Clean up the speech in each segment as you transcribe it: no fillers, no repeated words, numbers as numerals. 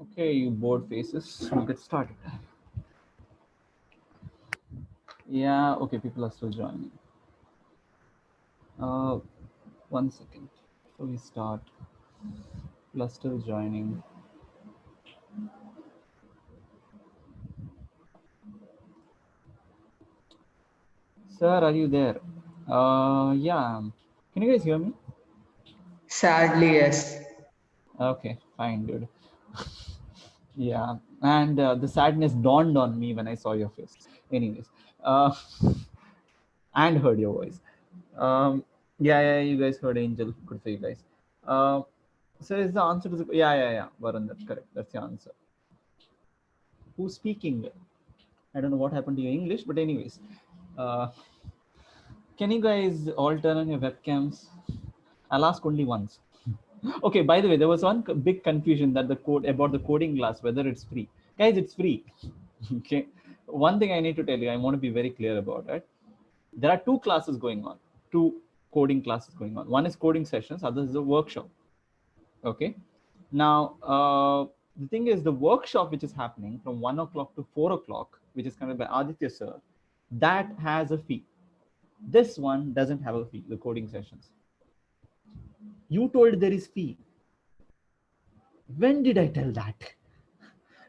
Okay, you bored faces. We'll get started. Yeah, okay, people are still joining. Uh, 1 second. Before we start, people are still joining. Sir, are you there? Yeah. Can you guys hear me? Sadly, yes. Okay, fine, dude. Yeah, and the sadness dawned on me when I saw your face. Anyways, uh, and heard your voice. Yeah, you guys heard Angel. Good for you guys. Uh, so is the answer to the yeah, Varun, that's correct. That's the answer. Who's speaking? I don't know what happened to your English, but anyways, uh, can you guys all turn on your webcams? I'll ask only once. Okay, by the way, there was one big confusion that the code about the coding class, whether it's free. Guys, it's free. Okay. One thing I need to tell you, I want to be very clear about it. There are two classes going on, two coding classes going on. One is coding sessions, other is a workshop. Okay. Now, the thing is, the workshop which is happening from 1 o'clock to 4 o'clock, which is kind of by Aditya sir, that has a fee. This one doesn't have a fee, the coding sessions. You told there is fee. When did I tell that?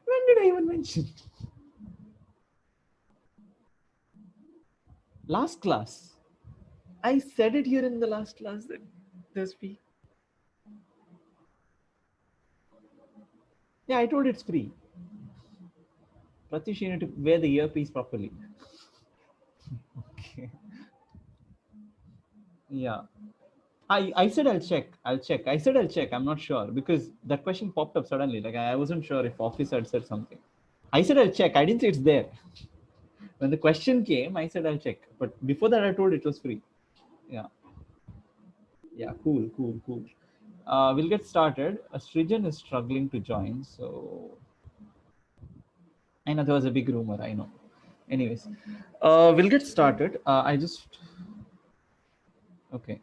When did I even mention? Last class. I said it here in the last class that there's fee. Yeah, I told it's free. Pratish, you need to wear the earpiece properly. Okay. Yeah. I said I'll check. I'll check. I said I'll check. I'm not sure because that question popped up suddenly. Like I wasn't sure if office had said something. I said I'll check. I didn't say it's there. When the question came, I said I'll check. But before that, I told it was free. Yeah. Yeah. Cool. We'll get started. Srijan is struggling to join, so I know there was a big rumor. I know. Anyways, we'll get started. I just okay.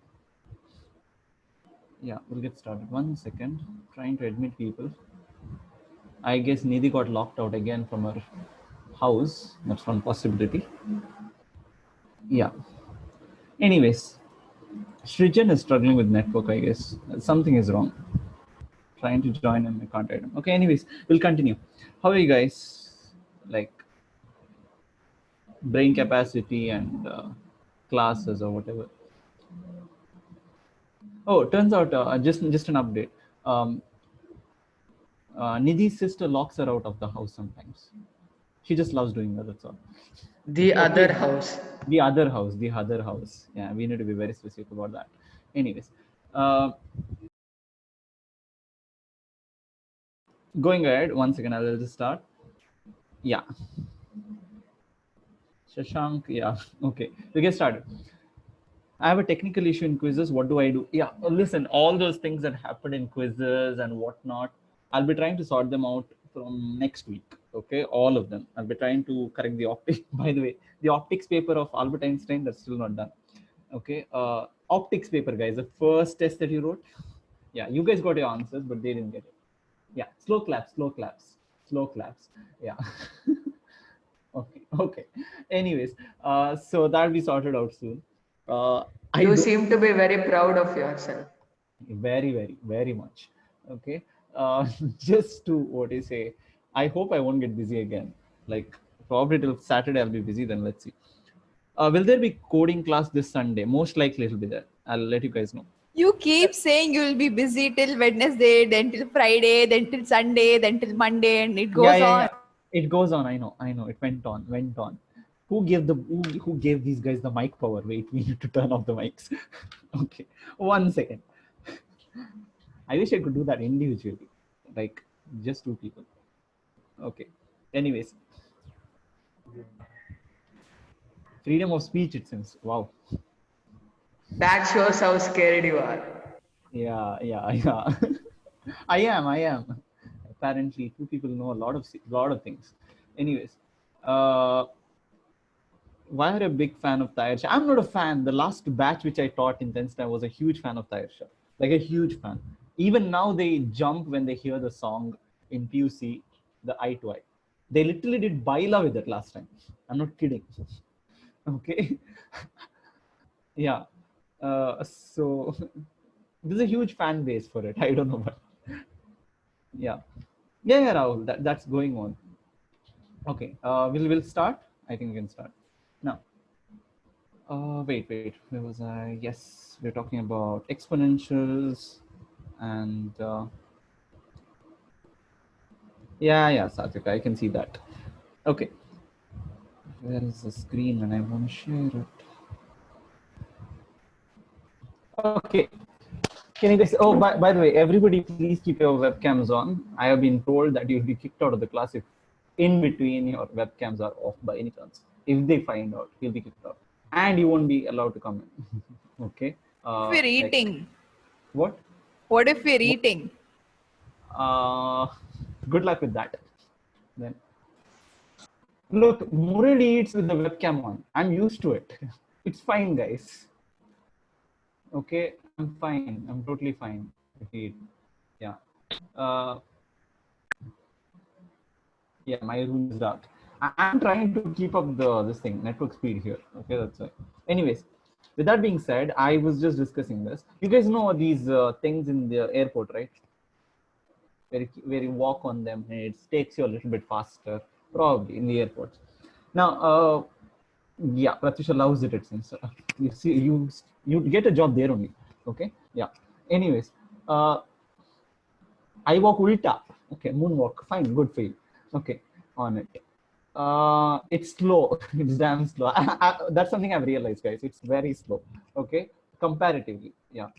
Yeah, we'll get started. 1 second. Trying to admit people. I guess Nidhi got locked out again from her house. That's one possibility. Yeah. Anyways, Srijan is struggling with network, I guess. Something is wrong. Trying to join him, I can't add him. Okay, anyways, we'll continue. How are you guys? Like brain capacity and classes or whatever. Oh, turns out just an update. Um, Nidhi's sister locks her out of the house sometimes. She just loves doing that. That's all. The Okay, other house. the other house. Yeah, we need to be very specific about that. Anyways, uh, going ahead. 1 second, I'll just start. Yeah, Shashank. Yeah, okay. We get started. I have a technical issue in quizzes. What do I do? Yeah, listen, all those things that happen in quizzes and whatnot, I'll be trying to sort them out from next week. Okay, all of them. I'll be trying to correct the optics. By the way, the optics paper of Albert Einstein, that's still not done. Okay, optics paper, guys, the first test that you wrote. Yeah, you guys got your answers, but they didn't get it. Yeah, slow claps. Yeah. Okay. Anyways, so that'll be sorted out soon. Uh, I You don't seem to be very proud of yourself. very much. Okay. Just to what you say, I hope I won't get busy again. Like probably till Saturday I'll be busy. Then let's see. Will there be coding class this Sunday? Most likely it'll be there. I'll let you guys know. You keep saying you'll be busy till Wednesday, then till Friday, then till Sunday, then till Monday, and it goes Yeah. on. It goes on. I know. It went on. Who gave these guys the mic power? Wait, we need to turn off the mics. Okay, 1 second. I wish I could do that individually, like just two people. Okay. Anyways, freedom of speech. It seems. Wow. That shows how scared you are. Yeah. I am. Apparently, two people know a lot of things. Anyways, uh, why are you a big fan of Tahir Shah? I'm not a fan. The last batch which I taught in 10th time was a huge fan of Tahir Shah. Like a huge fan. Even now they jump when they hear the song in PUC, the eye to eye. They literally did baila with it last time. I'm not kidding. Okay. Yeah. So there's a huge fan base for it. I don't know what. Yeah. Yeah, Rahul, that's going on. Okay. We'll start. I think we can start now. Wait. Where was I? Yes, we're talking about exponentials and yeah, Satvik, I can see that. Okay. Where is the screen when I want to share it? Okay. Can you guys? Oh, by the way, everybody, please keep your webcams on. I have been told that you'll be kicked out of the class if in between your webcams are off by any chance. If they find out, you'll be kicked out, and you won't be allowed to come in. Okay. If we're eating, What? what if we're eating? Good luck with that. Then. Look, Murali eats with the webcam on. I'm used to it. It's fine, guys. Okay, I'm fine. I'm totally fine. Yeah. Yeah, my room is dark. I'm trying to keep up this thing, network speed here. Okay, that's why. Anyways, with that being said, I was just discussing this. You guys know these things in the airport, right? Where you walk on them and it takes you a little bit faster, probably in the airports. Now, yeah, Pratyusha loves it. It seems. You see, you get a job there only. Okay, yeah. Anyways, I walk ulta. Okay, moonwalk. Fine, good for you. Okay, on it. It's slow. It's damn slow. That's something I've realized, guys. It's very slow. Okay, comparatively. Yeah.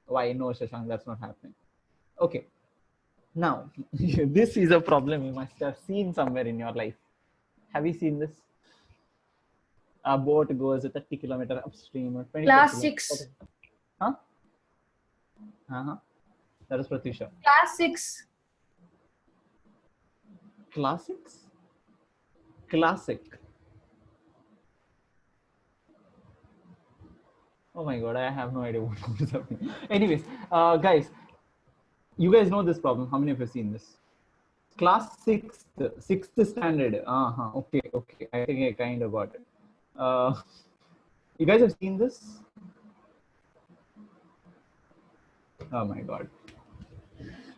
Why no, Shashank? That's not happening. Okay. Now, this is a problem you must have seen somewhere in your life. Have you seen this? A boat goes 30 kilometers upstream or 20 Class 6. Huh? That is Pratyusha. Class 6. Classics? Classic. Oh my god, I have no idea what is happening. Anyways, guys, you guys know this problem. How many of you have seen this? Class 6th standard. Okay. I think I kind of got it. You guys have seen this? Oh my god.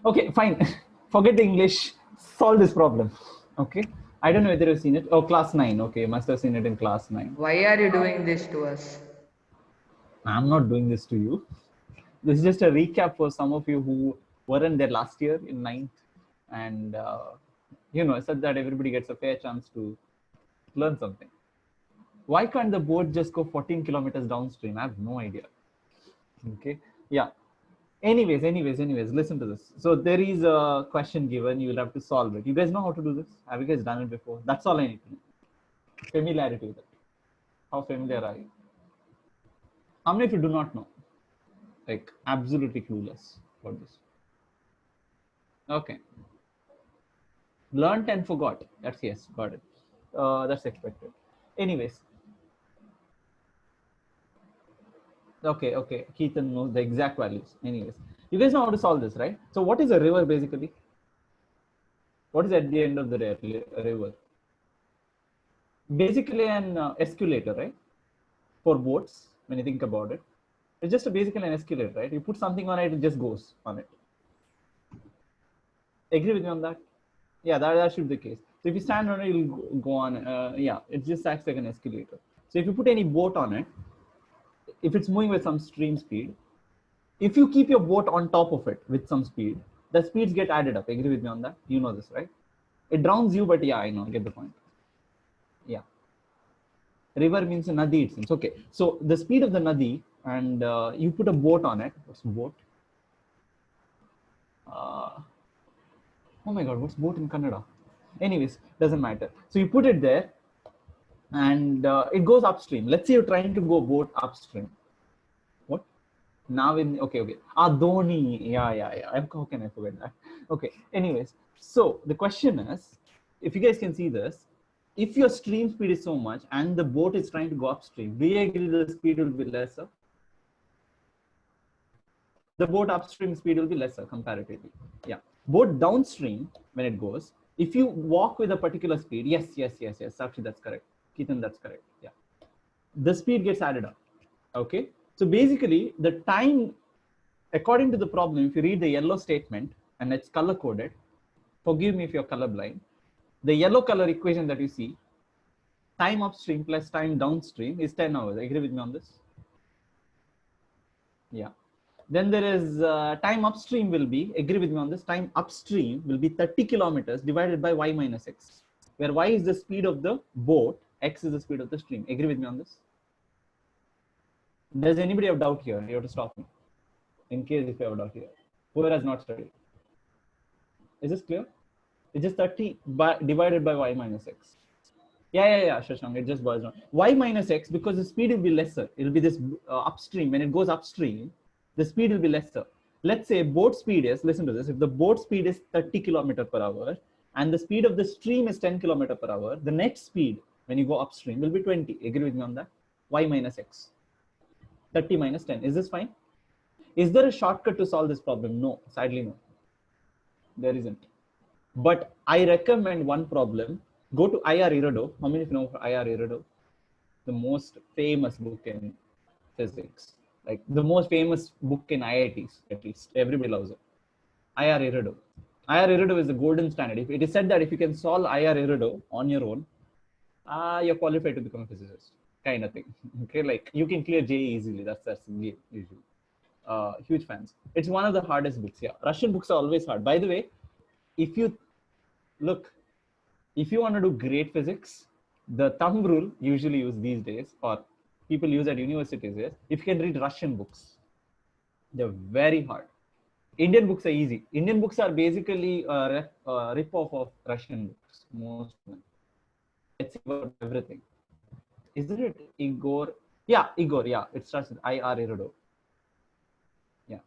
Okay, fine. Forget the English. Solve this problem. Okay. I don't know whether you've seen it. Oh, class 9. Okay, you must have seen it in class 9. Why are you doing this to us? I'm not doing this to you. This is just a recap for some of you who weren't there last year in 9th. And, such that everybody gets a fair chance to learn something. Why can't the boat just go 14 kilometers downstream? I have no idea. Okay. Yeah. Anyways, listen to this. So there is a question given. You'll have to solve it. You guys know how to do this? Have you guys done it before? That's all I need to know. Familiarity with it. How familiar are you? How many of you do not know? Like absolutely clueless about this. Okay. Learned and forgot. That's yes, got it. That's expected. Anyways. Okay. Keaton knows the exact values. Anyways, you guys know how to solve this, right? So what is a river basically? What is at the end of the river? Basically an escalator, right? For boats, when you think about it. It's just basically an escalator, right? You put something on it, it just goes on it. Agree with me on that? Yeah, that should be the case. So if you stand on it, you'll go on. Yeah, it just acts like an escalator. So if you put any boat on it, if it's moving with some stream speed, if you keep your boat on top of it with some speed, the speeds get added up. Agree with me on that? You know this, right? It drowns you, but yeah, I know, I get the point. Yeah. River means a nadi, it seems. Okay, so the speed of the nadi, and you put a boat on it. What's boat? Oh my god, what's boat in Kannada? Anyways, doesn't matter. So you put it there, and it goes upstream. Let's say you're trying to go boat upstream. What? Now in okay. Dhoni. Yeah. How can I forget that? Okay. Anyways, so the question is, if you guys can see this, if your stream speed is so much and the boat is trying to go upstream, do you agree the speed will be lesser? The boat upstream speed will be lesser comparatively. Yeah. Both downstream, when it goes, if you walk with a particular speed, yes, Sakshi, that's correct. Keaton, that's correct. Yeah. The speed gets added up. Okay. So basically, the time, according to the problem, if you read the yellow statement and it's color coded, forgive me if you're colorblind, the yellow color equation that you see, time upstream plus time downstream is 10 hours. Agree with me on this? Yeah. Then there is time upstream will be, agree with me on this, time upstream will be 30 kilometers divided by y minus x, where y is the speed of the boat, x is the speed of the stream. Agree with me on this? Does anybody have doubt here? You have to stop me in case if you have doubt here. Whoever has not studied. Is this clear? It's just 30 divided by y minus x. Yeah, Shashank, it just boils down. Y minus x, because the speed will be lesser. It will be this upstream. When it goes upstream, the speed will be lesser. Let's say boat speed is, listen to this, if the boat speed is 30 kilometer per hour and the speed of the stream is 10 kilometer per hour, the net speed when you go upstream will be 20. Agree with me on that? Y minus x. 30 minus 10. Is this fine? Is there a shortcut to solve this problem? No, sadly no. There isn't. But I recommend one problem. Go to I.R. Iradow. How many of you know I.R. Iradow? The most famous book in physics. Like the most famous book in IITs, at least. Everybody loves it. I.R. Iradow. I.R. Iradow is the golden standard. If it is said that if you can solve I.R. Iradow on your own, you're qualified to become a physicist. Kind of thing. Okay, like you can clear JEE easily. That's usually. Huge fans. It's one of the hardest books. Yeah, Russian books are always hard. By the way, if you look, if you want to do great physics, the thumb rule usually used these days, or people use at universities, is if you can read Russian books, they're very hard. Indian books are easy. Indian books are basically a rip-off of Russian books, most of them. Let's see about everything. Isn't it Igor? Yeah, Igor. Yeah, it starts with I.R. Iradow. Yeah.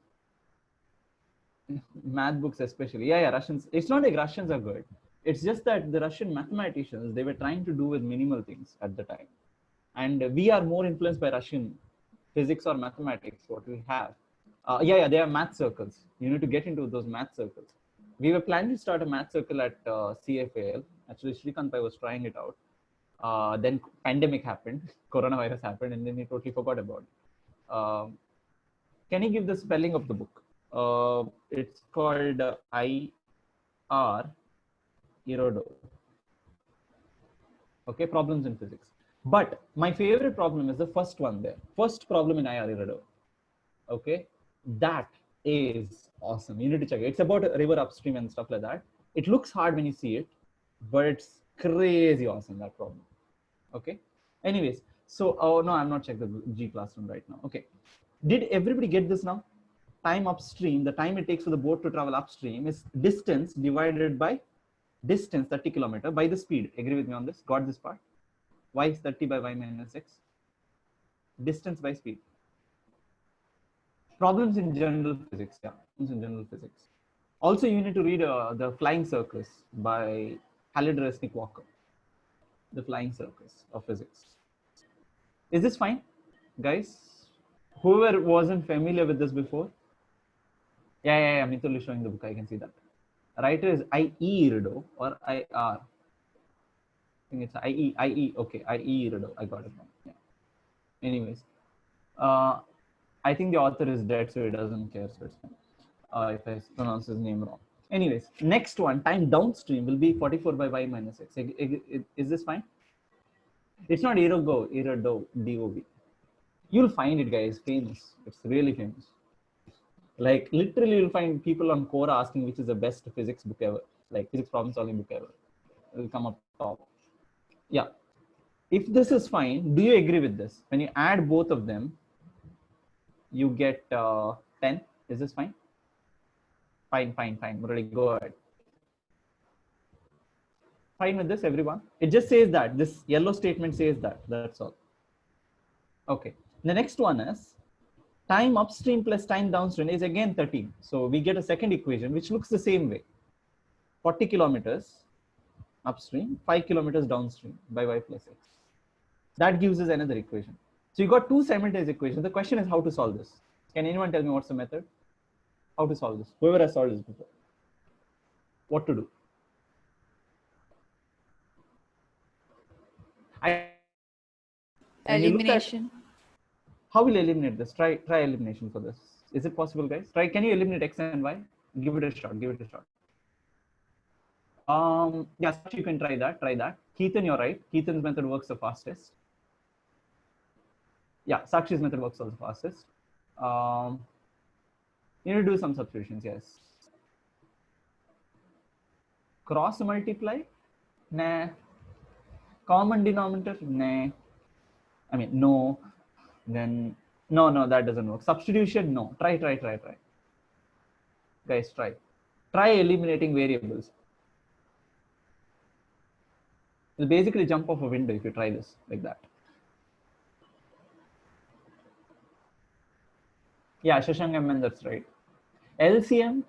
Math books especially. Yeah, Russians. It's not like Russians are good. It's just that the Russian mathematicians, they were trying to do with minimal things at the time. And we are more influenced by Russian physics or mathematics, what we have. They are math circles. You need to get into those math circles. We were planning to start a math circle at CFAL. Actually, Shrikant Pai was trying it out. Then pandemic happened, coronavirus happened, and then he totally forgot about it. Can you give the spelling of the book? It's called I.R. Iradow. Okay, problems in physics. But my favorite problem is the first one there. First problem in I.R. Iradow. Okay, that is awesome. You need to check it. It's about a river upstream and stuff like that. It looks hard when you see it, but it's crazy awesome, that problem. Okay. Anyways, so no, I'm not checking the G classroom right now. Okay. Did everybody get this now? Time upstream, the time it takes for the boat to travel upstream is distance divided by distance, 30 kilometer, by the speed. Agree with me on this? Got this part? Y is 30 by y minus x. Distance by speed. Problems in general physics. Yeah, problems in general physics. Also, you need to read The Flying Circus by Halid Resnick Walker. The Flying Circus of Physics. Is this fine, guys? Whoever wasn't familiar with this before? Yeah. Mithul is showing the book. I can see that. Writer is I.E. Iradow or I.R. I think it's I.E. Okay, I.E. Iradow. I got it wrong. Yeah. Anyways, I think the author is dead, so he doesn't care. So it's fine. If I pronounce his name wrong. Anyways, next one, time downstream will be 44 by y minus x. Is this fine? It's not Iradow, D-O-V. You'll find it, guys, famous. It's really famous. Like, literally, you'll find people on Quora asking which is the best physics book ever, like physics problem solving book ever. It will come up top. Yeah. If this is fine, do you agree with this? When you add both of them, you get 10. Is this fine? Fine. Murali, go ahead. Fine with this, everyone? It just says that. This yellow statement says that. That's all. Okay. The next one is time upstream plus time downstream is again 13. So we get a second equation which looks the same way. 40 kilometers upstream, 5 kilometers downstream by y plus x. That gives us another equation. So you got two simultaneous equations. The question is how to solve this. Can anyone tell me what's the method? How to solve this? Whoever has solved this before. What to do? I when you look at Elimination. how we'll eliminate this, try elimination for this. Is it possible, guys? Try. Can you eliminate x and y? Give it a shot. Give it a shot. Yeah, Sakshi, you can try that. Try that. Keithan, you're right. Keithan's method works the fastest. Yeah, Sakshi's method works the fastest. You need to do some substitutions. Yes. Cross multiply? Nah. Common denominator? Nah. I mean, no. Then no, that doesn't work. Substitution? No. Try. Guys, try. Try eliminating variables. You'll basically jump off a window if you try this like that. Yeah, Shashank MN, that's right. LCM?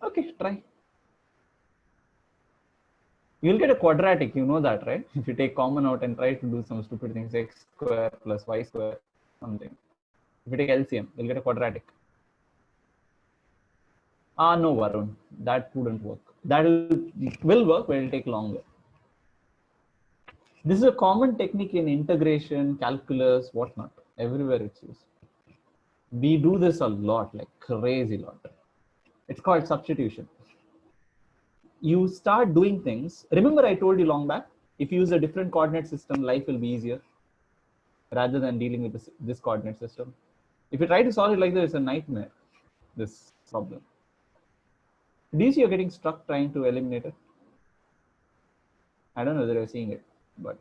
Okay, try. You'll get a quadratic, you know that, right? If you take common out and try to do some stupid things, x square plus y square, something. If you take LCM, you'll get a quadratic. No, Varun, that wouldn't work. That will work, but it'll take longer. This is a common technique in integration, calculus, whatnot. Everywhere it's used. We do this a lot, like crazy lot. It's called substitution. You start doing things. Remember, I told you long back, if you use a different coordinate system, life will be easier rather than dealing with this coordinate system. If you try to solve it like this, it's a nightmare, this problem. Do you see you're getting stuck trying to eliminate it? I don't know whether you're seeing it, but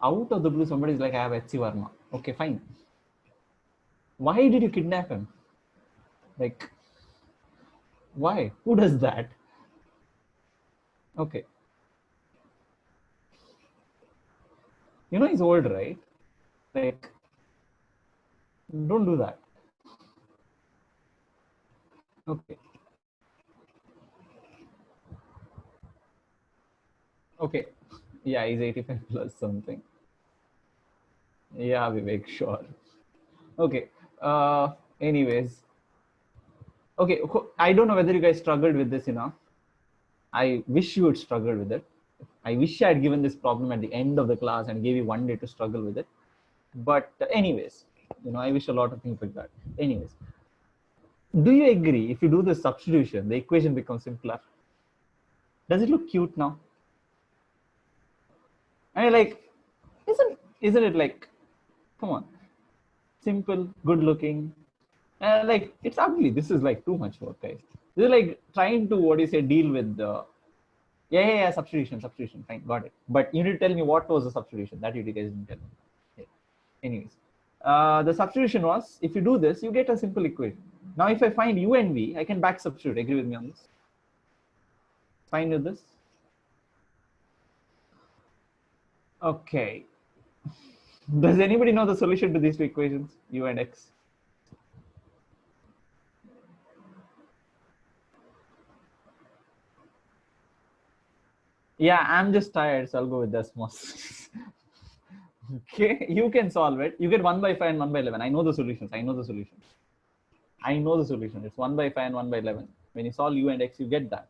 out of the blue, somebody's like, I have H.C. Varma. Okay, fine. Why did you kidnap him? Like, why? Who does that? Okay. You know he's old, right? Like, don't do that. Okay. Okay. Yeah, he's 85 plus something. Yeah, Vivek, sure. Okay. Anyways. Okay, I don't know whether you guys struggled with this enough. I wish you would struggle with it. I wish I had given this problem at the end of the class and gave you one day to struggle with it. But anyways, you know, I wish a lot of things like that. Anyways, do you agree if you do the substitution, the equation becomes simpler? Does it look cute now? I mean, like, isn't it like, come on, simple, good looking, like it's ugly. This is like too much work, guys. This is like trying to, what do you say, deal with the substitution, fine, got it. But you need to tell me what was the substitution. That you guys didn't tell me. Okay. Anyways, the substitution was, if you do this, you get a simple equation. Now, if I find u and v, I can back substitute. Agree with me on this? Fine with this? Okay. Does anybody know the solution to these two equations, u and x? Yeah, I'm just tired, so I'll go with Desmos. Okay, you can solve it. You get 1 by 5 and 1 by 11. I know the solutions. I know the solution. It's 1 by 5 and 1 by 11. When you solve u and x, you get that.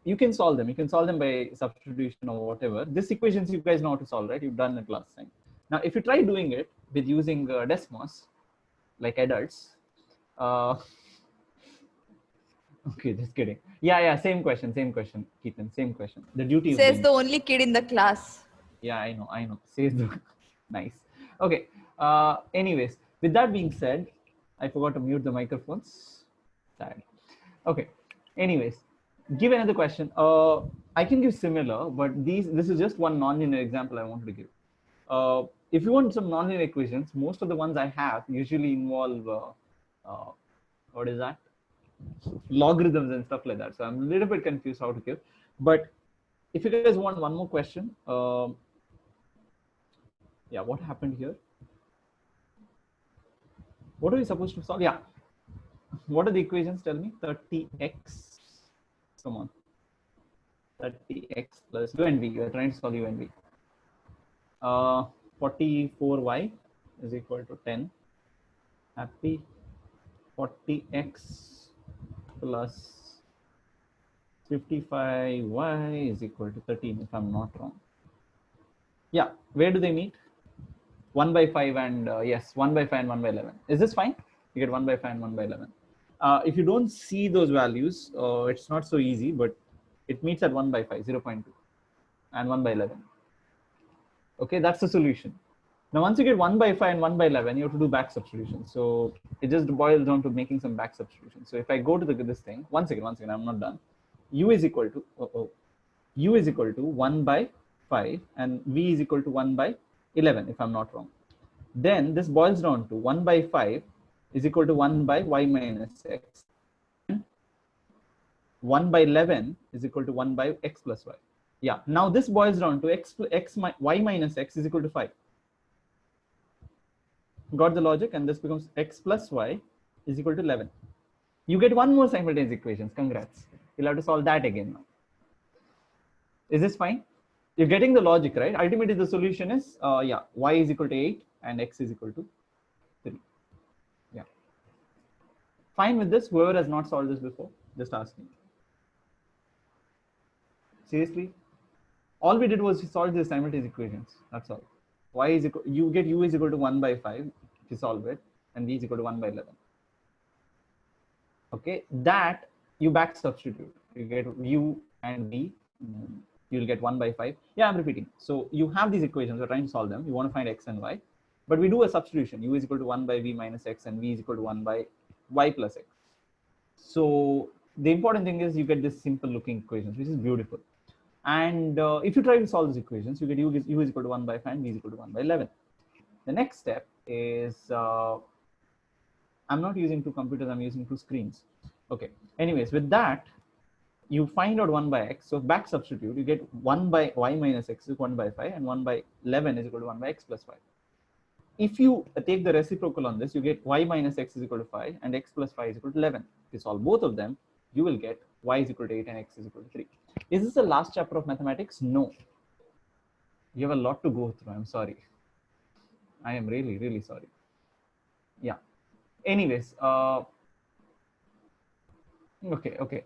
You can solve them. You can solve them by substitution or whatever. This equations you guys know how to solve, right? You've done it last time. Now, if you try doing it with using Desmos, like adults, okay, just kidding. Yeah, same question, Keaton, same question. The duty Says the only kid in the class. Yeah, I know. Says the nice. Okay. Anyways, with that being said, I forgot to mute the microphones. Sad. Okay. Anyways, give another question. I can give similar, but this is just one nonlinear example I wanted to give. If you want some nonlinear equations, most of the ones I have usually involve what is that? Logarithms and stuff like that. So I'm a little bit confused how to give. But if you guys want one more question, yeah, what happened here? What are we supposed to solve? Yeah. What are the equations? Tell me. 30x. Come on. 30x plus u and v. You are trying to solve u and v. 44y is equal to 10. Happy. 40x plus 55y is equal to 13, if I'm not wrong. Yeah, where do they meet? 1 by 5 and yes, 1 by 5 and 1 by 11. Is this fine? You get 1 by 5 and 1 by 11. If you don't see those values, it's not so easy, but it meets at 1 by 5, 0.2, and 1 by 11. Okay, that's the solution. Now, once you get 1 by 5 and 1 by 11, you have to do back substitution. So it just boils down to making some back substitution. So if I go to this thing, one second, I'm not done. U is equal to, U is equal to 1 by 5 and V is equal to 1 by 11, if I'm not wrong. Then this boils down to 1 by 5 is equal to 1 by y minus x. 1 by 11 is equal to 1 by x plus y. Yeah, now this boils down to y minus x is equal to 5. Got the logic? And this becomes x plus y is equal to 11. You get one more simultaneous equations. Congrats. You'll have to solve that again now. Is this fine? You're getting the logic, right? Ultimately, the solution is, yeah, y is equal to 8 and x is equal to 3. Yeah. Fine with this? Whoever has not solved this before, just ask me. Seriously? All we did was solve the simultaneous equations. That's all. Y is equal, you get u is equal to 1 by 5 if you solve it, and v is equal to 1 by 11. Okay, that you back substitute. You get u and v, you'll get 1 by 5. Yeah, I'm repeating. So you have these equations, we're trying to solve them. You want to find x and y, but we do a substitution. U is equal to 1 by v minus x and v is equal to 1 by y plus x. So the important thing is you get this simple looking equations, which is beautiful. And if you try to solve these equations, you get u is equal to 1 by 5 and v is equal to 1 by 11. The next step is, I'm not using two computers, I'm using two screens. Okay, anyways, with that, you find out 1 by x. So back substitute, you get 1 by y minus x is 1 by 5 and 1 by 11 is equal to 1 by x plus 5. If you take the reciprocal on this, you get y minus x is equal to 5 and x plus 5 is equal to 11. If you solve both of them, you will get y is equal to 8 and x is equal to 3. Is this the last chapter of mathematics? No. You have a lot to go through. I'm sorry. I am really, really sorry. Yeah. Anyways, okay.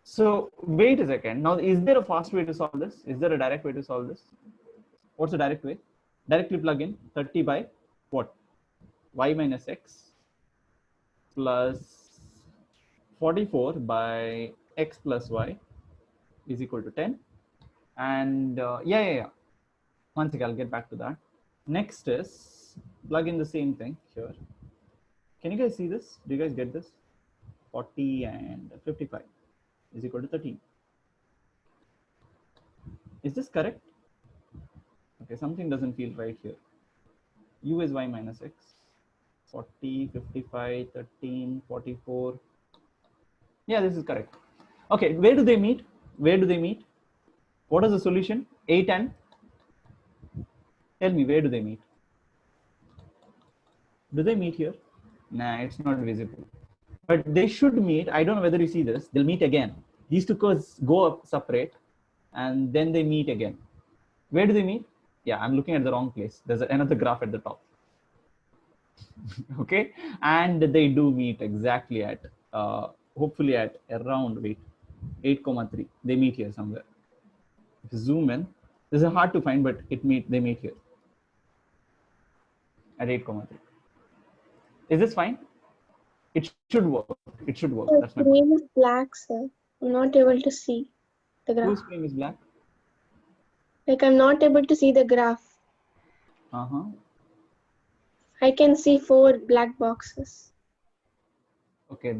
So wait a second. Now, is there a fast way to solve this? Is there a direct way to solve this? What's the direct way? Directly plug in 30 by what? Y minus x plus 44 by x plus y is equal to 10. And yeah. One second, I'll get back to that. Next is plug in the same thing here. Can you guys see this? Do you guys get this? 40 and 55 is equal to 13. Is this correct? Okay, something doesn't feel right here. U is y minus x. 40, 55, 13, 44. Yeah, this is correct. Okay, where do they meet? Where do they meet? What is the solution? 8 and? Tell me, where do they meet? Do they meet here? Nah, it's not visible. But they should meet. I don't know whether you see this. They'll meet again. These two curves go up separate and then they meet again. Where do they meet? Yeah, I'm looking at the wrong place. There's another graph at the top. Okay, and they do meet exactly at, hopefully at around, wait, 8,3. They meet here somewhere. If you zoom in, this is hard to find, but they meet here at 8,3. Is this fine? It should work. It should work. The screen is black, sir. I'm not able to see the graph. Whose screen is black? Like I'm not able to see the graph. I can see 4 black boxes. Okay,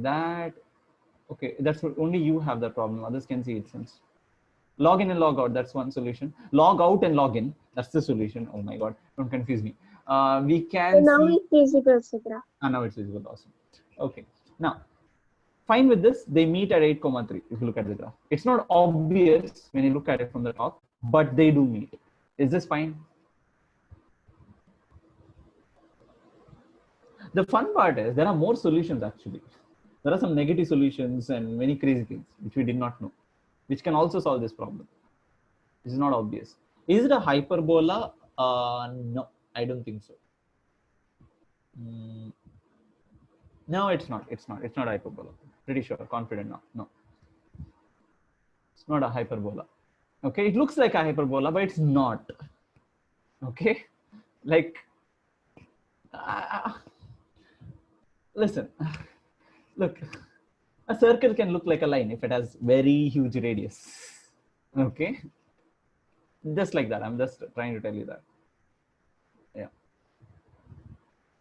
that's what, only you have that problem. Others can see it since. Log in and log out, that's one solution. Log out and log in, that's the solution. Oh my God, don't confuse me. We can so now see... it's visible, sir, graph. Now it's visible, awesome. Okay, now, fine with this, they meet at 8,3 if you look at the graph. It's not obvious when you look at it from the top, but they do meet. Is this fine? The fun part is there are more solutions actually. There are some negative solutions and many crazy things which we did not know, which can also solve this problem. This is not obvious. Is it a hyperbola? No, I don't think so. No, it's not. It's not hyperbola. Pretty sure, confident now. No. It's not a hyperbola. Okay, it looks like a hyperbola, but it's not. Okay, like, listen, look, a circle can look like a line if it has very huge radius. Okay, just like that. I'm just trying to tell you that. Yeah.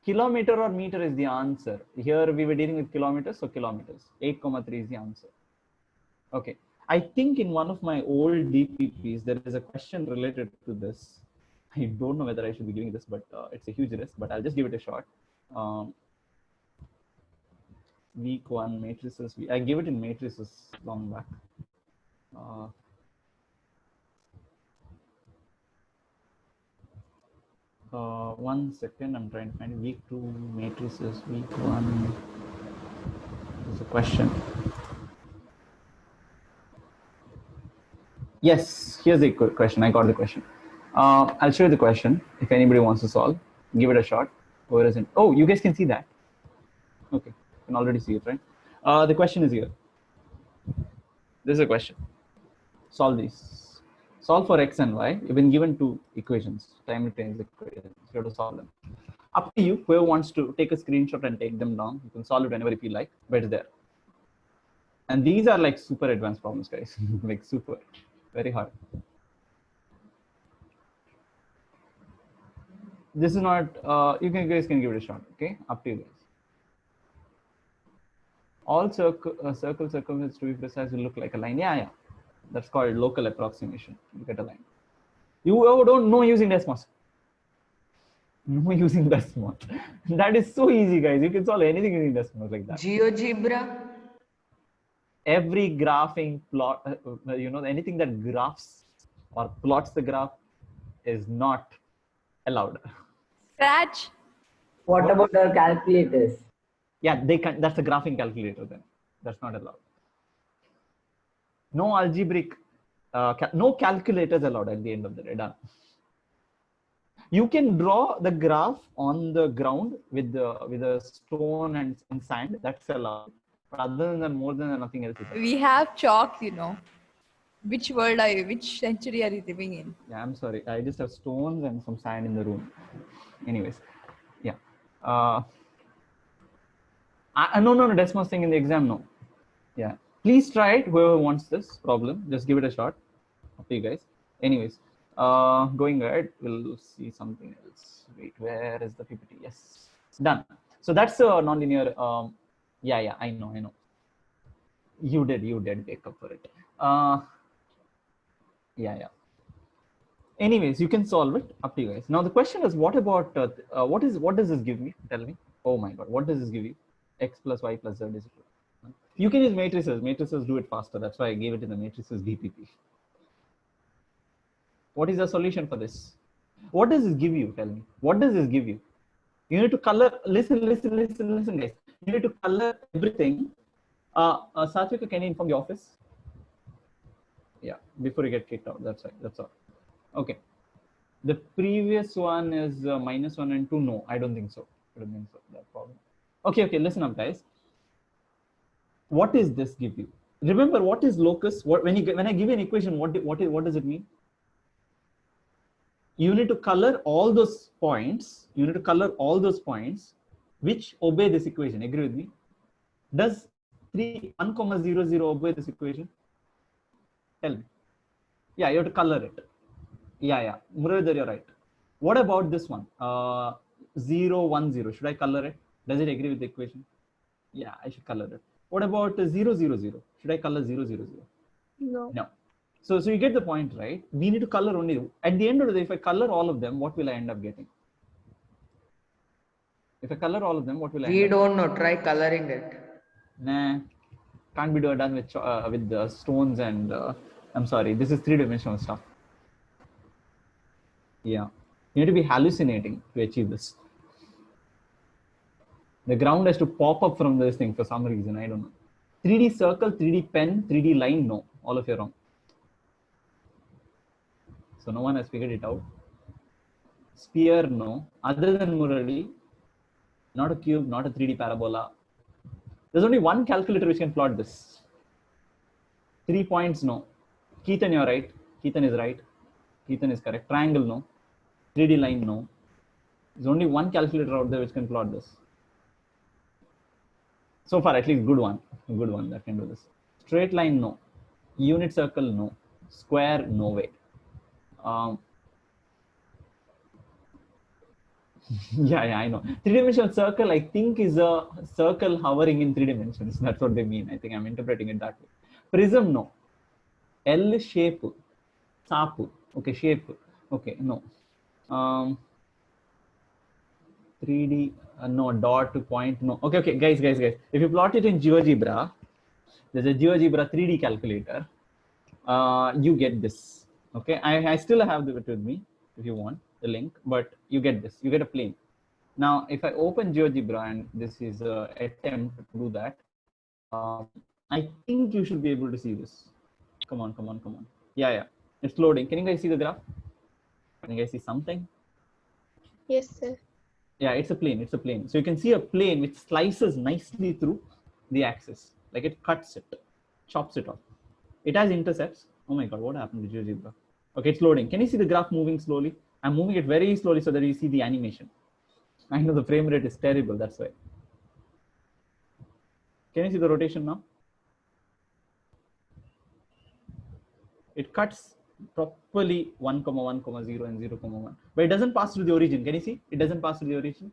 Kilometer or meter is the answer. Here we were dealing with kilometers, so kilometers. 8,3 is the answer. Okay. I think in one of my old DPPs, there is a question related to this. I don't know whether I should be giving this, but it's a huge risk, but I'll just give it a shot. Week 1 matrices. I gave it in matrices long back. 1 second, I'm trying to find week 2 matrices, week 1. There's a question. Yes, here's the question. I got the question. I'll show you the question. If anybody wants to solve, give it a shot. Where is it? Oh, you guys can see that. Okay, you can already see it, right? The question is here. This is a question. Solve these. Solve for x and y. You've been given 2 equations, simultaneous equations. You have to solve them. Up to you. Whoever wants to take a screenshot and take them down, you can solve it whenever you feel like, but it's there. And these are like super advanced problems, guys. Like super, very hard. This is not, you guys can give it a shot, okay? Up to you guys. All circle circumference, to be precise, will look like a line. Yeah. That's called local approximation. Look at a line. You don't know using Desmos. No using Desmos. That is so easy, guys. You can solve anything using Desmos like that. GeoGebra. Every graphing plot, anything that graphs or plots the graph is not allowed. Scratch. What about the calculators? Yeah, they can. That's a graphing calculator then. That's not allowed. No algebraic, no calculators allowed at the end of the day. Done. You can draw the graph on the ground with a stone and sand. That's allowed. But other than more than nothing else is allowed. We have chalk, Which world are you? Which century are you living in? Yeah, I'm sorry. I just have stones and some sand in the room. Anyways, yeah. No, Desmos thing in the exam, no. Yeah. Please try it. Whoever wants this problem, just give it a shot. Up to you guys. Anyways, going ahead, we'll see something else. Wait, where is the PPT? Yes, done. So that's a nonlinear. Yeah, I know. You did wake up for it. Yeah. Anyways, you can solve it. Up to you guys. Now the question is, what about what does this give me? Tell me. Oh my God, what does this give you? X plus y plus z is equal. You can use matrices. Matrices do it faster. That's why I gave it in the matrices DPP. What is the solution for this? What does this give you? Tell me. What does this give you? You need to color. Listen, guys. You need to color everything. Satvika, can you inform the office? Yeah, before you get kicked out. That's right. That's all. Okay. The previous one is -1 and 2. No, I don't think so. That problem. Okay. Listen up, guys. What does this give you? Remember, what is locus? When I give you an equation, what does it mean? You need to color all those points. Which obey this equation. Agree with me? Does 1, 0, 0 obey this equation? Tell me. Yeah, you have to color it. Yeah. Muradhar, you're right. What about this one? 0, 1, 0. Should I color it? Does it agree with the equation? Yeah, I should color it. What about 0, 0, 0? Should I color 0, 0, 0? No. So you get the point, right? We need to color only. At the end of the day, if I color all of them, what will I end up getting? If I color all of them, what will I end up We don't know. Try coloring it. Nah, can't be done with the stones and I'm sorry, this is 3-dimensional stuff. Yeah, you need to be hallucinating to achieve this. The ground has to pop up from this thing for some reason. I don't know. 3D circle, 3D pen, 3D line. No, all of you are wrong. So no one has figured it out. Sphere, no. Other than Murali, not a cube, not a 3D parabola. There's only one calculator which can plot this. 3 points, no. Keaton, you're right. Keaton is right. Keaton is correct. Triangle, no. 3D line, no. There's only one calculator out there which can plot this. So far, at least good one that can do this. Straight line, no. Unit circle, no. Square, no way. Yeah, I know. Three-dimensional circle, I think, is a circle hovering in 3 dimensions. That's what they mean. I think I'm interpreting it that way. Prism, no. L shape, sapu. Okay, shape. Okay, no. 3D, no. Dot to point, no. Okay, guys. If you plot it in GeoGebra, there's a GeoGebra 3D calculator. You get this. Okay, I still have it with me if you want the link, but you get this. You get a plane. Now, if I open GeoGebra and this is an attempt to do that, I think you should be able to see this. Come on. Yeah. It's loading. Can you guys see the graph? Can you guys see something? Yes, sir. Yeah, it's a plane. So you can see a plane which slices nicely through the axis. Like it cuts it, chops it off. It has intercepts. Oh my God, what happened to GeoGebra? Okay, it's loading. Can you see the graph moving slowly? I'm moving it very slowly so that you see the animation. I know the frame rate is terrible, that's why. Can you see the rotation now? It cuts properly 1, 1, 0 and 0, 1. But it doesn't pass through the origin. Can you see? It doesn't pass through the origin.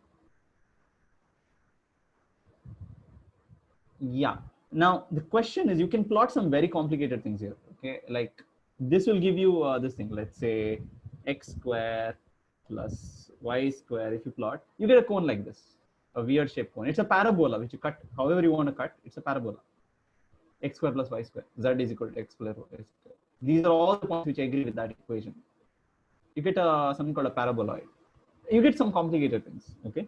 Yeah. Now, the question is, you can plot some very complicated things here. Okay, like this will give you this thing. Let's say x square plus y square. If you plot, you get a cone like this, a weird shaped cone. It's a parabola which you cut however you want to cut. It's a parabola. X square plus y square. Z is equal to x square y square. These are all the points which agree with that equation. You get something called a paraboloid. You get some complicated things. Okay.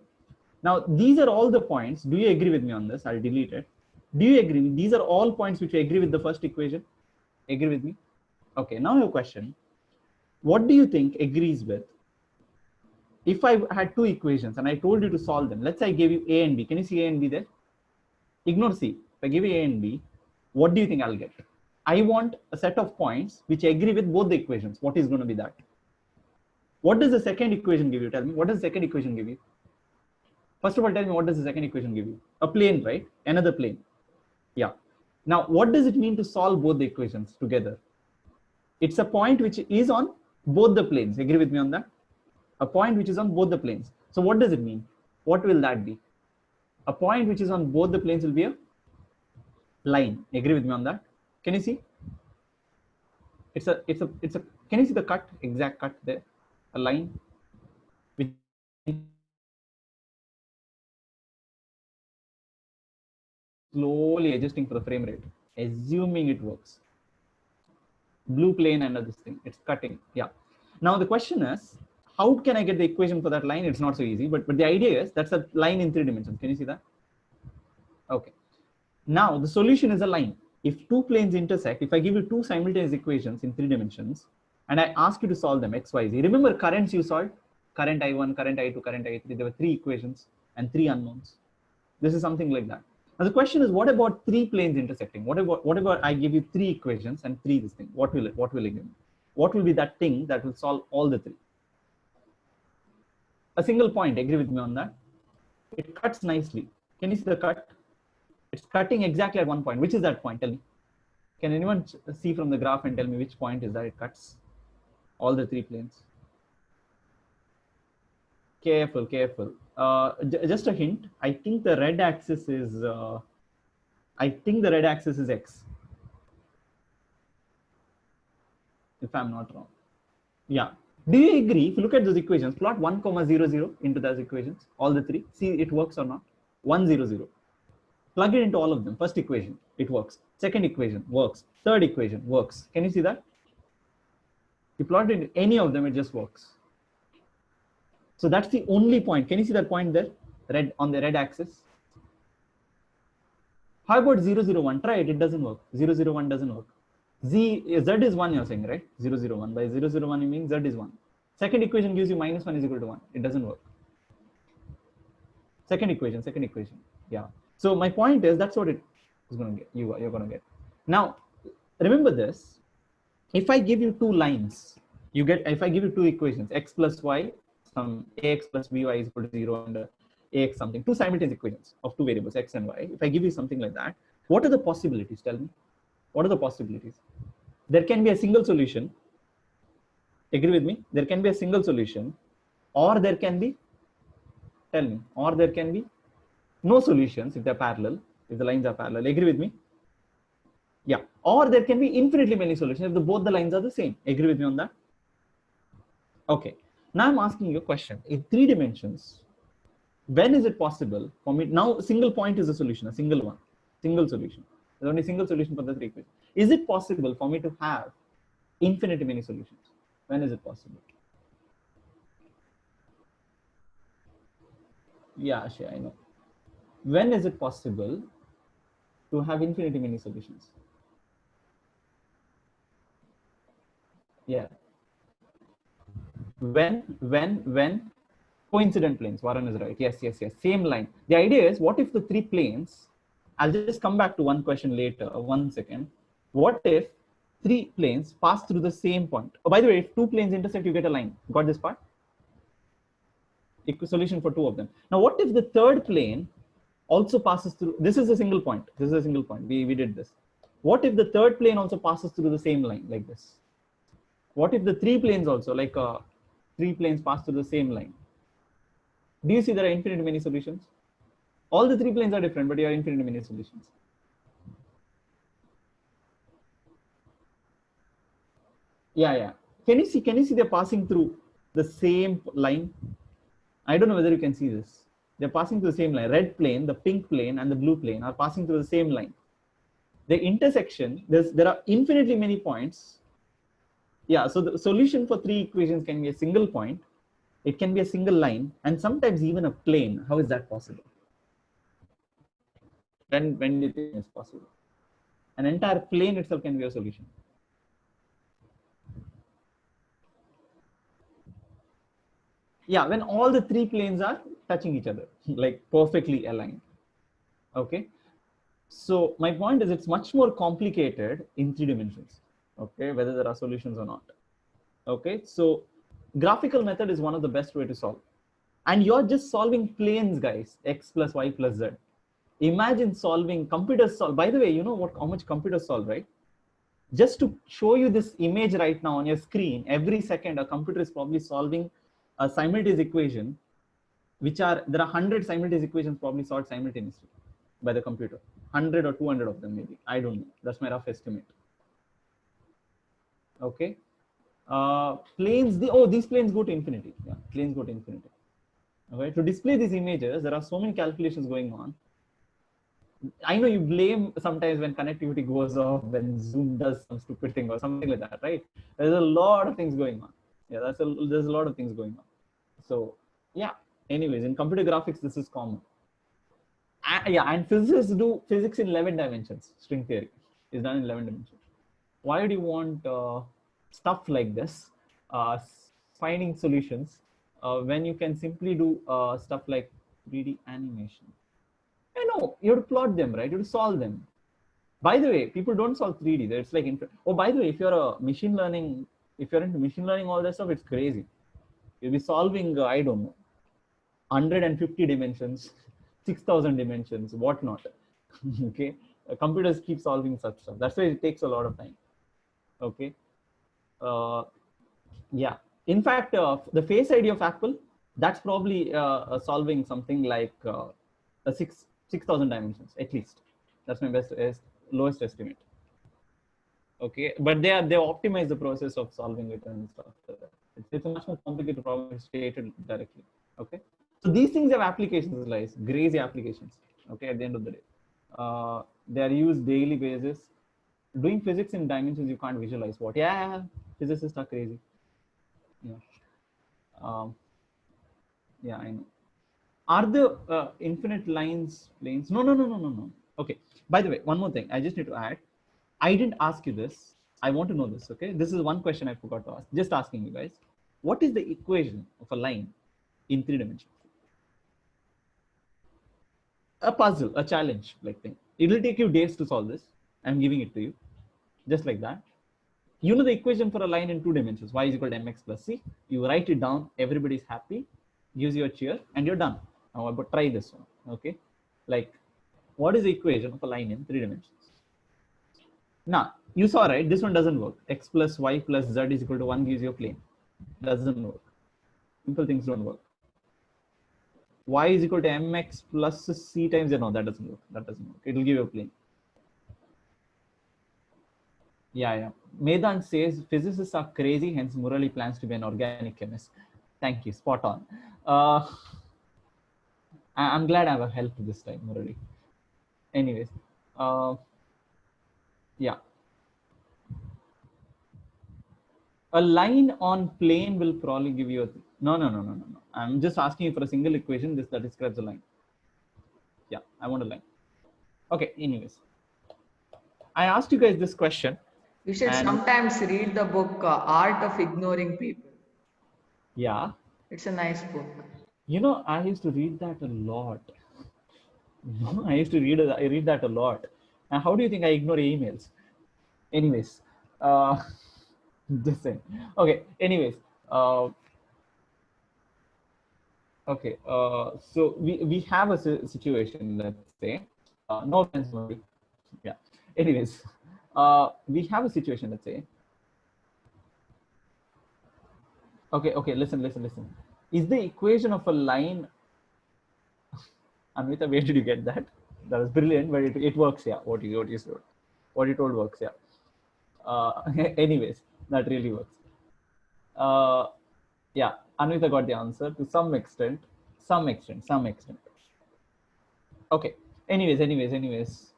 Now, these are all the points. Do you agree with me on this? I'll delete it. Do you agree? These are all points which agree with the first equation. Agree with me? Okay. Now your question. What do you think agrees with? If I had two equations and I told you to solve them, let's say I gave you A and B. Can you see A and B there? Ignore C. If I give you A and B, what do you think I'll get? I want a set of points which agree with both the equations. What is going to be that? What does the second equation give you? Tell me. What does the second equation give you? First of all, tell me, what does the second equation give you? A plane, right? Another plane. Yeah. Now, what does it mean to solve both the equations together? It's a point which is on both the planes. Agree with me on that? A point which is on both the planes. So what does it mean? What will that be? A point which is on both the planes will be a line. Agree with me on that? Can you see? It's a, can you see the cut, exact cut there? A line which slowly adjusting for the frame rate, assuming it works. Blue plane under this thing, it's cutting. Yeah. Now the question is, how can I get the equation for that line? It's not so easy, but the idea is that's a line in 3 dimensions. Can you see that? Okay. Now the solution is a line. If two planes intersect, if I give you two simultaneous equations in 3 dimensions, and I ask you to solve them x, y, z. Remember currents you solved? Current I1, current I2, current I3. There were 3 equations and 3 unknowns. This is something like that. Now the question is, what about 3 planes intersecting? What about I give you 3 equations and 3 this thing? What will it give me? What will be that thing that will solve all the 3? A single point. Agree with me on that? It cuts nicely. Can you see the cut? It's cutting exactly at one point. Which is that point? Tell me. Can anyone see from the graph and tell me which point is that it cuts all the 3 planes? Careful. Just a hint. I think the red axis is x. If I'm not wrong. Yeah. Do you agree? If you look at those equations, plot 1, 0, 0 into those equations, all the 3. See it works or not? 1, 0, 0. Plug it into all of them. First equation, it works. Second equation works. Third equation works. Can you see that? You plot it into any of them, it just works. So that's the only point. Can you see that point there? Red on the red axis. How about 0, 0, 1? Try it. It doesn't work. 0, 0, 1 doesn't work. Z is 1, you're saying, right? 0, 0, 1. By 0, 0, 1, you mean Z is 1. Second equation gives you -1 is equal to 1. It doesn't work. Second equation. Yeah. So my point is that's what it is going to get. You're going to get. Now, remember this. If I give you two lines, you get. If I give you two equations, x plus y, some ax plus by is equal to 0 and ax something, two simultaneous equations of two variables x and y. If I give you something like that, what are the possibilities? Tell me. What are the possibilities? There can be a single solution. Agree with me? There can be a single solution, or there can be. Tell me. Or there can be no solutions if they're parallel. If the lines are parallel. Agree with me? Yeah. Or there can be infinitely many solutions if both the lines are the same. Agree with me on that? Okay. Now I'm asking you a question. In 3 dimensions, when is it possible for me? Now, single point is a solution, a single one, single solution. There's only single solution for the 3 equations. Is it possible for me to have infinitely many solutions? When is it possible? Yeah, sure, I know. When is it possible to have infinitely many solutions? Yeah. When coincident planes. Varun is right. Yes. Same line. The idea is, what if the 3 planes, I'll just come back to one question later, 1 second. What if 3 planes pass through the same point? Oh, by the way, if 2 planes intersect, you get a line. Got this part? Equal solution for 2 of them. Now, what if the 3rd plane also passes through? This is a single point. This is a single point. We did this. What if the 3rd plane also passes through the same line like this? What if the 3 planes also, like 3 planes pass through the same line? Do you see there are infinite many solutions? All the 3 planes are different, but you have infinite many solutions. Yeah. Can you see they're passing through the same line? I don't know whether you can see this. They're passing through the same line. Red plane, the pink plane, and the blue plane are passing through the same line. The intersection, there are infinitely many points. Yeah, so the solution for 3 equations can be a single point. It can be a single line, and sometimes even a plane. How is that possible? When do you think it's possible? An entire plane itself can be a solution. Yeah, when all the 3 planes are touching each other, like perfectly aligned. Okay. So my point is, it's much more complicated in 3 dimensions. Okay, whether there are solutions or not. Okay, so graphical method is one of the best way to solve. And you're just solving planes, guys, x plus y plus z. Imagine solving, computers solve. By the way, you know how much computers solve, right? Just to show you this image right now on your screen, every second a computer is probably solving a simultaneous equation, there are 100 simultaneous equations probably solved simultaneously by the computer. 100 or 200 of them maybe. I don't know. That's my rough estimate. Okay. Planes, these planes go to infinity. Yeah, planes go to infinity. Okay. To display these images, there are so many calculations going on. I know you blame sometimes when connectivity goes off, when Zoom does some stupid thing or something like that, right? There's a lot of things going on. Yeah, there's a lot of things going on. So yeah, anyways, in computer graphics, this is common. Yeah, and physicists do physics in 11 dimensions. String theory is done in 11 dimensions. Why do you want stuff like this, finding solutions, when you can simply do stuff like 3D animation? I know you have to plot them, right? You have to solve them. By the way, people don't solve 3D. It's like, oh, by the way, if you're a machine learning, if you're into machine learning, all that stuff, it's crazy. You'll be solving, I don't know, 150 dimensions, 6,000 dimensions, whatnot. Okay, computers keep solving such stuff. That's why it takes a lot of time. Okay. Yeah. In fact, the Face ID of Apple, that's probably solving something like 6,000 dimensions at least. That's my lowest estimate. Okay, but they optimize the process of solving it and stuff. It's a much more complicated problem stated directly. Okay, so these things have applications, guys, crazy applications. Okay, at the end of the day, they are used daily basis. Doing physics in dimensions you can't visualize. What? Yeah, physicists are crazy. Yeah. Yeah, I know. Are the infinite lines planes? No. Okay. By the way, one more thing I just need to add. I didn't ask you this. I want to know this. Okay. This is one question I forgot to ask. Just asking you guys. What is the equation of a line in 3 dimensions? a puzzle, a challenge like thing. It will take you days to solve this. I'm giving it to you, just like that. You know the equation for a line in 2 dimensions, y is equal to mx plus c. You write it down, everybody's happy, gives you a cheer, and you're done. Now, but try this one, okay? Like, what is the equation of a line in 3 dimensions? Now, you saw, right? This one doesn't work. X plus y plus z is equal to 1 gives you a plane. Doesn't work. Simple things don't work. Y is equal to mx plus c times, no, that doesn't work. That doesn't work. It will give you a plane. Yeah. Medan says physicists are crazy, hence Murali plans to be an organic chemist. Thank you. Spot on. I'm glad I have helped this time, Murali. Anyways, yeah. A line on plane will probably give you a no. I'm just asking you for a single equation that describes a line. Yeah, I want a line. Okay, anyways. I asked you guys this question. You should sometimes read the book Art of Ignoring People. Yeah. It's a nice book. You know, I used to read that a lot. I used to read that a lot. And how do you think I ignore emails? Anyways, just saying. Okay, anyways. Okay, so we have a situation, let's say. No offense, Murali. Yeah. Anyways, we have a situation, let's say. Okay, listen. Is the equation of a line, Anvita, where did you get that? That was brilliant, but it works, yeah. What you told works, yeah. Anyways, that really works. Yeah, Anvita got the answer to some extent. Okay, anyways.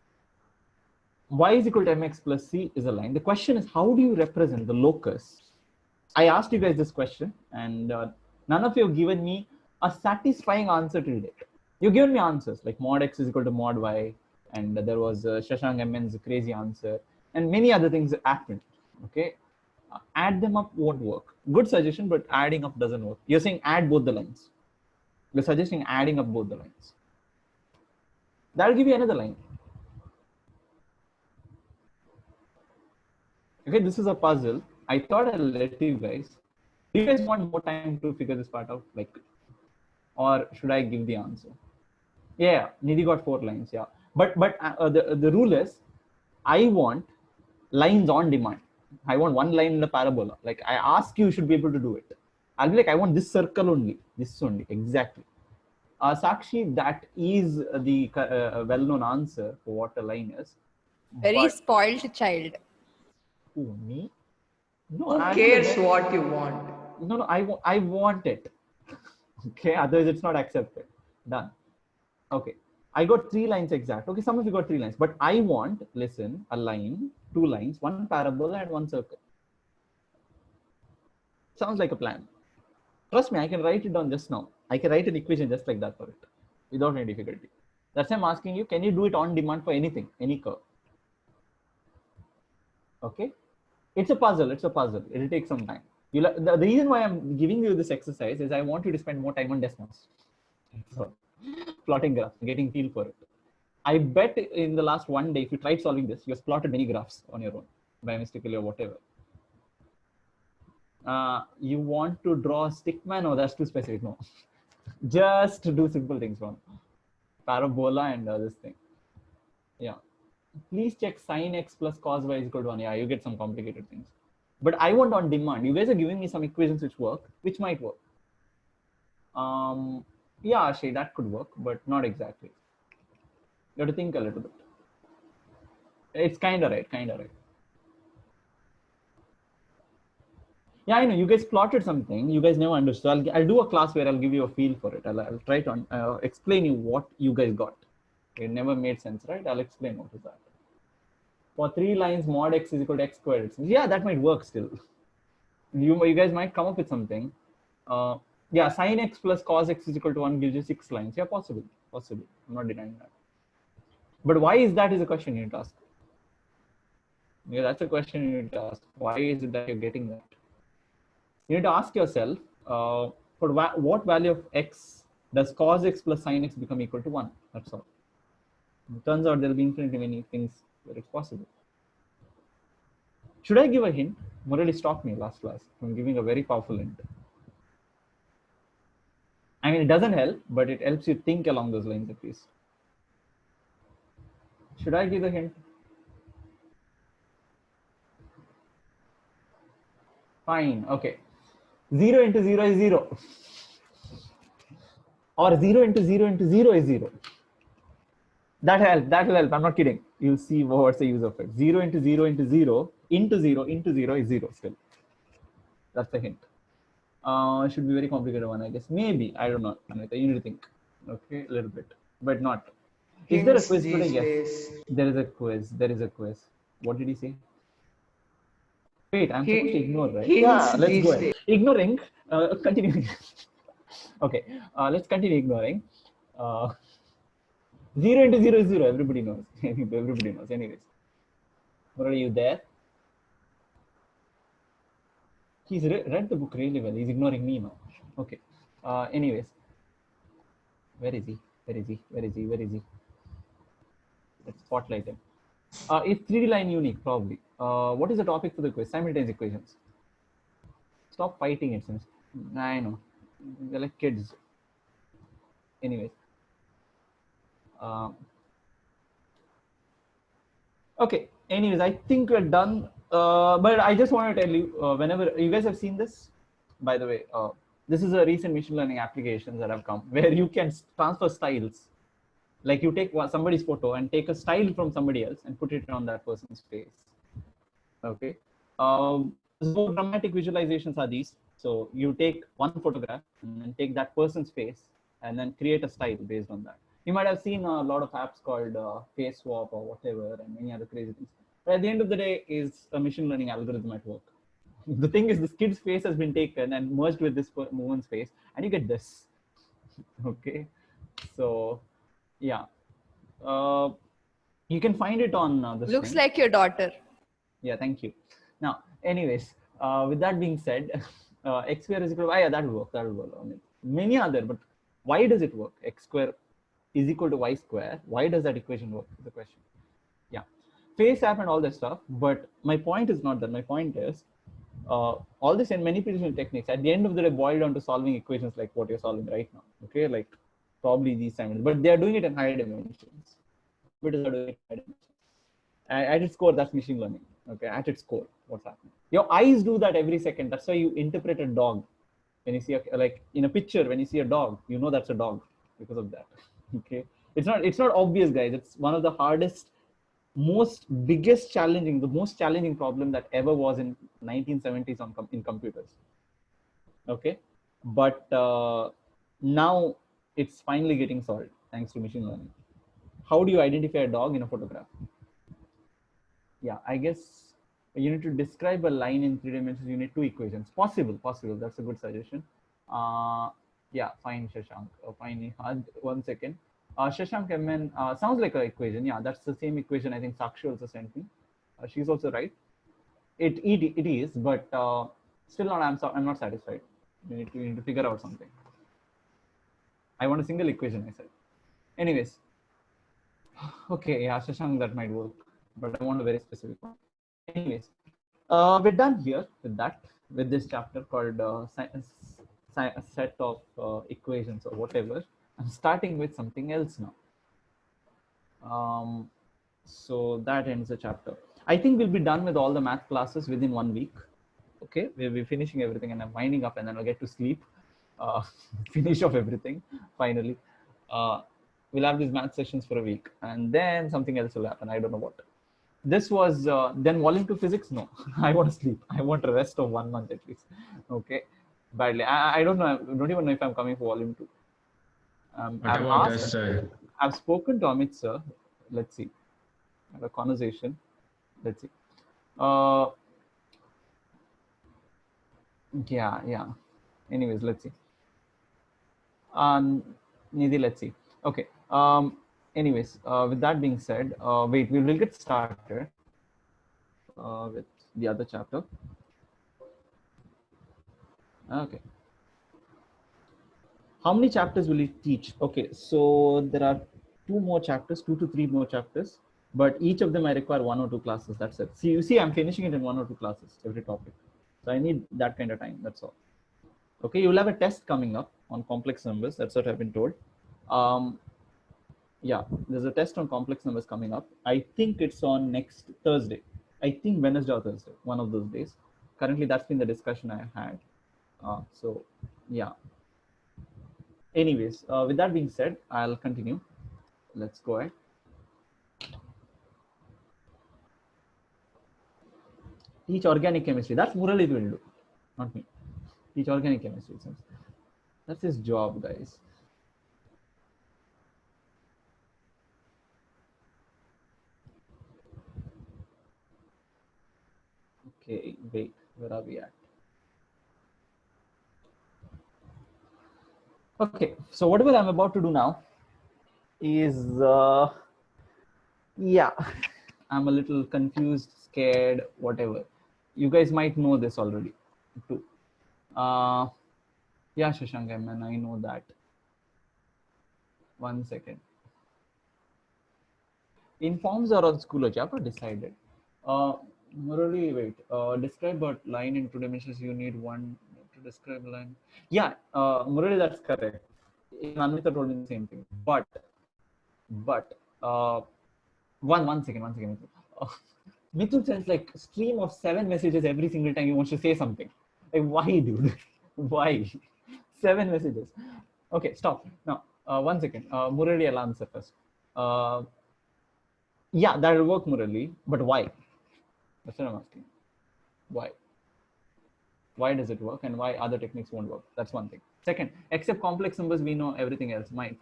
Y is equal to mx plus c is a line. The question is, how do you represent the locus? I asked you guys this question, and none of you have given me a satisfying answer till date. You've given me answers like mod x is equal to mod y, and there was Shashank MN's crazy answer, and many other things happened. Okay, add them up won't work. Good suggestion, but adding up doesn't work. You're saying add both the lines. You're suggesting adding up both the lines. That'll give you another line. Okay, this is a puzzle. I thought I'll let you guys. Do you guys want more time to figure this part out? Like, or should I give the answer? Yeah, Nidhi got 4 lines. Yeah, but the rule is, I want lines on demand. I want one line in the parabola. Like I ask you, should be able to do it. I'll be like, I want this circle only. This only, exactly. Sakshi, that is the well-known answer for what a line is. Very spoiled child. Who, me? No, Who cares what you want? No, I want it. Okay, otherwise it's not accepted. Done. Okay, I got 3 lines exact. Okay, some of you got 3 lines, but I want, listen, a line, 2 lines, 1 parabola and 1 circle. Sounds like a plan. Trust me, I can write it down just now. I can write an equation just like that for it without any difficulty. That's why I'm asking you, can you do it on demand for anything, any curve? Okay, it's a puzzle. It'll take some time. The reason why I'm giving you this exercise is I want you to spend more time on Desmos. So, plotting graphs, getting feel for it. I bet in the last 1 day, if you tried solving this, you've plotted many graphs on your own, by mistakenly or whatever. You want to draw a stick man? No, that's too specific. No, just to do simple things one. Parabola and this thing. Yeah. Please check sin x plus cos y is equal to 1. Yeah, you get some complicated things. But I want on demand. You guys are giving me some equations which work, which might work. Yeah, Shay, that could work, but not exactly. You have to think a little bit. It's kind of right. Yeah, I know you guys plotted something. You guys never understood. I'll do a class where I'll give you a feel for it. I'll try to explain you what you guys got. It never made sense, right? I'll explain what is that. For 3 lines, mod x is equal to x squared. Yeah, that might work still. You guys might come up with something. Yeah, sin x plus cos x is equal to 1 gives you 6 lines. Yeah, possible. I'm not denying that. But why is that is a question you need to ask. Yeah, that's a question you need to ask. Why is it that you're getting that? You need to ask yourself, for what value of x does cos x plus sin x become equal to 1? That's all. It turns out there'll be infinitely many things where it's possible. Should I give a hint? Murali stopped me last class from giving a very powerful hint. I mean, it doesn't help, but it helps you think along those lines at least. Should I give a hint? Fine, okay. 0 into 0 is 0. Or 0 into 0 into 0 is 0. That helps, that will help. I'm not kidding. You'll see what's the use of it. 0 into 0 into 0 into 0 into 0 is 0 still. That's the hint. Should be very complicated one, I guess. Maybe, I don't know. Anita, you need to think. Okay, a little bit, but not. Is there a Hints quiz these today? Yes. days. There is a quiz. There is a quiz. What did he say? Wait, I'm supposed to ignore, right? Hints Yeah, let's these go ahead. days. Ignoring, continuing. Okay, let's continue ignoring. 0 into 0 is 0. Everybody knows. Everybody knows. Anyways. What are you there? He's read the book really well. He's ignoring me now. Okay. Anyways. Where is he? Where is he? Where is he? Where is he? Let's spotlight him. Is 3D line unique? Probably. What is the topic for the quiz? Simultaneous equations. Stop fighting it, since I know. They're like kids. Anyways. Okay. Anyways, I think we're done. But I just want to tell you, whenever you guys have seen this, by the way, this is a recent machine learning applications that have come where you can transfer styles. Like you take somebody's photo and take a style from somebody else and put it on that person's face. Okay. So dramatic visualizations are these. So you take one photograph and then take that person's face and then create a style based on that. You might have seen a lot of apps called Face Swap or whatever and many other crazy things. But at the end of the day, is a machine learning algorithm at work. The thing is, this kid's face has been taken and merged with this woman's face, and you get this. Okay, so yeah, you can find it on the. Looks like your daughter. Yeah, thank you. Now, anyways, with that being said, x square is equal to yeah, that will work. That will work. I mean, many other, but why does it work? X square is equal to y square. Why does that equation work? Is the question. Yeah, face app and all that stuff. But my point is not that. My point is all this and manipulation techniques at the end of the day boil down to solving equations like what you're solving right now. Okay, like probably these times, but they are doing it in higher dimensions. But are doing it in higher dimensions. At its core, that's machine learning. Okay, at its core, what's happening? Your eyes do that every second. That's why you interpret a dog. When you see like in a picture, when you see a dog, you know that's a dog because of that. Okay, it's not obvious, guys. It's one of the hardest, most challenging problem that ever was in 1970s in computers. Okay, but now it's finally getting solved thanks to machine learning. How do you identify a dog in a photograph? Yeah, I guess you need to describe a line in 3 dimensions. You need 2 equations. Possible. That's a good suggestion. Yeah, fine, Shashank. Fine, 1 second. Shashank MN sounds like an equation. Yeah, that's the same equation I think Sakshi also sent me. She's also right. It is, but still not. I'm not satisfied. You need to figure out something. I want a single equation, I said. Anyways. Okay, yeah, Shashank, that might work, but I want a very specific one. Anyways, we're done here with this chapter called a set of equations or whatever. I'm starting with something else now. So that ends the chapter. I think we'll be done with all the math classes within 1 week. Okay, we'll be finishing everything and I'm winding up and then I'll get to sleep, finish off everything finally. We'll have these math sessions for a week and then something else will happen. I don't know what. This was then volume 2 physics. No, I want to sleep. I want a rest of 1 month at least. Okay, badly. I don't know. I don't even know if I'm coming for volume 2. I've spoken to Amit sir. Let's see. Have a conversation. Let's see. Yeah. Anyways, let's see. Nidhi, let's see. Okay. Anyways, with that being said, wait, we will get started with the other chapter. Okay. How many chapters will you teach? Okay, so there are 2 to 3 more chapters, but each of them I require 1 or 2 classes. That's it. See, you see, I'm finishing it in 1 or 2 classes every topic. So I need that kind of time. That's all. Okay, you'll have a test coming up on complex numbers. That's what I've been told. Yeah, there's a test on complex numbers coming up. I think it's on next Thursday. I think Wednesday or Thursday, one of those days. Currently, that's been the discussion I had. So, yeah. Anyways, with that being said, I'll continue. Let's go ahead. Teach organic chemistry. That's Murali will do, not me. Teach organic chemistry. That's his job, guys. Okay, wait, where are we at? Okay, so whatever I'm about to do now is, yeah, I'm a little confused, scared, whatever. You guys might know this already too. Yeah, Shashank, man, I know that. 1 second. In forms or on Schoology, I've not decided. Murali, wait. Describe a line in 2 dimensions. You need one to describe a line. Yeah, Murali, that's correct. Anmita told me the same thing. But, one second. Mithun sends like stream of 7 messages every single time he wants to say something. Like, why, dude? Why? 7 messages. Okay, stop. Now, 1 second. Murali, I'll answer first. Yeah, that will work, Murali, but why? That's what I'm asking. Why? Why does it work and why other techniques won't work? That's one thing. Second, except complex numbers, we know everything else. Fine.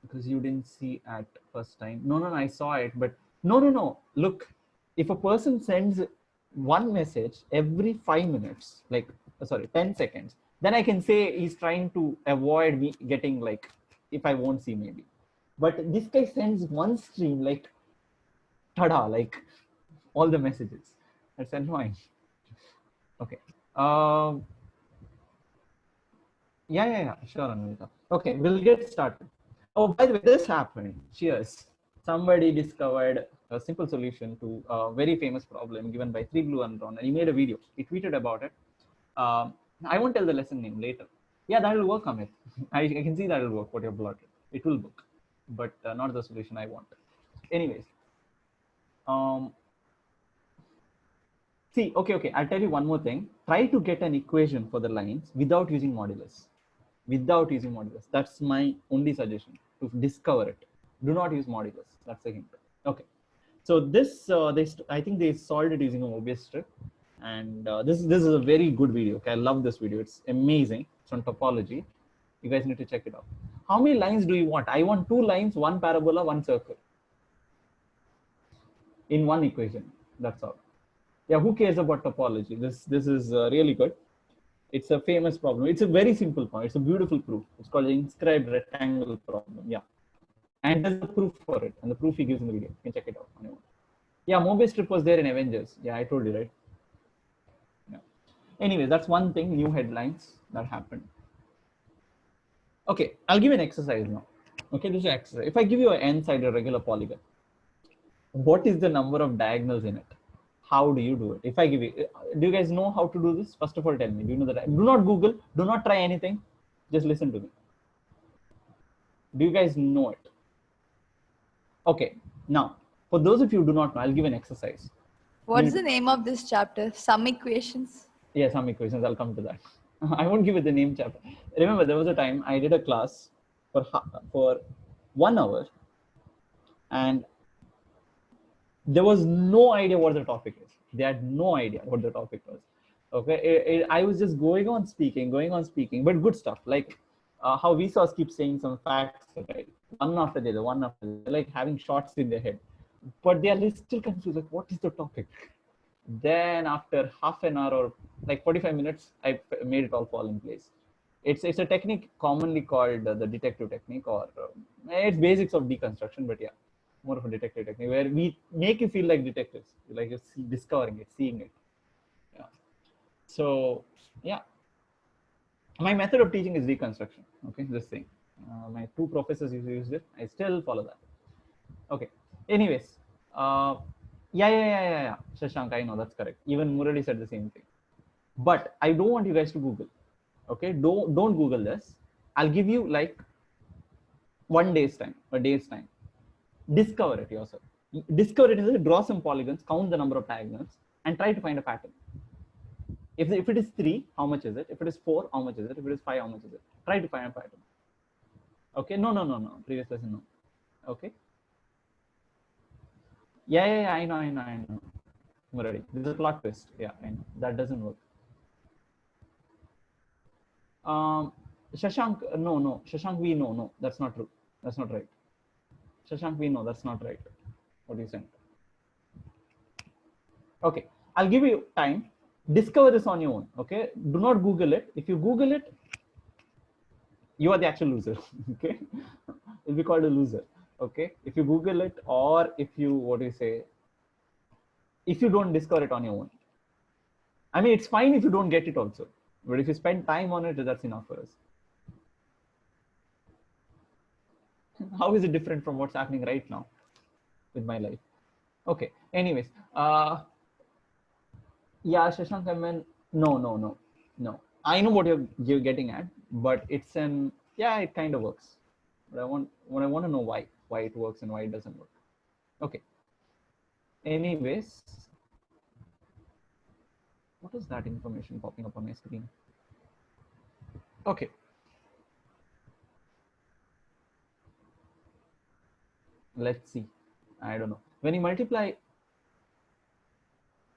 Because you didn't see at first time. No, I saw it, but no. Look, if a person sends one message every 5 minutes, like, 10 seconds, then I can say he's trying to avoid me getting like, if I won't see maybe. But this guy sends one stream like, tada, like all the messages. That's annoying. Okay. Yeah, sure, Anvita. Okay, we'll get started. Oh, by the way, this happened. Cheers. Somebody discovered a simple solution to a very famous problem given by 3Blue and Ron, and he made a video. He tweeted about it. I won't tell the lesson name later. Yeah, that will work, Amit. I can see that will work, what you've plotted. It will work, but not the solution I want. Anyways, see, okay, I'll tell you one more thing. Try to get an equation for the lines without using modulus. That's my only suggestion, to discover it. Do not use modulus. That's a hint. Okay. So this, I think they solved it using a Mobius strip. And this is a very good video. Okay, I love this video. It's amazing. It's on topology. You guys need to check it out. How many lines do you want? I want 2 lines, 1 parabola, 1 circle in one equation. That's all. Yeah, who cares about topology? This is really good. It's a famous problem. It's a very simple problem. It's a beautiful proof. It's called the inscribed rectangle problem. Yeah, and there's a proof for it, and the proof he gives in the video. You can check it out. Yeah, Mobius strip was there in Avengers. Yeah, I told you, right? Yeah. Anyway, that's one thing. New headlines that happened. Okay, I'll give you an exercise now. Okay, this is an exercise. If I give you an n-sided regular polygon, what is the number of diagonals in it? How do you do it? If I give you, do you guys know how to do this? First of all, tell me. Do you know that? Do not Google. Do not try anything. Just listen to me. Do you guys know it? Okay. Now, for those of you who do not know, I'll give an exercise. What's the name of this chapter? Some equations? Yeah, some equations. I'll come to that. I won't give it the name chapter. Remember, there was a time I did a class for 1 hour, and there was no idea what the topic is. They had no idea what the topic was. Okay, I was just going on speaking, but good stuff. Like how Vsauce keeps saying some facts, right? One after the other, like having shots in their head. But they are still confused, like, what is the topic? Then after half an hour or like 45 minutes, I made it all fall in place. It's a technique commonly called the detective technique, or it's basics of deconstruction, but yeah, more of a detective technique where we make you feel like detectives, like you're discovering it, seeing it. Yeah. So yeah, my method of teaching is deconstruction. Okay, this thing. My two professors used it. I still follow that. Okay. Anyways, yeah. Shashank, I know that's correct. Even Murali said the same thing. But I don't want you guys to Google. Okay, don't Google this. I'll give you like 1 day's time, a day's time. Discover it yourself. Discover it is draw some polygons, count the number of diagonals, and try to find a pattern. If it is 3, how much is it? If it is 4, how much is it? If it is 5, how much is it? Try to find a pattern. Okay, no. Previous lesson, no. Okay. Yeah, I know. Murari, this is a plot twist. Yeah, I know. That doesn't work. Shashank, no. Shashank, we know. No, that's not true. That's not right. Shashank, we know that's not right. What do you say? Okay, I'll give you time. Discover this on your own. Okay, do not Google it. If you Google it, you are the actual loser. Okay, you'll be called a loser. Okay, if you Google it, or if you, what do you say, if you don't discover it on your own. I mean, it's fine if you don't get it also, but if you spend time on it, that's enough for us. How is it different from what's happening right now with my life? Okay, anyways, yeah, Shashank, I mean, no. I know what you're getting at, but it's yeah, it kind of works. But I want to know why it works and why it doesn't work. Okay. Anyways, what is that information popping up on my screen? Okay. Let's see. I don't know. When you multiply.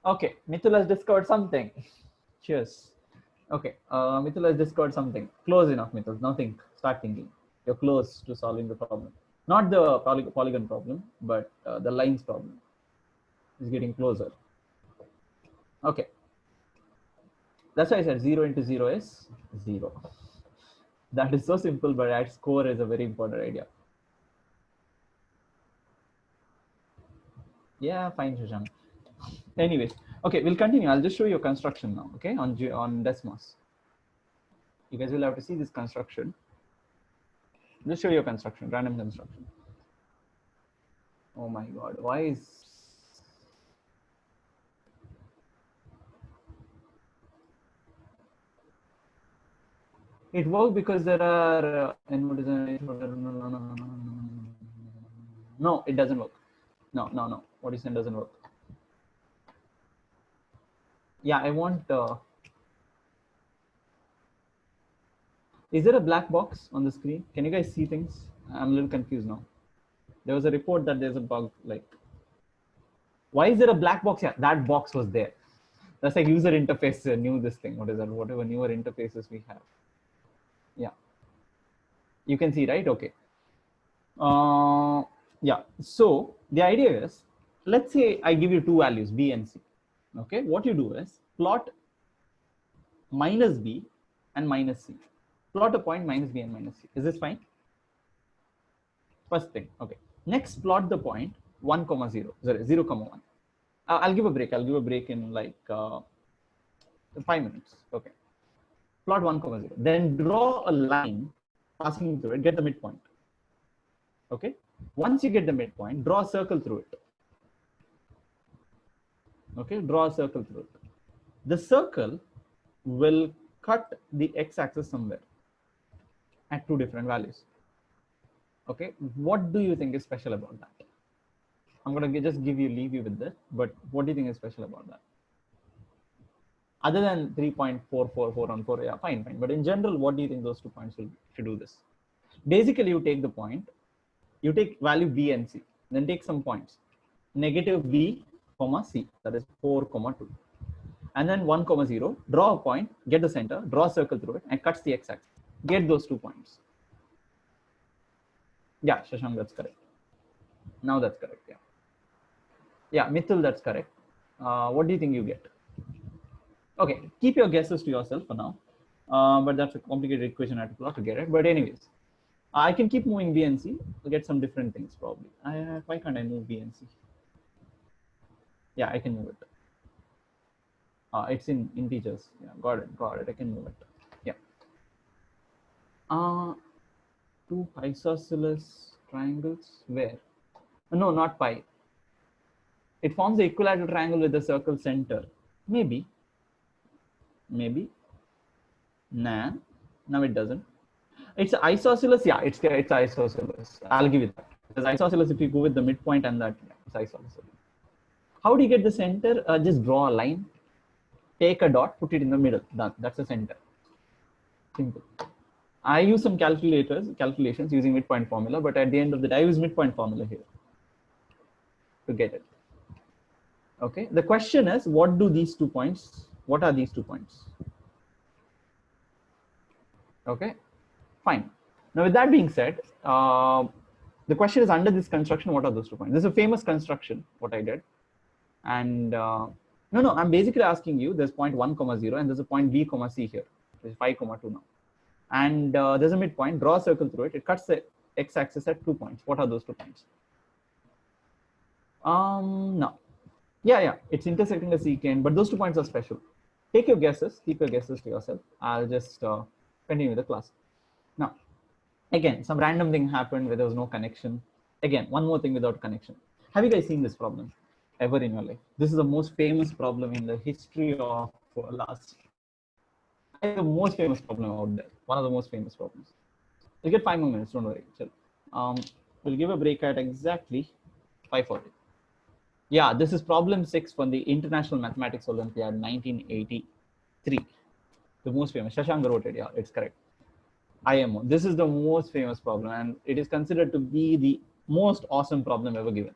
Okay, Mithul has discovered something. Cheers. Okay, Mithul has discovered something. Close enough, Mithul. Now think. Start thinking. You're close to solving the problem. Not the polygon problem, but the lines problem. Is getting closer. Okay. That's why I said 0 into 0 is 0. That is so simple, but at score is a very important idea. Yeah, fine, Shashank. Anyways, okay, we'll continue. I'll just show you a construction now, okay, on Desmos. You guys will have to see this construction. Just show you a construction, random construction. Oh my God, why is... It works because there are... No, it doesn't work. No. What you said doesn't work. Yeah, I want... Is there a black box on the screen? Can you guys see things? I'm a little confused now. There was a report that there's a bug, like... Why is there a black box? Yeah, that box was there. That's like user interface knew this thing. What is that? Whatever newer interfaces we have. Yeah. You can see, right? Okay. Yeah. So the idea is, let's say I give you two values, B and C. Okay. What you do is plot minus B and minus C. Plot a point minus B and minus C. Is this fine? First thing. Okay. Next, plot the point 1, 0. Sorry, 0, 1. I'll give a break. I'll give a break in like 5 minutes. Okay. Plot 1, 0. Then draw a line passing through it. Get the midpoint. Okay. Once you get the midpoint, draw a circle through it. Okay. Draw a circle through it. The circle will cut the x-axis somewhere at 2 different values. Okay. What do you think is special about that? I'm going to just leave you with this, but what do you think is special about that? Other than 3.44414, yeah, fine. But in general, what do you think those 2 points will should do this? Basically, you take the point, you take value B and C, then take some points, negative B, comma C, that is 4, 2. And then 1, 0, draw a point, get the center, draw a circle through it, and cuts the x-axis. Get those 2 points. Yeah, Shashank, that's correct. Now that's correct, yeah. Yeah, Mithul, that's correct. What do you think you get? Okay, keep your guesses to yourself for now. But that's a complicated equation I have to plot to get it. But anyways, I can keep moving B and C to get some different things probably. Why can't I move B and C? Yeah, I can move it. It's in integers. Yeah, got it. I can move it. Yeah. two isosceles triangles. Where? No, not pi. It forms the equilateral triangle with the circle center. Maybe. Maybe. Nah. No, it doesn't. It's isosceles. Yeah, it's isosceles. I'll give you that. Because isosceles, if you go with the midpoint and that, yeah, it's isosceles. How do you get the center? Just draw a line, take a dot, put it in the middle. Done. That's the center. Simple. I use some calculations using midpoint formula, but at the end of the day, I use midpoint formula here to get it. Okay. The question is, what are these 2 points? Okay. Fine. Now, with that being said, the question is, under this construction, what are those 2 points? This is a famous construction, what I did. And no, I'm basically asking you, there's point 1, 0, and there's a point B, C here, which is 5, 2 now. And there's a midpoint, draw a circle through it. It cuts the x-axis at 2 points. What are those 2 points? No. Yeah, it's intersecting the secant, but those 2 points are special. Take your guesses, keep your guesses to yourself. I'll just continue with the class. Now, again, some random thing happened where there was no connection. Again, one more thing without connection. Have you guys seen this problem ever in your life? This is the most famous problem in the history of last. It's the most famous problem out there. One of the most famous problems. You'll get 5 more minutes, don't worry. Chill. We'll give a break at exactly 5:40. Yeah, this is problem 6 from the International Mathematics Olympiad 1983. The most famous. Shashank wrote it. Yeah, it's correct. IMO. This is the most famous problem, and it is considered to be the most awesome problem ever given.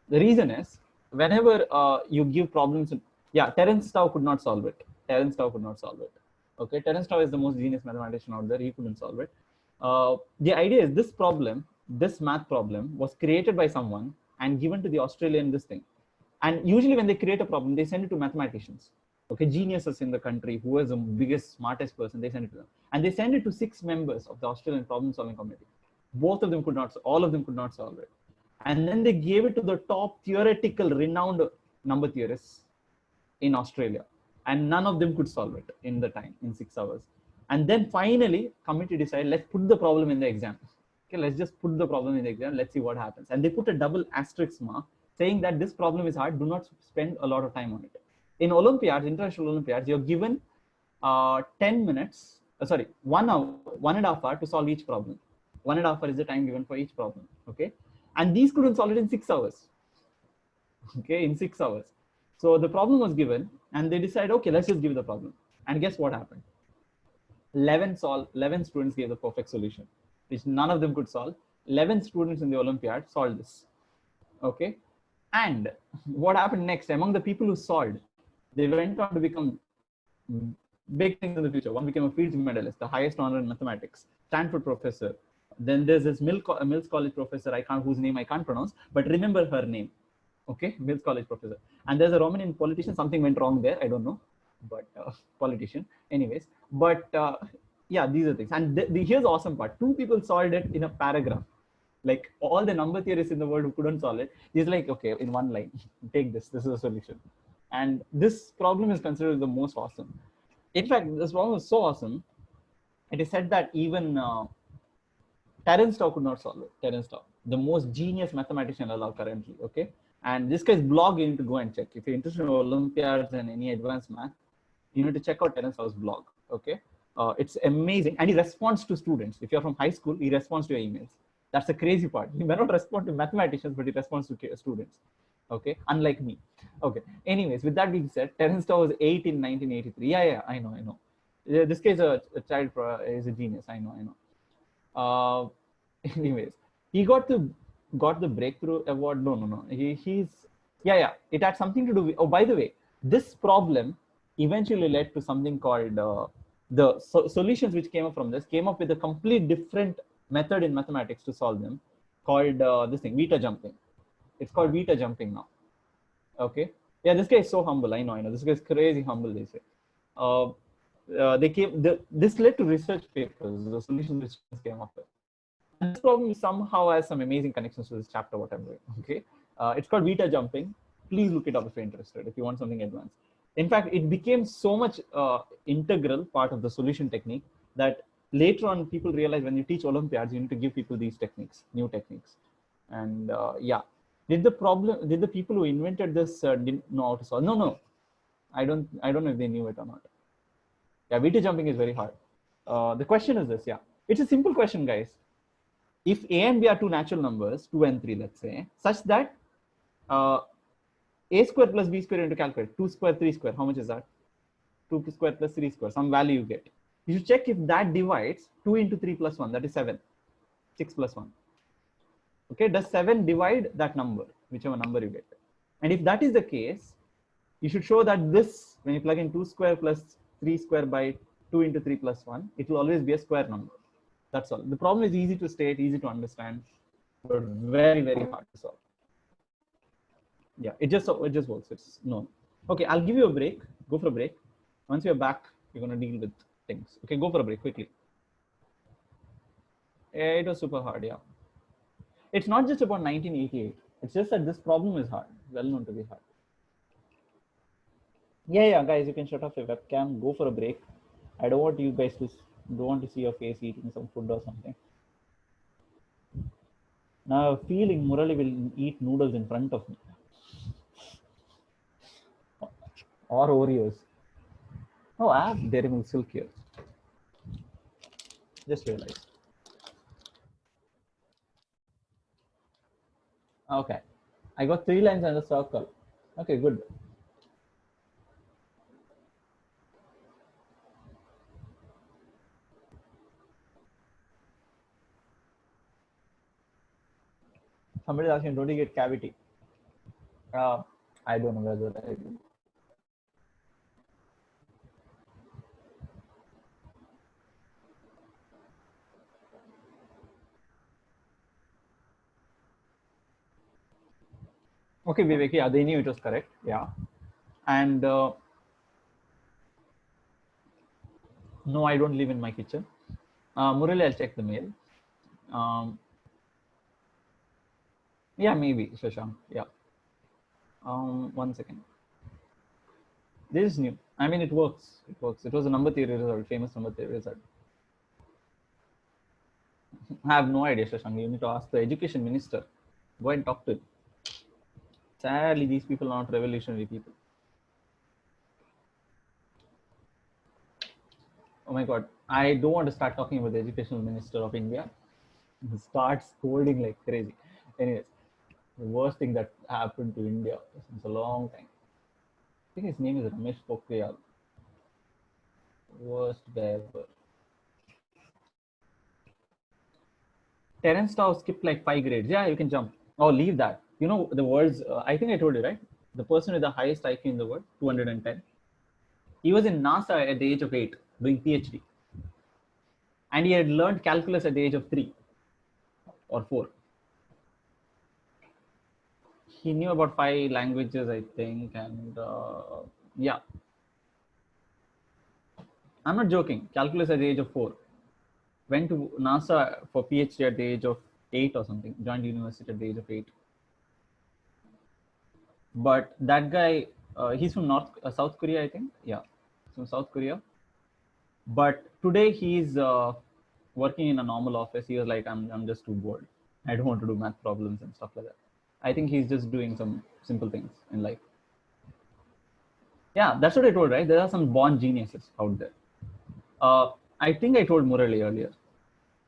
The reason is, whenever you give problems, Terence Tao could not solve it. Okay, Terence Tao is the most genius mathematician out there. He couldn't solve it. The idea is this math problem was created by someone and given to the Australian this thing. And usually when they create a problem, they send it to mathematicians. Okay, geniuses in the country, who is the biggest, smartest person, they send it to them. And they send it to 6 members of the Australian problem solving committee. All of them could not solve it. And then they gave it to the top theoretical renowned number theorists in Australia. And none of them could solve it in the time, in 6 hours. And then finally, committee decided, let's put the problem in the exam. Okay, let's just put the problem in the exam. Let's see what happens. And they put a double asterisk mark saying that this problem is hard. Do not spend a lot of time on it. In Olympiads, international Olympiads, you're given 10 minutes, 1 hour, 1.5 hours to solve each problem. 1.5 hours is the time given for each problem. Okay. And these couldn't solve it in 6 hours. Okay, in 6 hours. So the problem was given and they decided, okay, let's just give the problem. And guess what happened? 11 students gave the perfect solution, which none of them could solve. 11 students in the Olympiad solved this. Okay. And what happened next? Among the people who solved, they went on to become big things in the future. One became a Fields medalist, the highest honor in mathematics, Stanford professor. Then there's this Mills College professor, whose name I can't pronounce, but remember her name. Okay, Mills College professor. And there's a Romanian politician, something went wrong there, I don't know, but politician. Anyways, but yeah, these are things. And here's the awesome part. 2 people solved it in a paragraph. Like all the number theorists in the world who couldn't solve it, he's like, okay, in 1 line, take this is a solution. And this problem is considered the most awesome. In fact, this problem is so awesome, it is said that even Terence Tao could not solve it. Terence Tao, the most genius mathematician alive currently, okay? And this guy's blog, you need to go and check. If you're interested in Olympiads and any advanced math, you need to check out Terence Tao's blog, okay? It's amazing. And he responds to students. If you're from high school, he responds to your emails. That's the crazy part. He may not respond to mathematicians, but he responds to students, okay? Unlike me. Okay, anyways, with that being said, Terence Tao was 8 in 1983. Yeah, I know. This guy is a child, is a genius. I know. Anyways, he got the breakthrough award. No. It had something to do with, oh, by the way, this problem eventually led to something called the solutions which came up from this came up with a complete different method in mathematics to solve them, called this thing, Vita jumping. It's called Vita jumping now. Okay. Yeah, this guy is so humble. I know. This guy is crazy humble, they say. This led to research papers, the solutions which came up with. And this problem somehow has some amazing connections to this chapter, what I'm doing. Okay. It's called Vita jumping. Please look it up if you're interested, if you want something advanced. In fact, it became so much integral part of the solution technique that later on, people realize when you teach Olympiads, you need to give people these techniques, new techniques. And yeah, did the people who invented this didn't know how to solve? No. I don't know if they knew it or not. Yeah, VT jumping is very hard. The question is this, yeah. It's a simple question, guys. If A and B are two natural numbers, 2 and 3, let's say, such that A square plus B square into calculate, 2 square, 3 square, how much is that? 2 square plus 3 square, some value you get. You should check if that divides 2 into 3 plus 1, that is 7. 6 plus 1. Okay, does 7 divide that number, whichever number you get? And if that is the case, you should show that this, when you plug in 2 square plus 3 square by 2 into 3 plus 1, it will always be a square number. That's all. The problem is easy to state, easy to understand, but very, very hard to solve. Yeah, it just works. It's known. Okay, I'll give you a break. Go for a break. Once you're back, you're going to deal with things. Okay, go for a break quickly. It was super hard, yeah. It's not just about 1988. It's just that this problem is hard, well known to be hard. Yeah, guys, you can shut off your webcam, go for a break. I don't want you guys to see your face eating some food or something. Now, feeling Murali will eat noodles in front of me. Or Oreos. Oh, I have Dairy Milk Silk here. Just realized. Okay. I got 3 lines and a circle. Okay, good. Somebody is asking, don't you get cavity? I don't know whether I do. Okay, Vivek, yeah, they knew it was correct. Yeah. And no, I don't live in my kitchen. Murali, I'll check the mail. Yeah, maybe, Shashank. Yeah. 1 second. This is new. I mean, it works. It works. It was a number theory result, famous number theory result. I have no idea, Shashank. You need to ask the education minister. Go and talk to him. Sadly, these people are not revolutionary people. Oh my God. I don't want to start talking about the educational minister of India. He starts scolding like crazy. Anyways, the worst thing that happened to India since a long time. I think his name is Ramesh Pokhriyal. Worst guy ever. Terence Tao skipped like 5 grades. Yeah, you can jump. Oh, leave that. You know the world's, I think I told you, right? The person with the highest IQ in the world, 210. He was in NASA at the age of 8, doing PhD. And he had learned calculus at the age of 3 or 4. He knew about 5 languages, I think. And yeah. I'm not joking. Calculus at the age of 4. Went to NASA for PhD at the age of 8 or something. Joined university at the age of 8. But that guy, he's from South Korea, I think. Yeah, from South Korea. But today he's working in a normal office. He was like, I'm just too bored. I don't want to do math problems and stuff like that. I think he's just doing some simple things in life. Yeah, that's what I told, right? There are some born geniuses out there. I think I told Murali earlier.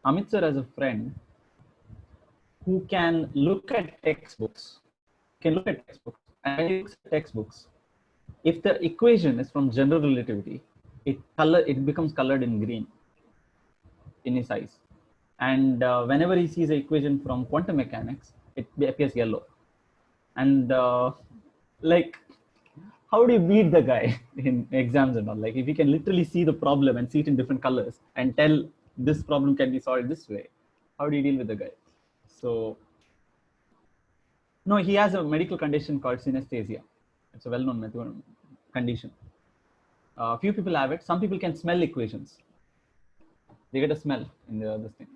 Amit sir has a friend who can look at textbooks. And when he looks at textbooks, if the equation is from general relativity, it becomes colored in green in his eyes. And whenever he sees an equation from quantum mechanics, it appears yellow. And like, how do you beat the guy in exams and all? Like, if you can literally see the problem and see it in different colors and tell this problem can be solved this way, how do you deal with the guy? So, no, he has a medical condition called synesthesia. It's a well-known condition. Few people have it. Some people can smell equations. They get a smell in this thing.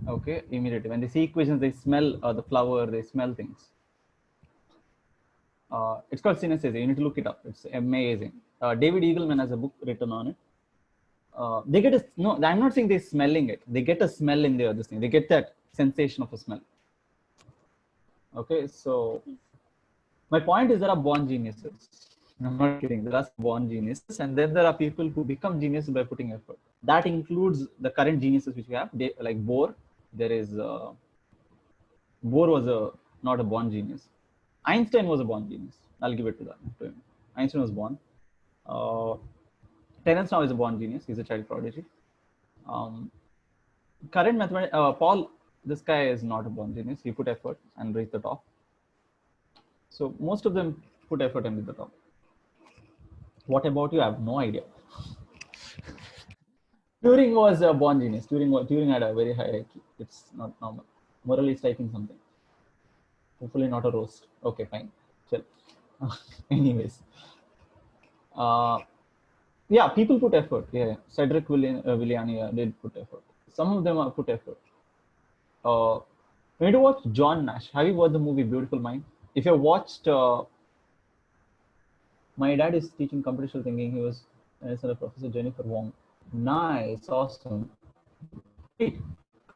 Okay, immediately. When they see equations, they smell the flower, they smell things. It's called synesthesia. You need to look it up. It's amazing. David Eagleman has a book written on it. they get a, no, I'm not saying they're smelling it. They get a smell in their this thing. They get that sensation of a smell. Okay, so my point is there are born geniuses. I'm not kidding. There are born geniuses, and then there are people who become geniuses by putting effort. That includes the current geniuses which we have, they, like Bohr. There is Bohr was not a born genius. Einstein was a born genius. I'll give it to him. Einstein was born. Terence now is a born genius. He's a child prodigy. Current mathematician, Paul, this guy is not a born genius. He put effort and reached the top. So most of them put effort and reached the top. What about you? I have no idea. Turing was a born genius. Turing had a very high IQ. It's not normal. Morally is typing something. Hopefully not a roast. Okay, fine. Chill. Anyways. Yeah, people put effort. Yeah, Cedric Villani did put effort. Some of them put effort. We need to watch John Nash. Have you watched the movie Beautiful Mind? If you have watched, my dad is teaching computational thinking. He was Professor Jennifer Wong. Nice, awesome. Wait,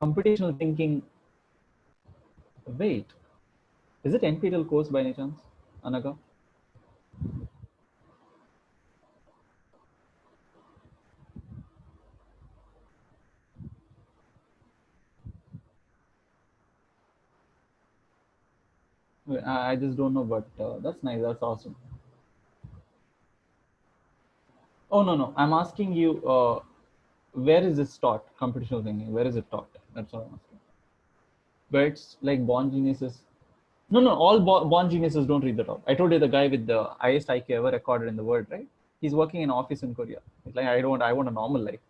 computational thinking. Wait, is it NPTEL course by any chance, Anaga? I just don't know, but that's nice. That's awesome. Oh, no. I'm asking you, where is this taught? Computational thinking. Where is it taught? That's what I'm asking. But it's like born geniuses. No. All born geniuses don't read the top. I told you the guy with the highest IQ ever recorded in the world, right? He's working in an office in Korea. It's like, I want a normal life.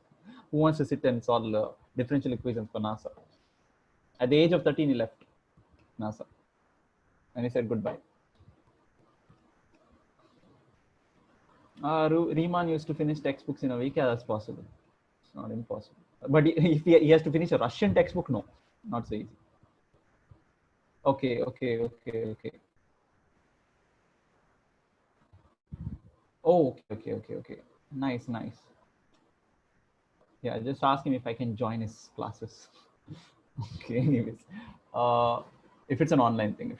Who wants to sit and solve differential equations for NASA? At the age of 13, he left NASA. And he said goodbye. Riemann used to finish textbooks in a week. Yeah, that's possible. It's not impossible. But if he has to finish a Russian textbook, no, not so easy. Okay. Oh, okay. Nice. Yeah, just ask him if I can join his classes. Okay, anyways. If it's an online thing,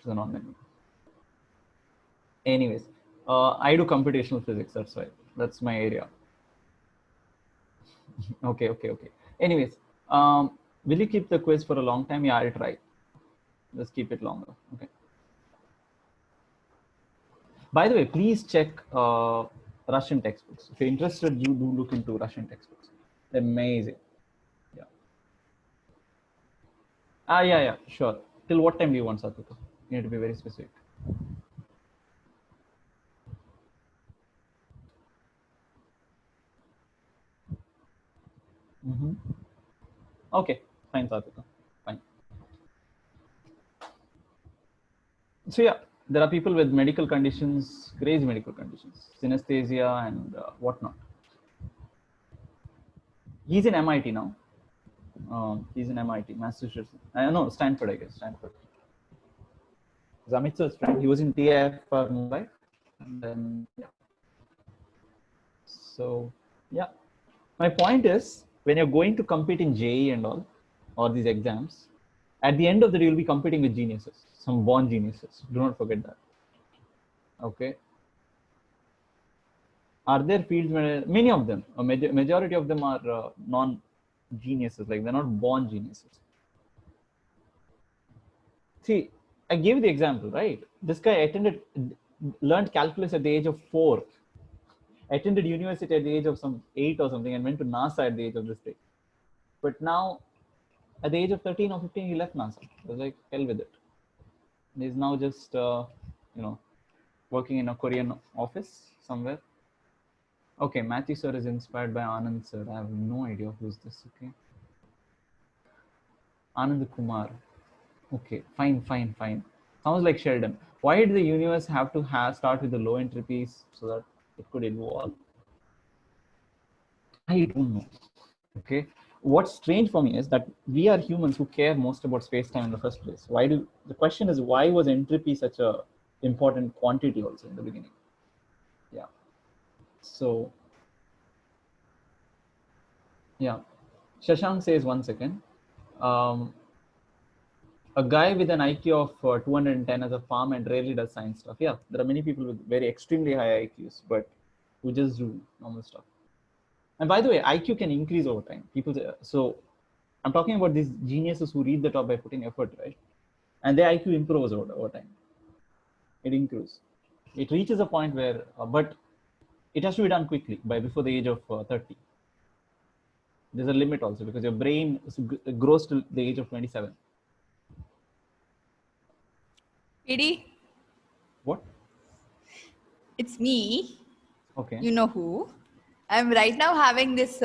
Anyways, I do computational physics. That's why. That's my area. Okay. Anyways, will you keep the quiz for a long time? Yeah, I'll try. Let's keep it longer. Okay. By the way, please check Russian textbooks. If you're interested, you do look into Russian textbooks. They're amazing. Yeah. Yeah, sure. Till what time do you want, Satvika? You need to be very specific. Okay, fine, Satvika. Fine. So yeah, there are people with medical conditions, crazy medical conditions, synesthesia and whatnot. He's in MIT now. He's in MIT, Massachusetts. No, Stanford, I guess. Stanford. Zamit sir's friend. He was in TF Mumbai, and then yeah. So yeah, my point is, when you're going to compete in JEE and all these exams, at the end of the day, you'll be competing with geniuses, some born geniuses. Do not forget that. Okay. Are there fields where many of them, a majority of them are non-geniuses, like they're not born geniuses. See, I gave you the example, right? This guy learned calculus at the age of 4, attended university at the age of some 8 or something, and went to NASA at the age of this day. But now, at the age of 13 or 15, he left NASA. I was like, hell with it. He's now just, working in a Korean office somewhere. Okay, Matthew sir is inspired by Anand sir. I have no idea who's this. Okay. Anand Kumar. Okay, fine. Sounds like Sheldon. Why did the universe have to start with the low entropies so that it could evolve? I don't know. Okay. What's strange for me is that we are humans who care most about space-time in the first place. The question is, why was entropy such a important quantity also in the beginning? Yeah. So Yeah. Shashank says 1 second. A guy with an IQ of 210 has a farm and rarely does science stuff. Yeah, there are many people with very extremely high IQs, but who just do normal stuff. And by the way, IQ can increase over time. People say, so I'm talking about these geniuses who read the top by putting effort, right? And their IQ improves over time. It improves. It reaches a point where, but it has to be done quickly by before the age of 30. There's a limit also because your brain grows till the age of 27. PD, What? it's me. Okay. You know who? I'm right now having this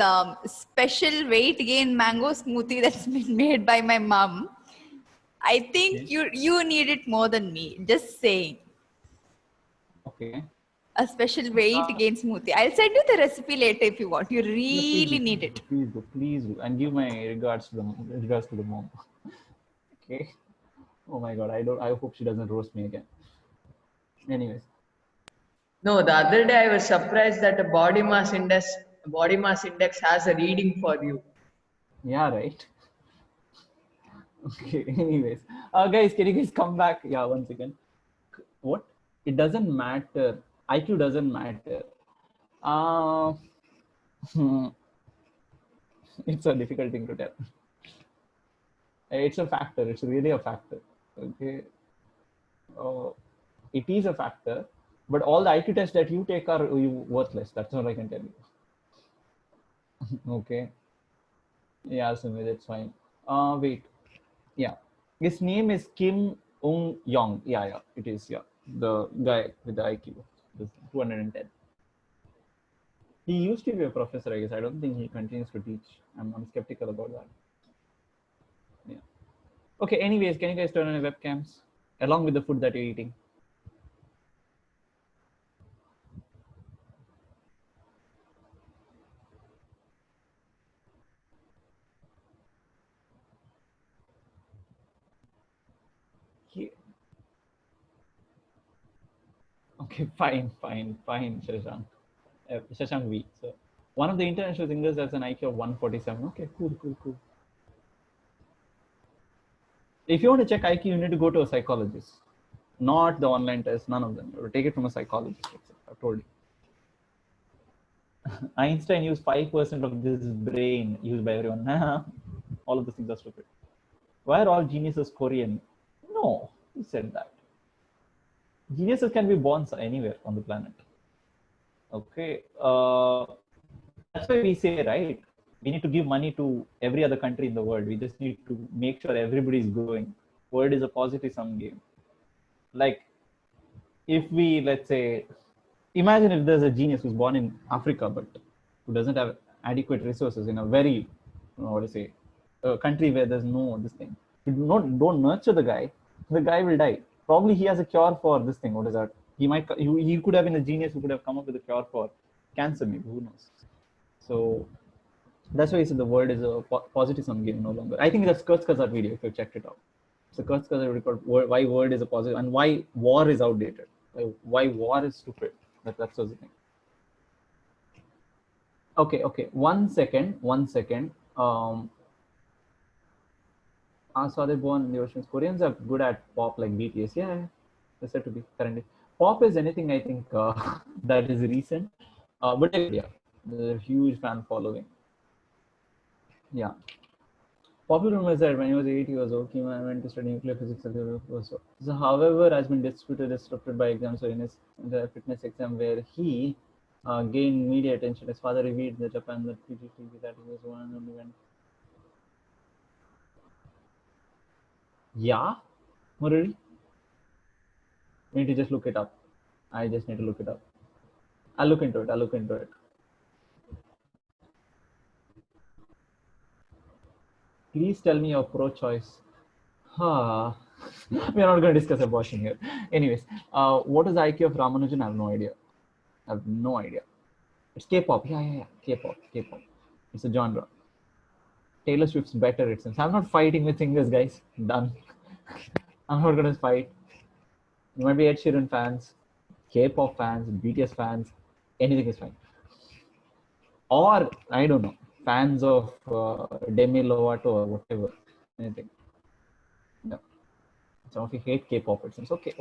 special weight gain mango smoothie that's been made by my mom. I think Okay. you need it more than me. Just saying. Okay. A special weight gain smoothie. I'll send you the recipe later if you want. You Yeah, please really do, need it. please do, and give my regards to the mom. Okay. Oh my God, I hope she doesn't roast me again. Anyways, No, the other day I was surprised that a body mass index has a reading for you. yeah, right. Okay. Anyways, guys, can you guys come back? Yeah, 1 second. What? It doesn't matter. IQ doesn't matter. Uh, it's a difficult thing to tell. It's a factor. It's really a factor. Okay. Uh, it is a factor, but all the IQ tests that you take are worthless. That's all I can tell you. Okay. Yeah, Sumit, that's fine. Wait. Yeah. His name is Kim Ung Yong. Yeah, it is. Yeah. The guy with the IQ, this 210. He used to be a professor, I guess. I don't think he continues to teach. I'm skeptical about that. Yeah. Okay, anyways, can you guys turn on your webcams along with the food that you're eating? Yeah. Okay, fine, Shashank. Shashank V. So one of the international singers has an IQ of 147. Okay, cool. If you want to check IQ, you need to go to a psychologist, not the online test. None of them. You have to take it from a psychologist. I've told you. Einstein used 5% of this brain used by everyone. All of the things are stupid. Why are all geniuses Korean? No, who said that? Geniuses can be born anywhere on the planet. Okay, that's why we say, right? We need to give money to every other country in the world. We just need to make sure everybody is growing. Word is a positive sum game. Like, if we, let's say, imagine if there's a genius who's born in Africa but who doesn't have adequate resources in a very, what to say, a country where there's no this thing. If you don't nurture the guy will die. Probably he has a cure for this thing. What is that? He could have been a genius who could have come up with a cure for cancer, maybe. Who knows? So that's why I said the word is a positive sum game no longer. I think that's Kurzgesagt video if you checked it out. So Kurzgesagt record why word is a positive and why war is outdated. Why war is stupid. That's the thing. Okay. 1 second. So they born in the oceans. Koreans are good at pop like BTS. Yeah, they're said to be currently. Pop is anything I think that is recent, but yeah, there's a huge fan following. Yeah. Popular rumor is that when he was 8 years old, Kim went to study nuclear physics at the University. So, however, has been disrupted by exams. So in his fitness exam, where he gained media attention, his father revealed that Japan that PGTV that he was one and only went. Yeah, Murari? We need to just look it up. I just need to look it up. I'll look into it. Please tell me your pro-choice. We're not going to discuss abortion here. Anyways, what is the IQ of Ramanujan? I have no idea. It's K-pop. Yeah. K-pop. It's a genre. Taylor Swift's better, it seems. I'm not fighting with singers, guys. Done. I'm not going to fight. You might be Ed Sheeran fans, K-pop fans, BTS fans. Anything is fine. Or, I don't know, fans of Demi Lovato or whatever, anything. Yeah. Some of you hate K-pop, it seems. Okay,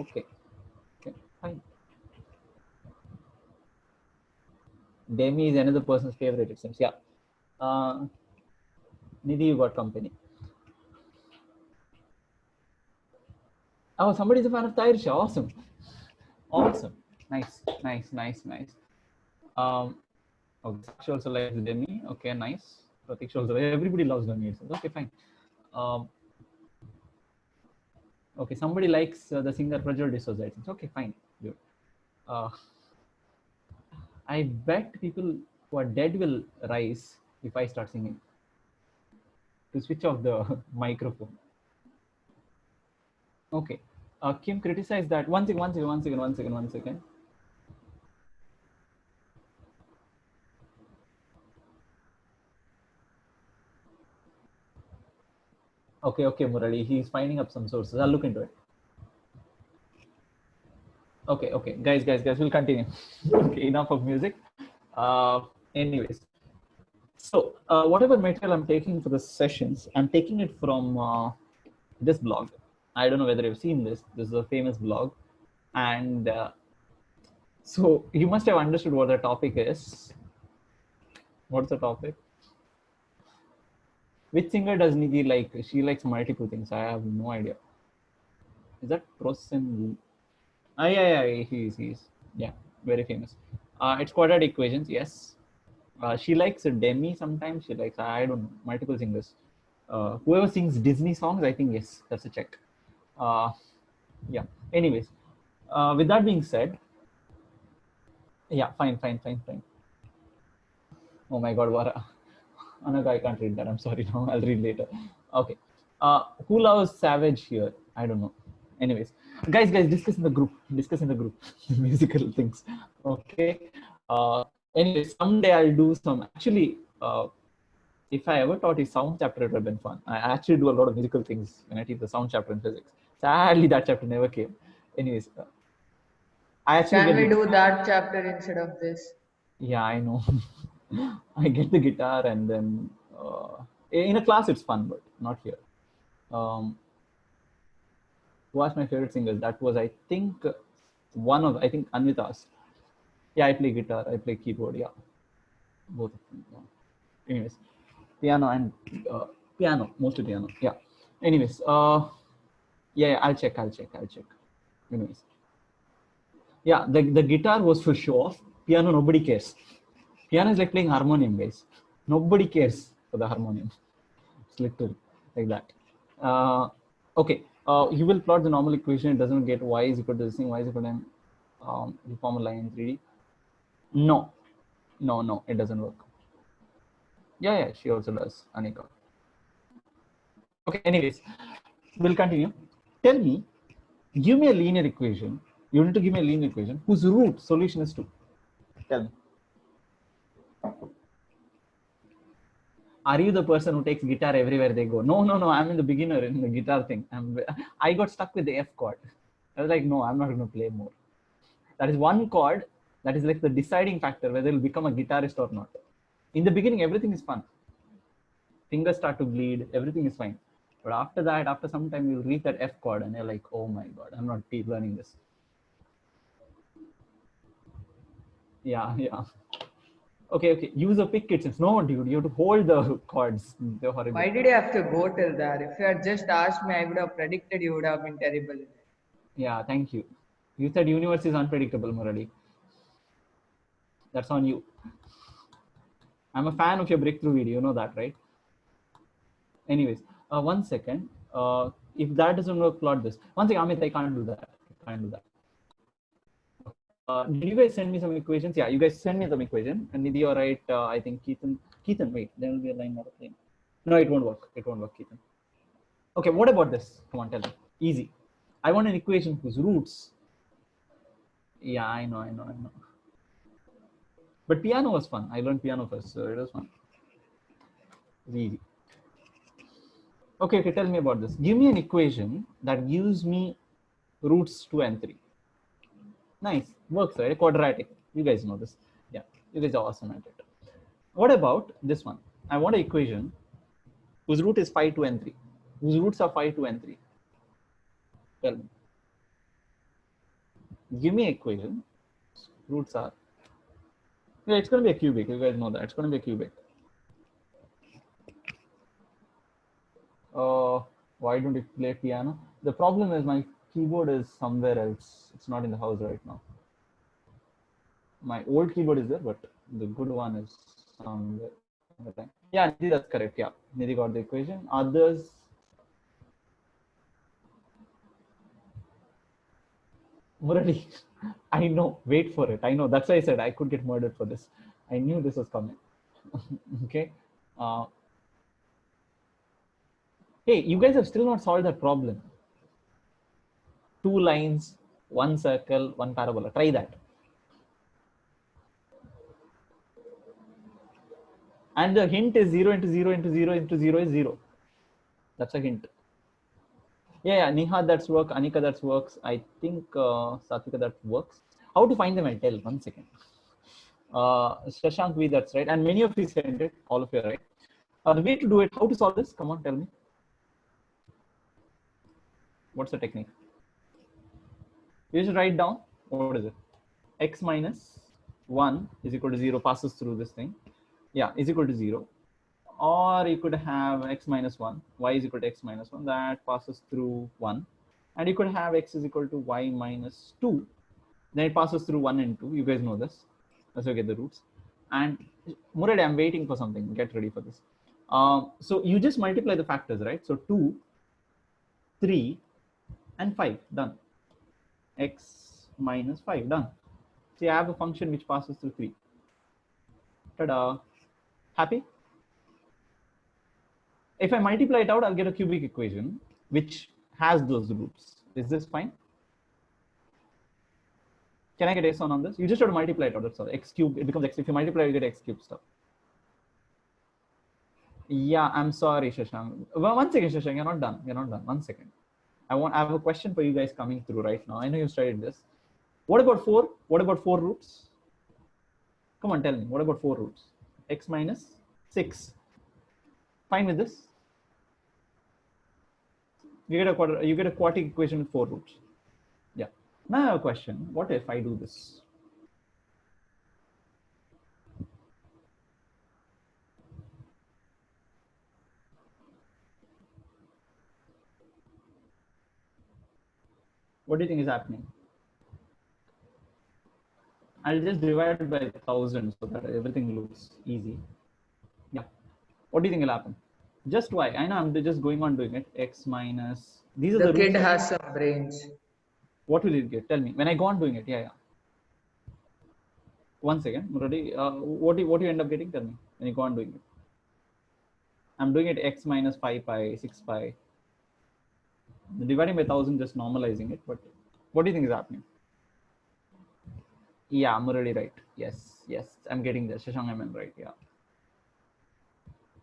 fine. Demi is another person's favorite, it seems. Yeah. Nidhi, you got company. Oh, somebody's a fan of Tairisha. Awesome. Nice. Okay, Sakshi also likes Demi. Okay, nice. Pratiksha also. Everybody loves Demi. Okay, fine. Okay, somebody likes the singer Prajwal D'Souza. Okay, fine. Good. I bet people who are dead will rise if I start singing. To switch off the microphone. Okay. Kim criticized that. One second. Okay, Murali. He's finding up some sources. I'll look into it. Okay, guys, we'll continue. Okay, enough of music. Anyways, so whatever material I'm taking for the sessions, I'm taking it from this blog. I don't know whether you've seen this. This is a famous blog, and so you must have understood what the topic is. What's the topic? Which singer does Nidhi like? She likes multiple things. I have no idea. Is that Prosen? Yeah, he's yeah, very famous. It's quadratic equations, yes. She likes Demi sometimes. She likes, I don't know, multiple singers. Whoever sings Disney songs, I think, yes, that's a check. Yeah, anyways, with that being said, yeah, fine. Oh my God, Vara. Another, I can't read that. I'm sorry. No, I'll read later. Okay. Who loves Savage here? I don't know. Anyways, guys, discuss in the group. Musical things. Okay. Anyway, someday I'll do some. Actually, if I ever taught a sound chapter, it would have been fun. I actually do a lot of musical things when I teach the sound chapter in physics. Sadly, that chapter never came. Anyways, I actually Can we do that chapter instead of this? Yeah, I know. I get the guitar and then in a class it's fun, but not here. Who was my favorite singers? That was, I think, I think Anvita's. Yeah, I play guitar, I play keyboard, yeah. Both of them. Yeah. Anyways, piano and mostly piano. Yeah. Anyways, yeah, I'll check. Anyways. Yeah, the guitar was for show off. Piano, nobody cares. Piano is like playing harmonium, guys. Nobody cares for the harmonium. It's literally like that. Okay, you will plot the normal equation. It doesn't get y is equal to this thing, y is equal to m. You form a line in 3D. No, it doesn't work. Yeah, she also does, Anika. Okay, anyways, we'll continue. Tell me, give me a linear equation. You need to give me a linear equation whose root solution is 2. Tell me. Are you the person who takes guitar everywhere they go? No, I'm in the beginner in the guitar thing. I got stuck with the F chord. I was like, no, I'm not going to play more. That is one chord that is like the deciding factor whether you'll become a guitarist or not. In the beginning, everything is fun. Fingers start to bleed, everything is fine. But after that, after some time, you'll reach that F chord and you're like, oh my God, I'm not deep learning this. Yeah. Okay. Use a pick, it says. No, dude, you have to hold the chords. They're horrible. Why did you have to go till that? If you had just asked me, I would have predicted you would have been terrible. Yeah, thank you. You said universe is unpredictable, Murali. That's on you. I'm a fan of your breakthrough video. You know that, right? Anyways, 1 second. If that doesn't work, plot this. One second, Amit, I can't do that. Did you guys send me some equations? Yeah, you guys send me some equation. And Nidhi, all right. I think Keithan, wait, there will be a line, not a plane. No, it won't work, Keithan. Okay, what about this? Come on, tell me. Easy. I want an equation whose roots. Yeah, I know. But piano was fun. I learned piano first, so it was fun. It's easy. Okay, tell me about this. Give me an equation that gives me roots 2 and 3. Nice, works, right? Quadratic. You guys know this. Yeah, you guys are awesome at it. What about this one? I want an equation whose root is 5, 2, and 3. Whose roots are 5, 2, and 3. Tell me. Give me an equation. Roots are. Yeah, it's going to be a cubic. You guys know that. It's going to be a cubic. Why don't you play piano? The problem is my keyboard is somewhere else. It's not in the house right now. My old keyboard is there, but the good one is somewhere. Yeah, Nidhi, that's correct. Yeah, Nidhi got the equation. Others. Murali, I know. Wait for it. I know. That's why I said I could get murdered for this. I knew this was coming. Okay. Hey, you guys have still not solved that problem. 2 lines, 1 circle, 1 parabola. Try that. And the hint is 0 into 0 into 0 into 0 is 0. That's a hint. Yeah, Niha, that's work. Anika, that works. I think Satvika, that works. How to find them? I'll tell. 1 second. Shashank V, that's right. And many of you said it. All of you are right. The way to do it, how to solve this? Come on, tell me. What's the technique? You should write down. What is it? X minus 1 is equal to 0 passes through this thing. Yeah, is equal to 0. Or you could have x minus 1, y is equal to x minus 1, that passes through 1. And you could have x is equal to y minus 2. Then it passes through 1 and 2. You guys know this. That's how you get the roots. And Murad, I'm waiting for something. Get ready for this. So you just multiply the factors, right? So 2, 3, and 5. Done. X minus 5. Done. See, I have a function which passes through 3. Ta-da. Happy? If I multiply it out, I'll get a cubic equation which has those roots. Is this fine? Can I get S on this? You just have to multiply it out. That's all. X cubed, it becomes X. If you multiply, you get X cubed stuff. Yeah, I'm sorry, Shashank. Well, 1 second, Shashank. You're not done. You're not done. 1 second. I have a question for you guys coming through right now. I know you studied this. What about 4? What about 4 roots? Come on, tell me. What about 4 roots? X minus 6. Fine with this? You get a quadratic equation with 4 roots. Yeah. Now I have a question. What if I do this? What do you think is happening? I'll just divide it by 1000 so that everything looks easy. Yeah. What do you think will happen? Just y. I know I'm just going on doing it. X minus. These are The the kid roots. has some brains. What will it get? Tell me. When I go on doing it. Yeah. 1 second. Murali, what do you end up getting? Tell me. When you go on doing it. I'm doing it x minus 5 pi, 6 pi. Dividing by 1000, just normalizing it. But what do you think is happening? Yeah, Murali, right. Yes. I'm getting this. Shashank, I'm right. Yeah.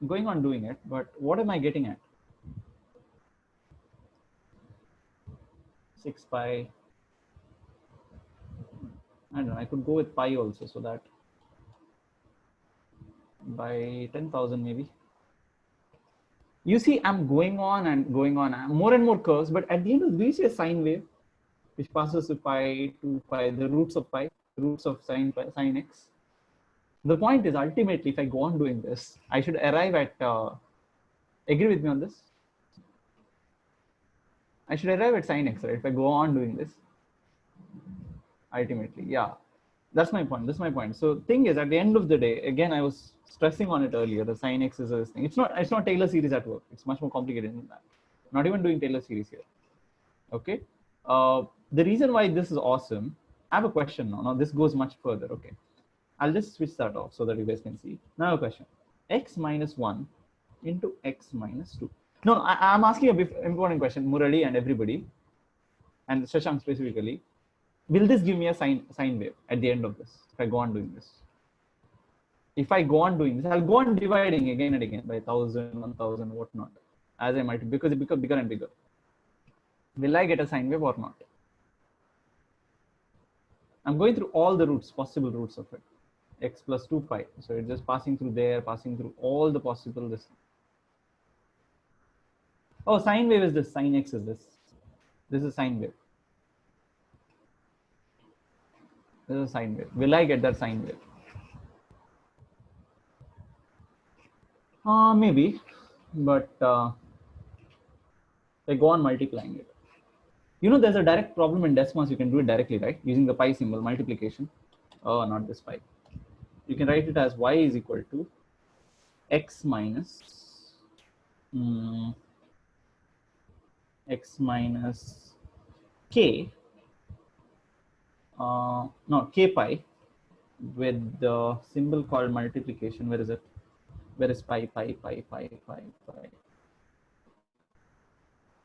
I'm going on doing it, but what am I getting at? 6 pi. I don't know. I could go with pi also, so that by 10,000 maybe. You see, I'm going on and going on. More and more curves, but at the end of, do you see a sine wave which passes to pi, to pi, the roots of pi, roots of sine x? The point is, ultimately, if I go on doing this, I should arrive at, agree with me on this? I should arrive at sine x, right? If I go on doing this, ultimately, yeah. That's my point. That's my point. So thing is, at the end of the day, again, I was stressing on it earlier. The sine x is this thing. It's not Taylor series at work. It's much more complicated than that. Not even doing Taylor series here. Okay. The reason why this is awesome, I have a question now. Now this goes much further. Okay. I'll just switch that off so that you guys can see. Now a question. X minus 1 into x minus 2. No, I'm asking a important question, Murali and everybody, and Shashank specifically. Will this give me a sine wave at the end of this if I go on doing this? If I go on doing this, I'll go on dividing again and again by 1000, 1000, whatnot, as I might, because it becomes bigger and bigger. Will I get a sine wave or not? I'm going through all the roots, possible roots of it. x plus 2 pi. So it's just passing through there, passing through all the possible this. Oh, sine wave is this, sine x is this. This is sine wave. This is sine wave. Will I get that sine wave? Maybe, but I go on multiplying it. You know, there's a direct problem in Desmos. You can do it directly, right? Using the pi symbol, multiplication. Oh, not this pi. You can write it as y is equal to x minus k, no, k pi with the symbol called multiplication. Where is it? Where is pi?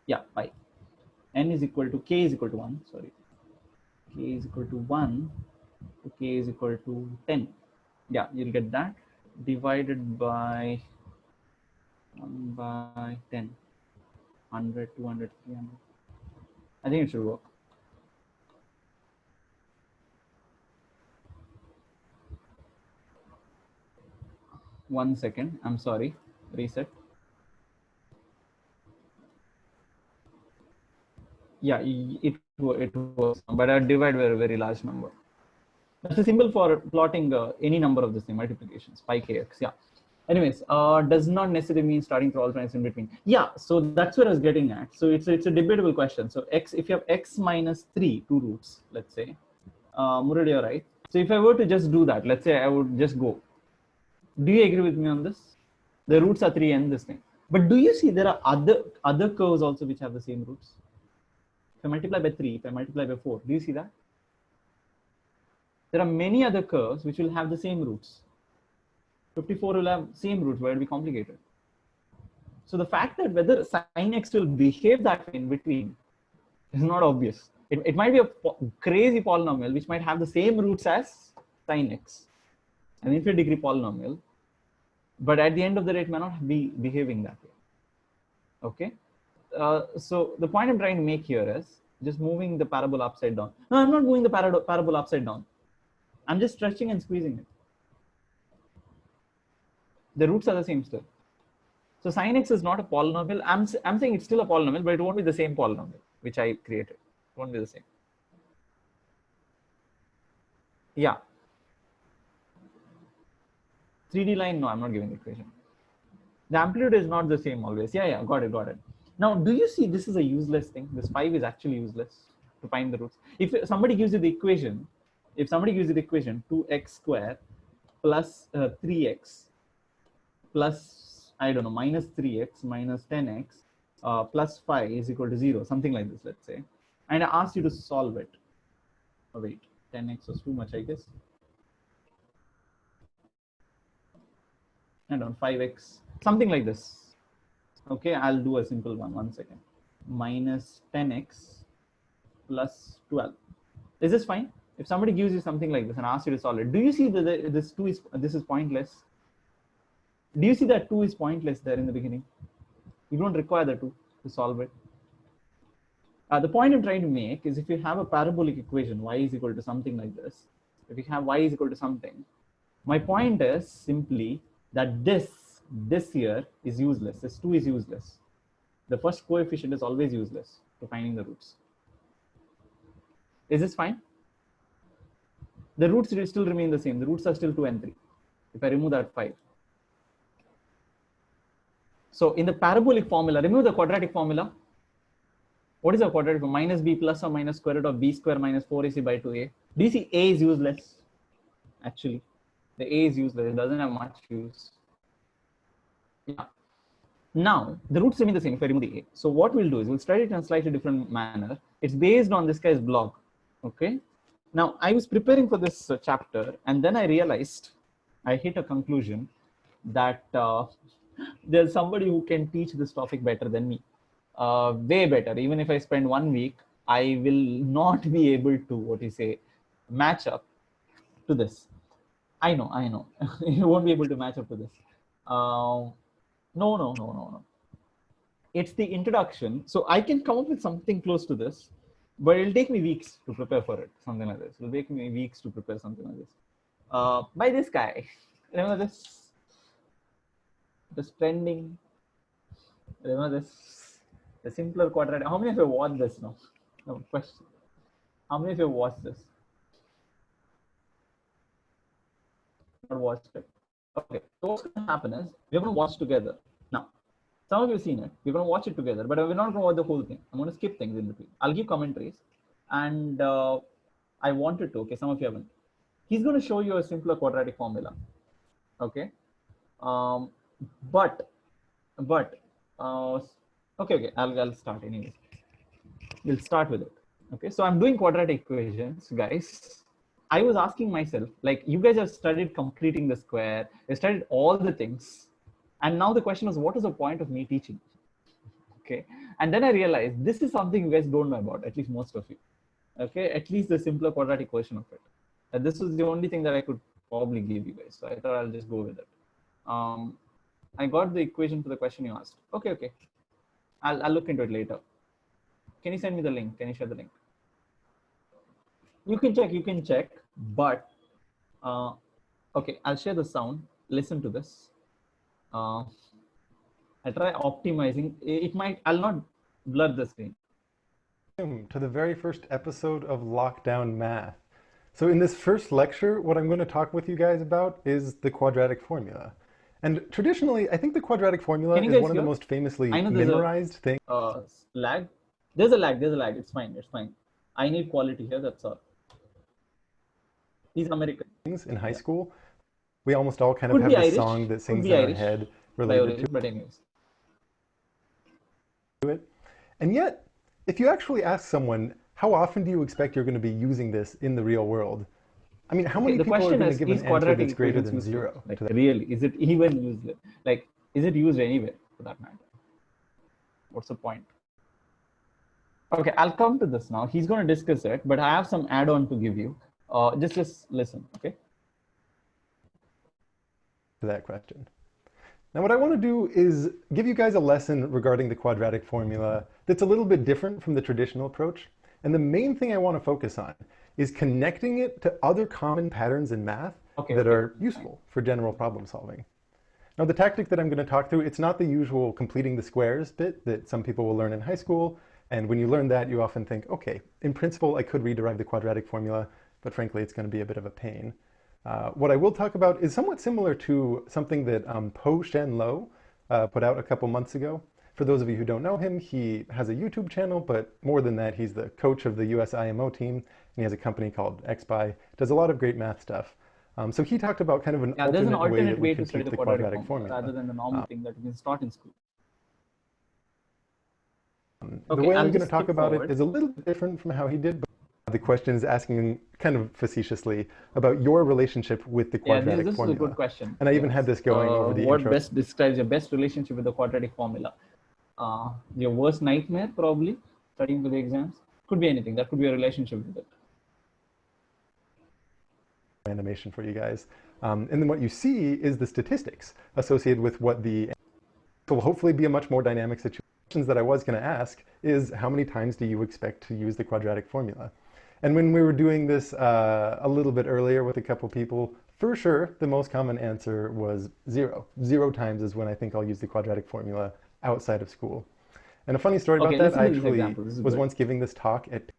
Yeah, pi. N is equal to k is equal to 1. Sorry, k is equal to 1 to k is equal to 10. Yeah, you'll get that divided by 1 by 10, 100, 200, 300. I think it should work. One second, I'm sorry, reset. Yeah, it was, but I divide by a very large number. That's a symbol for plotting any number of the same multiplications, pi kx. Yeah. Anyways, does not necessarily mean starting through all points in between. Yeah, so that's what I was getting at. So it's a debatable question. So x, if you have x minus 3, two roots, let's say, Murali, you're right. So if I were to just do that, let's say I would just go. Do you agree with me on this? The roots are 3 and this thing. But do you see there are other curves also which have the same roots? If I multiply by 3, if I multiply by 4, do you see that? There are many other curves which will have the same roots. 54 will have same roots, but it will be complicated. So the fact that whether sin x will behave that way in between is not obvious. It might be a crazy polynomial which might have the same roots as sin x, an infinite degree polynomial, but at the end of the day, it may not be behaving that way. Okay. So the point I'm trying to make here is just moving the parabola upside down. No, I'm not moving the parabola upside down. I'm just stretching and squeezing it. The roots are the same still. So sin x is not a polynomial. I'm saying it's still a polynomial, but it won't be the same polynomial which I created. It won't be the same. Yeah. 3D line, no, I'm not giving the equation. The amplitude is not the same always. Yeah, got it. Now, do you see this is a useless thing? This 5 is actually useless to find the roots. If somebody gives you the equation, 2x square plus 3x plus, I don't know, minus 3x minus 10x plus 5 is equal to 0, something like this, let's say. And I asked you to solve it. Oh, wait, 10x was too much, I guess. I don't know, 5x, something like this. Okay, I'll do a simple one. 1 second. Minus 10x plus 12. Is this fine? If somebody gives you something like this and asks you to solve it, do you see that this is pointless? Do you see that 2 is pointless there in the beginning? You don't require the 2 to solve it. The point I'm trying to make is if you have a parabolic equation, y is equal to something like this, if you have y is equal to something, my point is simply that this here is useless. This 2 is useless. The first coefficient is always useless to finding the roots. Is this fine? The roots will still remain the same. The roots are still 2 and 3. If I remove that 5. So in the parabolic formula, remember the quadratic formula. What is the quadratic formula? Minus b plus or minus square root of b square minus 4ac by 2a. Do you see a is useless? Actually, the a is useless. It doesn't have much use. Yeah. Now, the roots remain the same if I remove the a. So what we'll do is we'll study it in a slightly different manner. It's based on this guy's blog. Okay. Now, I was preparing for this chapter and then I realized, I hit a conclusion that there's somebody who can teach this topic better than me. Way better. Even if I spend 1 week, I will not be able to, match up to this. I know. You won't be able to match up to this. No. It's the introduction. So I can come up with something close to this, but it'll take me weeks to prepare for it. Something like this. It'll take me weeks to prepare something like this. by this guy. Remember this trending. Remember this, the simpler quadratic. How many of you watched this now? No question. How many of you watched this? Not watched it. Okay. So what's going to happen is we're going to watch together. Now, some of you have seen it. We're going to watch it together, but we're not going to watch the whole thing. I'm going to skip things in between. I'll give commentaries, and I wanted to. Okay, some of you haven't. He's going to show you a simpler quadratic formula. Okay. But okay. I'll start anyways. We'll start with it. Okay. So I'm doing quadratic equations, guys. I was asking myself, like, you guys have studied completing the square, you studied all the things, and now the question was, what is the point of me teaching? Okay. And then I realized this is something you guys don't know about, at least most of you. Okay. At least the simpler quadratic version of it. And this was the only thing that I could probably give you guys. So I thought I'll just go with it. I got the equation for the question you asked. Okay. I'll look into it later. Can you send me the link? Can you share the link? You can check, but okay, I'll share the sound. Listen to this. I'll try optimizing. I'll not blur the screen. To the very first episode of Lockdown Math. So in this first lecture, what I'm going to talk with you guys about is the quadratic formula. And traditionally, I think the quadratic formula is one of the most famously memorized things. Lag. There's a lag. It's fine. I need quality here, that's all. He's American. In high school, we almost all kind of have this song that sings in our head related to it. And yet, if you actually ask someone, how often do you expect you're going to be using this in the real world? I mean, how many people are going to give an answer that's greater than 0? Like, really, is it even used? Like, is it used anywhere for that matter? What's the point? Okay, I'll come to this now. He's going to discuss it, but I have some add-on to give you. Just listen, okay? To that question. Now, what I want to do is give you guys a lesson regarding the quadratic formula that's a little bit different from the traditional approach. And the main thing I want to focus on is connecting it to other common patterns in math that are useful for general problem solving. Now, the tactic that I'm going to talk through, it's not the usual completing the squares bit that some people will learn in high school. And when you learn that, you often think, okay, in principle, I could rederive the quadratic formula, but frankly, it's going to be a bit of a pain. What I will talk about is somewhat similar to something that Po Shen Lo put out a couple months ago. For those of you who don't know him, he has a YouTube channel, but more than that, he's the coach of the US IMO team, and he has a company called XBuy. Does a lot of great math stuff. So he talked about kind of an alternate way to study the quadratic formula rather than the normal thing that you can start in school. The way I'm going to talk about it is a little bit different from how he did, but the question is asking kind of facetiously about your relationship with the quadratic formula. This is a good question. And I even had this going over the what intro. Best describes your best relationship with the quadratic formula? Your worst nightmare, probably, studying for the exams. Could be anything. That could be a relationship with it. Animation for you guys. And then what you see is the statistics associated with what the will hopefully be a much more dynamic situation. That I was going to ask is, how many times do you expect to use the quadratic formula? And when we were doing this a little bit earlier with a couple people, for sure, the most common answer was 0. 0 times is when I think I'll use the quadratic formula outside of school. And a funny story about that, I actually was once giving this talk at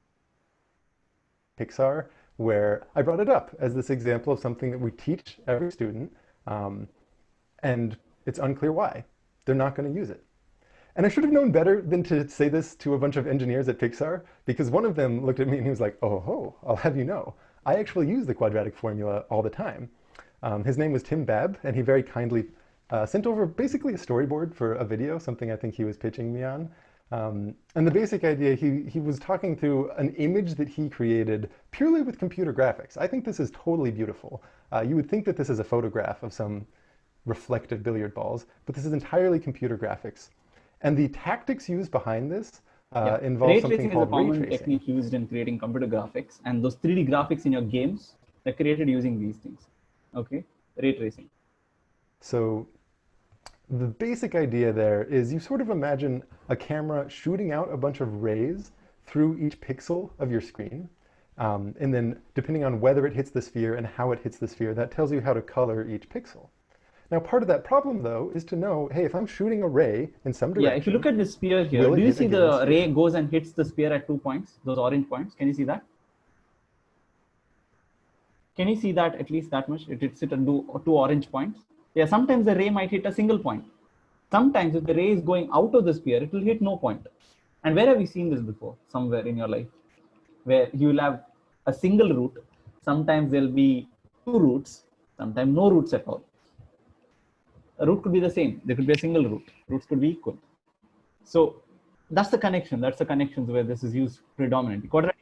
Pixar, where I brought it up as this example of something that we teach every student, and it's unclear why. They're not going to use it. And I should have known better than to say this to a bunch of engineers at Pixar, because one of them looked at me and he was like, oh, I'll have you know, I actually use the quadratic formula all the time. His name was Tim Babb, and he very kindly sent over basically a storyboard for a video, something I think he was pitching me on. And the basic idea, he was talking through an image that he created purely with computer graphics. I think this is totally beautiful. You would think that this is a photograph of some reflective billiard balls, but this is entirely computer graphics. And the tactics used behind this involve something called ray tracing. Ray tracing is a common technique used in creating computer graphics, and those 3D graphics in your games are created using these things. Okay, ray tracing. So the basic idea there is you sort of imagine a camera shooting out a bunch of rays through each pixel of your screen. And then depending on whether it hits the sphere and how it hits the sphere, that tells you how to color each pixel. Now, part of that problem, though, is to know, hey, if I'm shooting a ray in some direction... Yeah, if you look at the sphere here, will it do you hit a see given the sphere? ray goes and hits the sphere at 2 points, those orange points? Can you see that? Can you see that at least that much? It hits it at two orange points. Yeah, sometimes the ray might hit a single point. Sometimes if the ray is going out of the sphere, it will hit no point. And where have you seen this before? Somewhere in your life, where you will have a single root. Sometimes there'll be 2 roots, sometimes no roots at all. A root could be the same. There could be a single root. Roots could be equal. So that's the connection. That's the connections where this is used predominantly. Quadratic.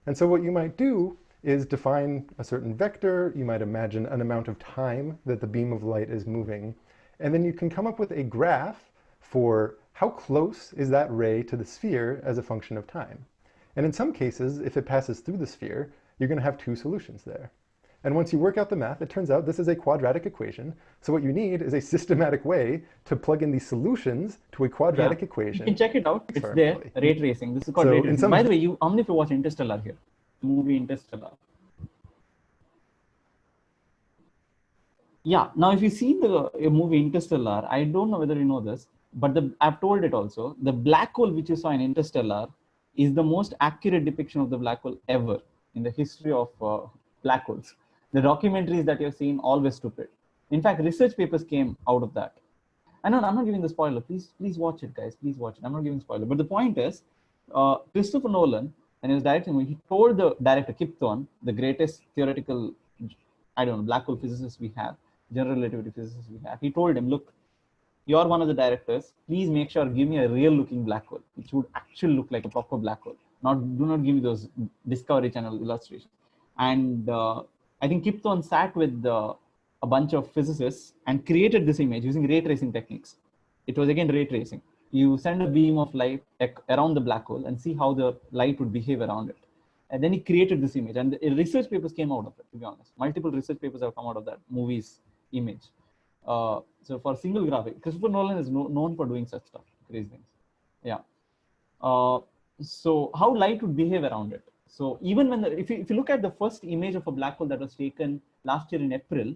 And so what you might do is define a certain vector. You might imagine an amount of time that the beam of light is moving. And then you can come up with a graph for how close is that ray to the sphere as a function of time. And in some cases, if it passes through the sphere, you're going to have 2 solutions there. And once you work out the math, it turns out this is a quadratic equation. So what you need is a systematic way to plug in these solutions to a quadratic equation. You can check it out. It's there. experimentally. Ray tracing. This is called So ray in tracing. some- By the way, how many of you watch Interstellar here? Movie Interstellar. Yeah. Now, if you see the movie Interstellar, I don't know whether you know this, but I've told it also. The black hole which you saw in Interstellar is the most accurate depiction of the black hole ever in the history of black holes. The documentaries that you've seen, always stupid. In fact, research papers came out of that. I know I'm not giving the spoiler. Please watch it, guys. Please watch it. I'm not giving spoiler. But the point is, Christopher Nolan, when he was directing, he told the director Kip Thorne, the greatest theoretical, I don't know, black hole physicist we have, general relativity physicist we have. He told him, look, you're one of the directors. Please make sure give me a real-looking black hole, which would actually look like a proper black hole. Do not give me those Discovery Channel illustrations. And I think Kip Thorne sat with a bunch of physicists and created this image using ray tracing techniques. It was again ray tracing. You send a beam of light around the black hole and see how the light would behave around it. And then he created this image. And the research papers came out of it, to be honest. Multiple research papers have come out of that movie's image. So for single graphic, Christopher Nolan is known for doing such stuff, crazy things. Yeah. So how light would behave around it. So even when if you look at the first image of a black hole that was taken last year in April,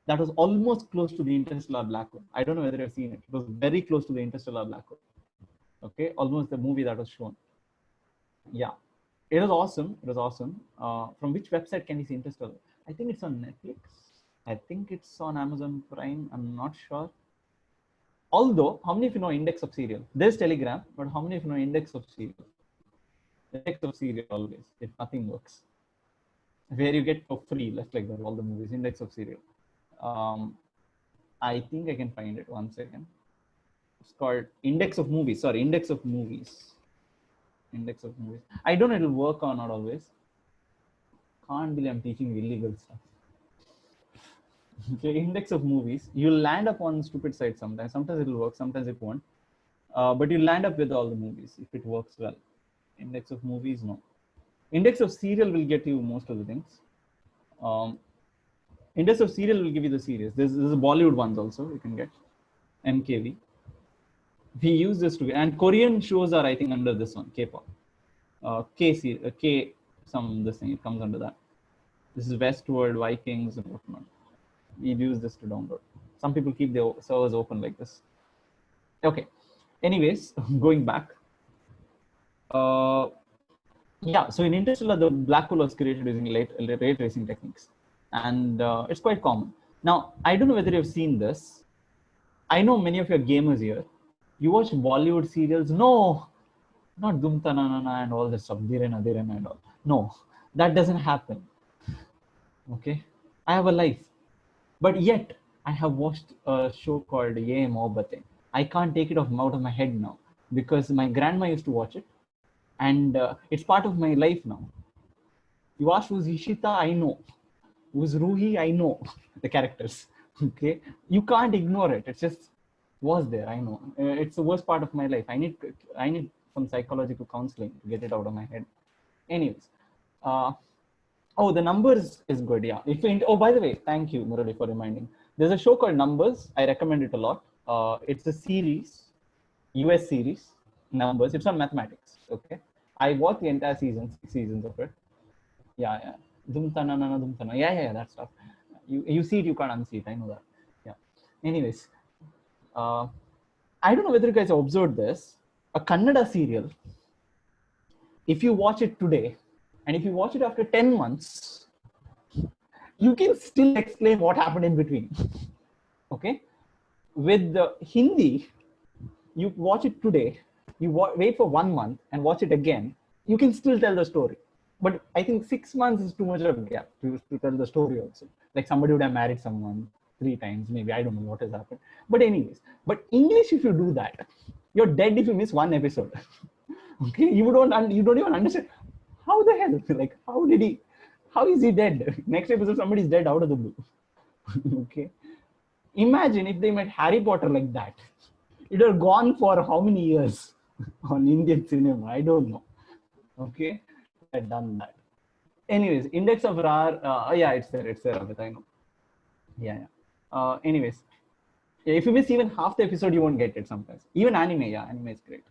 that was almost close to the interstellar black hole. I don't know whether you've seen it. It was very close to the interstellar black hole. Okay, almost the movie that was shown. Yeah, it was awesome. It was awesome. From which website can you see Interstellar? I think it's on Netflix. I think it's on Amazon Prime. I'm not sure. Although, how many of you know Index of Serial? There's Telegram, but how many of you know Index of Serial? Index of Serial always, if nothing works. Where you get for free, left like that, all the movies, Index of Serial. I think I can find it. 1 second. It's called Index of Movies. Sorry, Index of Movies. Index of Movies. I don't know it'll work or not always. Can't believe I'm teaching illegal stuff. Okay, Index of Movies. You'll land up on stupid sites sometimes. Sometimes it'll work, sometimes it won't. But you'll land up with all the movies if it works well. Index of Movies, no. Index of Serial will get you most of the things. Index of Serial will give you the series. There's Bollywood ones also you can get. MKV. We use this to get, and Korean shows are I think under this one, K-pop. K this thing, it comes under that. This is Westworld, Vikings, and whatnot. We use this to download. Some people keep their servers open like this. Okay. Anyways, going back. Yeah, so in Interstellar, the black hole was created using ray tracing techniques. And it's quite common. Now, I don't know whether you've seen this. I know many of you are gamers here. You watch Bollywood serials. No, not Dhum Tanana and all that stuff. Dhirena and all. No, that doesn't happen. Okay, I have a life. But yet, I have watched a show called Ye Mohabbatein. I can't take it out of my head now because my grandma used to watch it. And it's part of my life now. You ask who's Ishita, I know. Who's Ruhi, I know the characters. Okay, you can't ignore it. It just was there. I know. It's the worst part of my life. I need some psychological counseling to get it out of my head. Anyways, oh, the Numbers is good. Yeah. Oh, by the way, thank you, Murali, for reminding. There's a show called Numbers. I recommend it a lot. It's a series, US series, Numbers. It's on mathematics. Okay. I watched the entire season, 6 seasons of it. Yeah. Dum tana nana dum tana. Yeah, that stuff. You see it, you can't unsee it. I know that. Yeah. Anyways, I don't know whether you guys have observed this. A Kannada serial, if you watch it today, and if you watch it after 10 months, you can still explain what happened in between. Okay? With the Hindi, you watch it today, you wait for 1 month and watch it again, you can still tell the story. But I think 6 months is too much of a gap to tell the story also. Like somebody would have married someone 3 times, maybe. I don't know what has happened. But anyways, but English, if you do that, you're dead if you miss one episode. Okay, you don't even understand how the hell, like how is he dead? Next episode somebody's dead out of the blue. Okay, imagine if they made Harry Potter like that. It would have gone for how many years on Indian cinema? I don't know. Okay, I've done that. Anyways, Index of Rar, yeah, it's there, Amit, I know. Yeah. Anyways, yeah, if you miss even half the episode, you won't get it sometimes. Even anime, yeah, anime is great.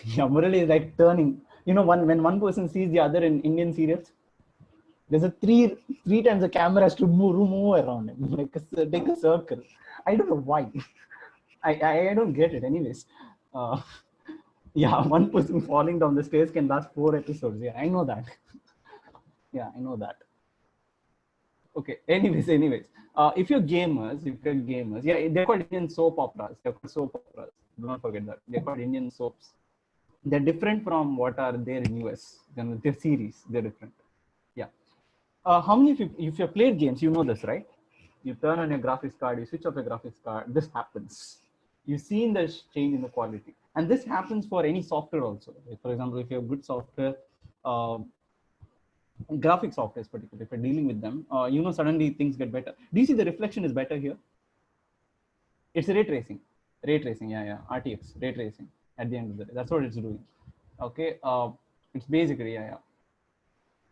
Yeah, Murali is like turning. You know, when one person sees the other in Indian serials, there's a three times the camera has to move around him, like take a circle. I don't know why. I don't get it. Anyways, yeah, one person falling down the stairs can last 4 episodes. Yeah, I know that. Yeah, I know that. Okay. Anyways, if you're gamers, yeah, they're called Indian soap operas. They're called soap operas. Do not forget that. They're called Indian soaps. They're different from what are there in US. They're series. They're different. Yeah. How many of you, if you've played games, you know this, right? You turn on your graphics card, you switch off your graphics card. This happens. You've seen the change in the quality, and this happens for any software also. Like for example, if you have good software, graphic software particularly, if you're dealing with them, you know, suddenly things get better. Do you see the reflection is better here? It's ray tracing. Yeah, RTX, ray tracing. At the end of the day, that's what it's doing. Okay, it's basically, yeah.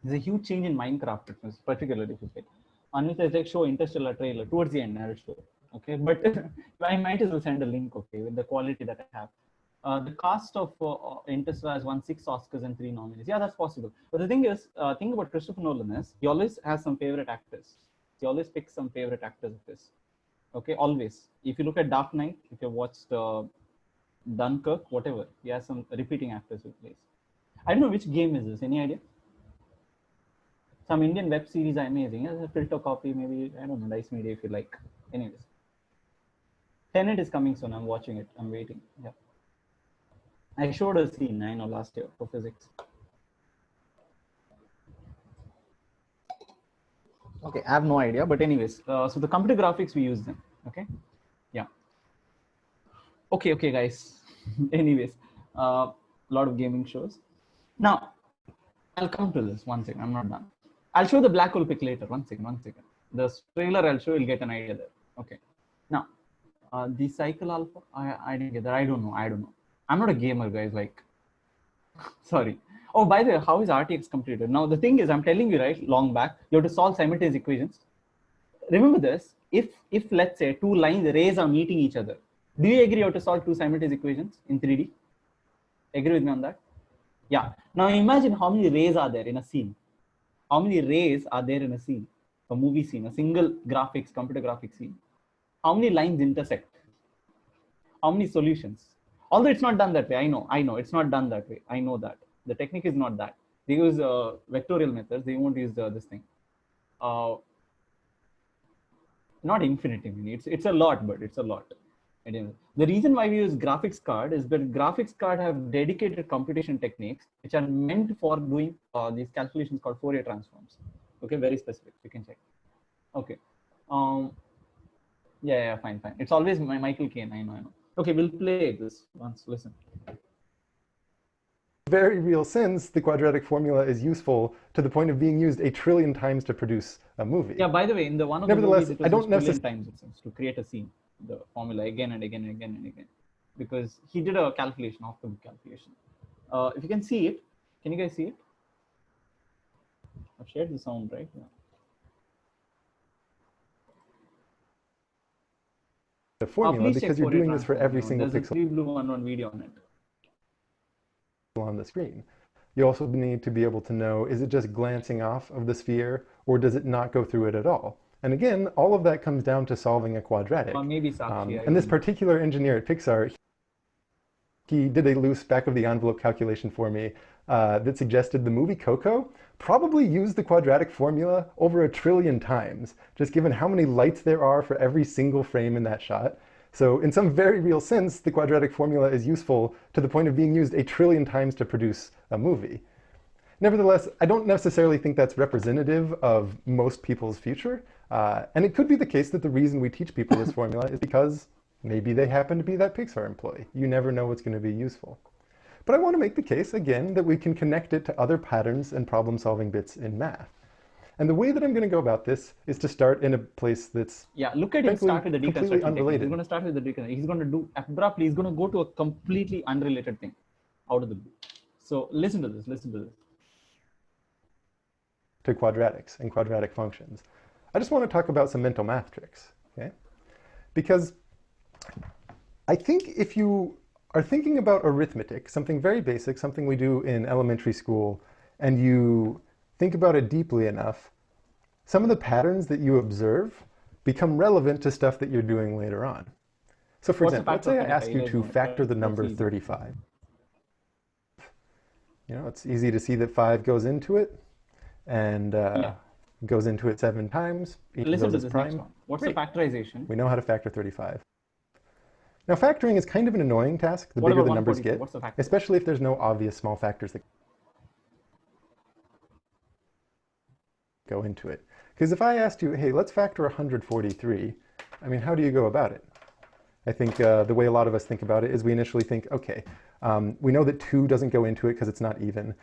There's a huge change in Minecraft, particularly if you say. Unless I show Interstellar trailer towards the end, I'll show. Okay, but I might as well send a link. Okay, with the quality that I have. The cast of Interstellar has won 6 Oscars and 3 nominees. Yeah, that's possible. But the thing is, thing about Christopher Nolan is he always has some favorite actors. He always picks some favorite actors of his. Okay, always. If you look at Dark Knight, if you watched Dunkirk, whatever, he has some repeating actors who plays. I don't know which game is this. Any idea? Some Indian web series are amazing. As a filter copy, maybe, I don't know, Dice Media if you like. Anyways. Tenet is coming soon. I'm watching it. I'm waiting. Yeah. I showed a scene, I know, last year for physics. Okay, I have no idea. But anyways, so the computer graphics, we use them. Okay. Yeah. Okay, guys. Anyways, a lot of gaming shows. Now, I'll come to this. One second. I'm not done. I'll show the black hole pic later. One second. The trailer I'll show, you'll get an idea there. Okay. Now, the cycle alpha, I didn't get that. I don't know. I'm not a gamer, guys. Like, sorry. Oh, by the way, how is RTX computed? Now, the thing is, I'm telling you, right, long back, you have to solve simultaneous equations. Remember this. If let's say 2 lines, rays are meeting each other, do you agree you have to solve 2 simultaneous equations in 3D? Agree with me on that? Yeah. Now, imagine how many rays are there in a scene. How many rays are there in a scene? A movie scene, a single graphics, computer graphics scene. How many lines intersect? How many solutions? Although it's not done that way, I know it's not done that way. I know that the technique is not that. They use vectorial methods. They won't use this thing. Not infinity. It's a lot, but it's a lot. Anyway, the reason why we use graphics card is that graphics card have dedicated computation techniques which are meant for doing these calculations called Fourier transforms. Okay, very specific. You can check. Okay. Yeah, fine. It's always Michael Caine. I know. Okay, we'll play this once. Listen. Very real sense, the quadratic formula is useful to the point of being used 1 trillion times to produce a movie. Yeah, by the way, in the one of the movies, it was used 1 trillion times it seems, to create a scene, the formula again and again, because he did a calculation, off the book calculation. If you can see it, can you guys see it? I've shared the sound, right? Yeah. The formula, because you're doing this for every single There's pixel. a 3 blue one video on it. on the screen. You also need to be able to know, is it just glancing off of the sphere, or does it not go through it at all? And again, all of that comes down to solving a quadratic. Or maybe Sakshi. And this particular engineer at Pixar, he did a loose back of the envelope calculation for me that suggested the movie Coco probably used the quadratic formula over 1 trillion times, just given how many lights there are for every single frame in that shot. So in some very real sense, the quadratic formula is useful to the point of being used 1 trillion times to produce a movie. Nevertheless, I don't necessarily think that's representative of most people's future. And it could be the case that the reason we teach people this formula is because maybe they happen to be that Pixar employee. You never know what's going to be useful. But I want to make the case, again, that we can connect it to other patterns and problem-solving bits in math. And the way that I'm going to go about this is to start in a place that's Look at him frankly start with the completely deconstruction technique. unrelated. He's going to start with the deconstruction. He's going to do abruptly. He's going to go to a completely unrelated thing out of the blue. So listen to this. Listen to this. To quadratics and quadratic functions. I just want to talk about some mental math tricks, okay? Because I think if you are thinking about arithmetic, something very basic, something we do in elementary school, and you think about it deeply enough, some of the patterns that you observe become relevant to stuff that you're doing later on. So for example, let's say I ask you to factor the number 35. You know, it's easy to see that 5 goes into it, and goes into it 7 times. Each Listen of to those this is next prime. one. What's Great. the factorization? We know how to factor 35. Now factoring is kind of an annoying task the What bigger about the numbers 142? get, What's the factor? especially if there's no obvious small factors that go into it. Because if I asked you, hey, let's factor 143, I mean, how do you go about it? I think the way a lot of us think about it is we initially think, okay, we know that 2 doesn't go into it because it's not even.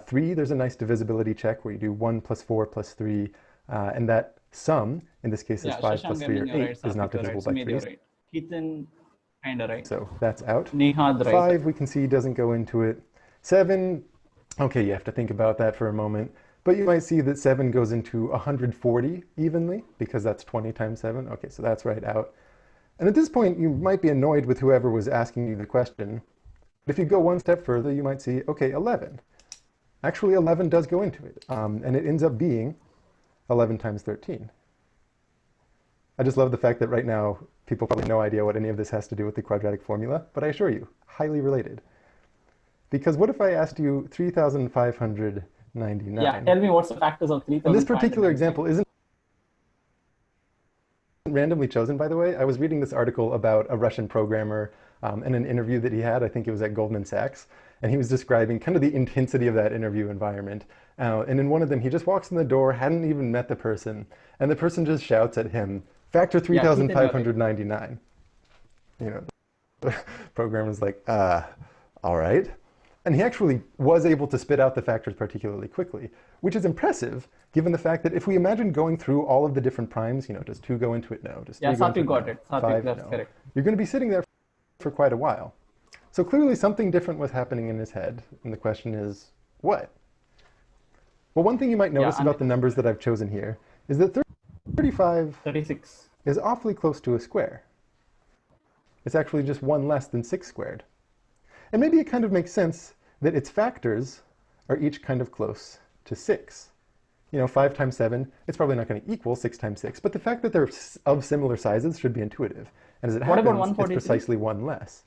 3, there's a nice divisibility check where you do 1 plus 4 plus 3, and that sum, in this case is 5 plus 3 or 8, is not divisible by 3. Right. Keaton, kind of right. So that's out. Nihad, right. 5, we can see, doesn't go into it. 7, okay, you have to think about that for a moment. But you might see that 7 goes into 140 evenly, because that's 20 times 7. Okay, so that's right out. And at this point, you might be annoyed with whoever was asking you the question. But if you go one step further, you might see, okay, 11. Actually, 11 does go into it, and it ends up being 11 times 13. I just love the fact that right now, people probably have no idea what any of this has to do with the quadratic formula, but I assure you, highly related. Because what if I asked you 3,599? Yeah, tell me what's the factors of 3,000. And this particular example isn't randomly chosen, by the way. I was reading this article about a Russian programmer in an interview that he had, I think it was at Goldman Sachs, and he was describing kind of the intensity of that interview environment. And in one of them, he just walks in the door, hadn't even met the person, and the person just shouts at him, factor 3,599. You know, the programmer's like, all right. And he actually was able to spit out the factors particularly quickly, which is impressive, given the fact that if we imagine going through all of the different primes, you know, does 2 go into it? No. Does 3 go into Satvik it? got No. it. Satvik, 5, that's no. correct. You're going to be sitting there for quite a while. So clearly something different was happening in his head. And the question is, what? Well, one thing you might notice about the numbers that I've chosen here is that 35 36. is awfully close to a square. It's actually just 1 less than 6 squared. And maybe it kind of makes sense that its factors are each kind of close to 6. You know, 5 times 7, it's probably not going to equal 6 times 6, but the fact that they're of similar sizes should be intuitive. And as it What about happens, it's 143? precisely 1 less.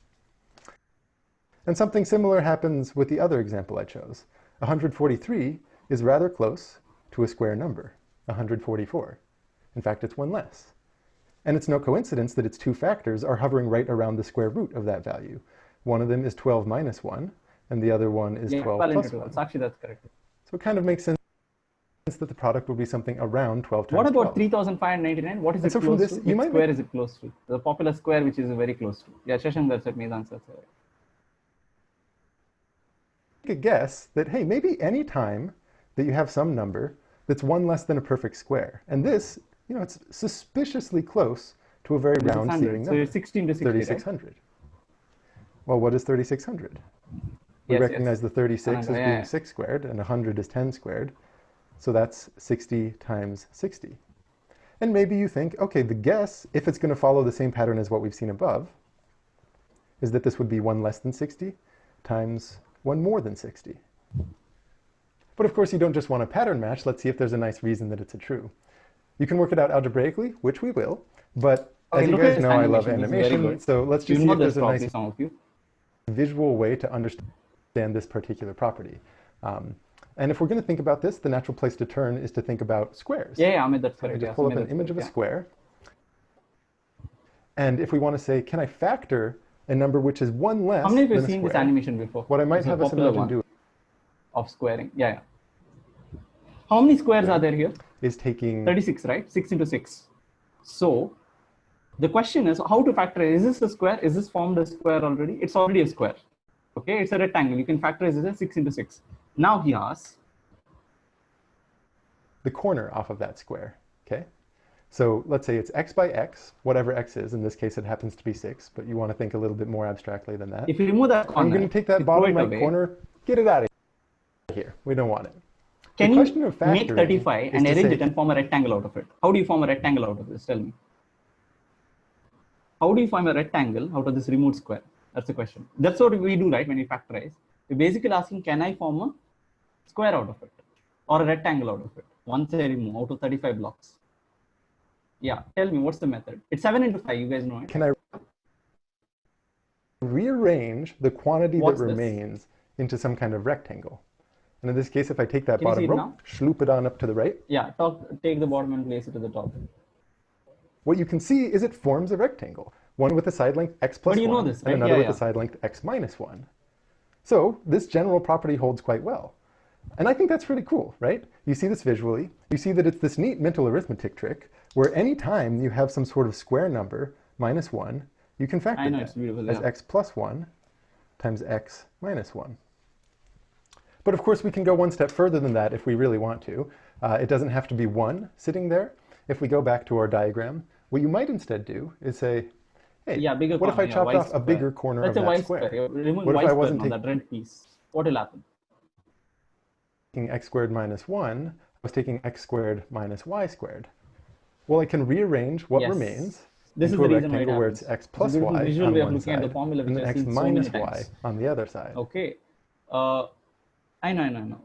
And something similar happens with the other example I chose. 143 is rather close to a square number, 144. In fact, it's 1 less. And it's no coincidence that its 2 factors are hovering right around the square root of that value. One of them is 12 minus 1, and the other one is 12 plus 1. Sakshi, that's correct. So it kind of makes sense that the product would be something around 12 times What about 12. 3,599? What is And it so from close this, to? you Which might square make- is it close to? The popular square, which is very close to. Yeah, Shashank, that's it. Me's answer. Take a guess that, hey, maybe any time that you have some number that's 1 less than a perfect square. And this, you know, it's suspiciously close to a very round seeming 600. So number. it's 16 to 60, right? 3,600. Well, what is 3,600? We Yes, recognize the 36 as Yeah, being yeah. 6 squared, and 100 is 10 squared. So that's 60 times 60. And maybe you think, okay, the guess, if it's going to follow the same pattern as what we've seen above, is that this would be 1 less than 60 times one more than 60. But of course, you don't just want a pattern match. Let's see if there's a nice reason that it's a true. You can work it out algebraically, which we will, but as you look at guys this know, I love animation. It's very animation, good. so let's You just see know if this there's a probably, nice some of you. visual way to understand this particular property. And if we're going to think about this, the natural place to turn is to think about squares. Yeah, Amit, that's So we correct. just Yeah, pull up Sumit, an that's image of a correct, square. And if we want to say, can I factor a number which is one less yeah. How many of you than have a seen this square? animation before? What I might It's a have us popular imagine one do of squaring. Yeah, yeah. How many squares are there here? is taking 36, right? 6 into 6. So the question is how to factor it. Is this a square? Is this formed a square already? It's already a square. Okay, it's a rectangle. You can factorize it as 6 into 6. Now he asks, the corner off of that square, okay? So let's say it's x by x, whatever x is. In this case, it happens to be 6, but you want to think a little bit more abstractly than that. if you remove that corner, I'm going to take that you bottom throw it right away. corner, get it out of here. We don't want it. Can The you question of make factoring 35 is and to arrange say- it and form a rectangle out of it? How do you form a rectangle out of this? Tell me. How do you form a rectangle out of this removed square? That's the question. That's what we do, right? When we factorize, we're basically asking, can I form a square out of it or a rectangle out of it? Once I remove out of 35 blocks. Yeah, tell me, what's the method? It's 7 into 5, you guys know it. Can I rearrange the quantity What's that this? remains into some kind of rectangle? And in this case, if I take that Can you see bottom it row, now? sloop it on up to the right, Yeah, take the bottom and place it to the top. what you can see is it forms a rectangle. One with a side length x plus But you know 1, this, and right? another Yeah, with yeah. a side length x minus 1. So this general property holds quite well. And I think that's pretty cool, right? You see this visually. You see that it's this neat mental arithmetic trick where any time you have some sort of square number minus 1, you can factor I know, that it's beautiful, as yeah. x plus 1 times x minus 1. But of course, we can go one step further than that if we really want to. It doesn't have to be 1 sitting there. If we go back to our diagram, what you might instead do is say, hey, Yeah, bigger what if corner, I yeah, chopped y off a square. bigger corner That's of a y that square. square? You're removing What if y I square wasn't now, that red piece. What will happen? taking x squared minus 1, I was taking x squared minus y squared. Well, I can rearrange what Yes. remains This is into a the reason why it rectangle where it's happens. x plus It's a beautiful y visual on way of one looking at the side, formula, and which then I've x seen so many minus y times. on the other side. Okay. I know.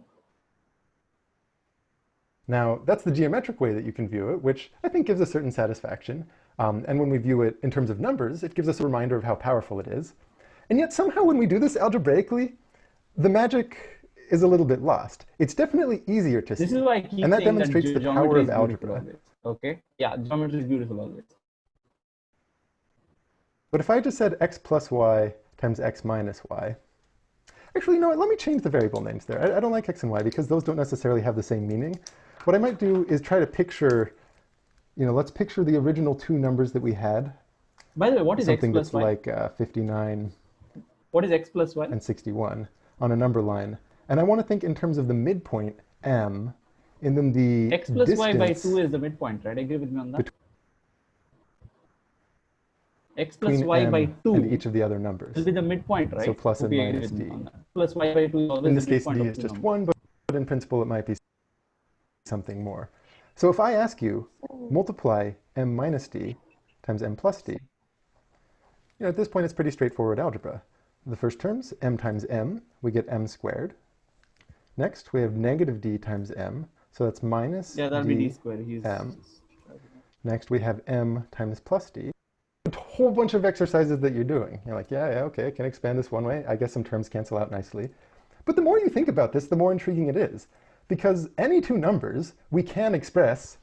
Now, that's the geometric way that you can view it, which I think gives a certain satisfaction. And when we view it in terms of numbers, it gives us a reminder of how powerful it is. And yet somehow when we do this algebraically, the magic is a little bit lost. It's definitely easier to see. This is why I keep And that saying demonstrates the geometry power is of beautiful algebra. always. Okay. Yeah, geometry is beautiful always. But if I just said x plus y times x minus y, actually, you know what, let me change the variable names there. I don't like x and y because those don't necessarily have the same meaning. What I might do is try to picture, let's picture the original two numbers that we had. By the way, what is x Something plus that's y? like 59 What is x plus y? and 61 on a number line. And I want to think in terms of the midpoint, m, and then the X plus y by distance 2 is the midpoint, right? Agree with me on that? between X plus y m by 2 and each of the other numbers. will be the midpoint, right? So plus and Hope you agree minus with me d. on that. Plus y by 2 is always In this the case, midpoint d of is two just numbers. 1, but in principle it might be something more. So if I ask you, multiply m minus d times m plus d, at this point it's pretty straightforward algebra. The first term's m times m, we get m squared. Next, we have negative d times m, so that's minus Yeah, that'll be d squared. m. Next, we have m times plus d. A whole bunch of exercises that you're doing. You're like, yeah, okay, I can expand this one way. I guess some terms cancel out nicely. But the more you think about this, the more intriguing it is. Because any two numbers, we can express,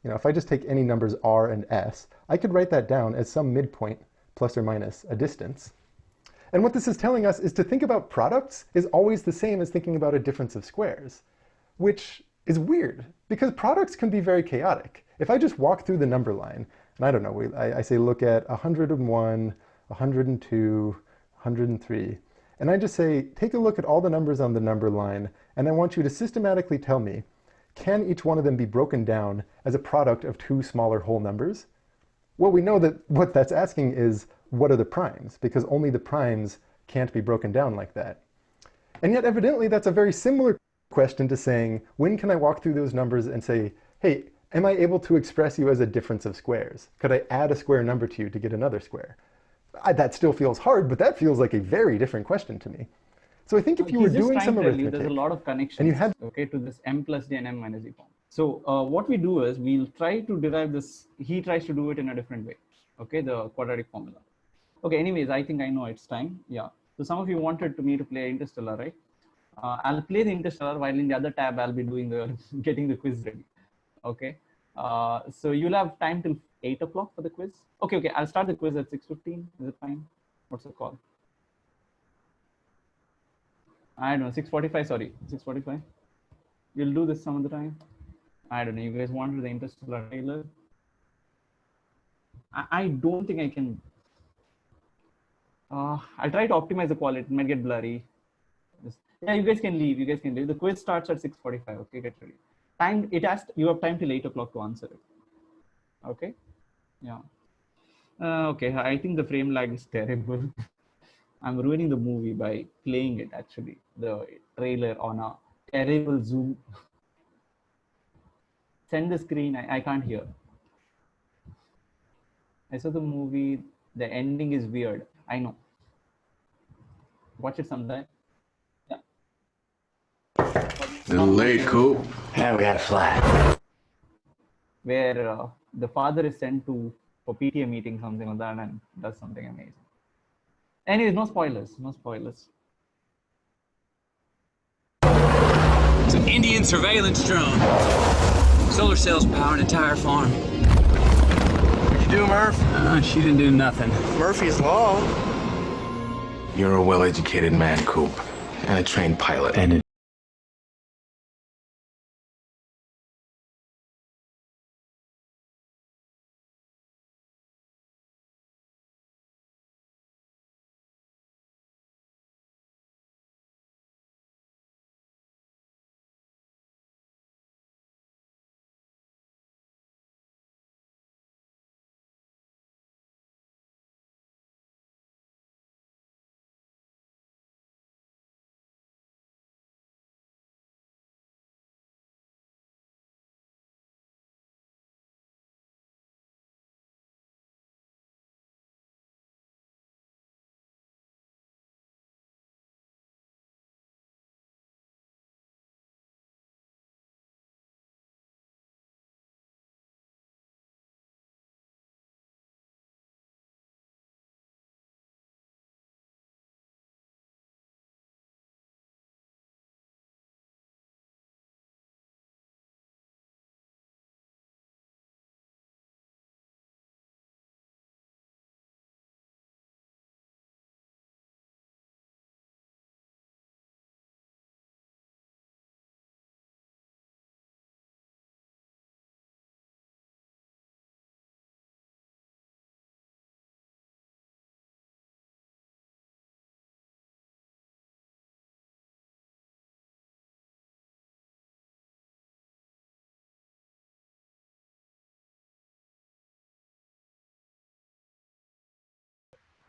if I just take any numbers r and s, I could write that down as some midpoint plus or minus a distance. And what this is telling us is to think about products is always the same as thinking about a difference of squares, which is weird because products can be very chaotic. If I just walk through the number line, and I don't know, I say look at 101, 102, 103, and I just say take a look at all the numbers on the number line, and I want you to systematically tell me, can each one of them be broken down as a product of two smaller whole numbers? Well, we know that what that's asking is, what are the primes? Because only the primes can't be broken down like that. And yet, evidently, that's a very similar question to saying, when can I walk through those numbers and say, hey, am I able to express you as a difference of squares? Could I add a square number to you to get another square? That still feels hard, but that feels like a very different question to me. So I think if you were He's just doing trying some to tell you arithmetic, there's a lot of connections, and you had okay, to this m plus d and m minus d form. So what we do is we'll try to derive this. He tries to do it in a different way. Okay, the quadratic formula. Okay, anyways, I think I know it's time. Yeah. So some of you wanted me to play Interstellar, right? I'll play the Interstellar while in the other tab I'll be doing the getting the quiz ready. Okay. So you'll have time till 8 o'clock for the quiz. Okay, I'll start the quiz at 6:15. Is it fine? What's the call? I don't know, 6:45. Sorry, 6:45. We'll do this some other time. I don't know. You guys wanted the Interstellar trailer? I don't think I can. I'll try to optimize the quality. It might get blurry. Yeah, you guys can leave. You guys can leave. The quiz starts at 6:45. Okay, get ready. Time. It has. You have time till 8 o'clock to answer it. Okay. Yeah. Okay. I think the frame lag is terrible. I'm ruining the movie by playing it. Actually, the trailer on a terrible Zoom. Send the screen. I can't hear. I saw the movie. The ending is weird. I know. Watch it sometime. Yeah. Late, Coop. Yeah, we got a flat. Where the father is sent to for PTA meeting, something like that, and does something amazing. Anyways, no spoilers. No spoilers. It's an Indian surveillance drone. Solar cells power an entire farm. What'd you do, Murph? She didn't do nothing. Murphy's Law. You're a well-educated man, Coop, and a trained pilot. And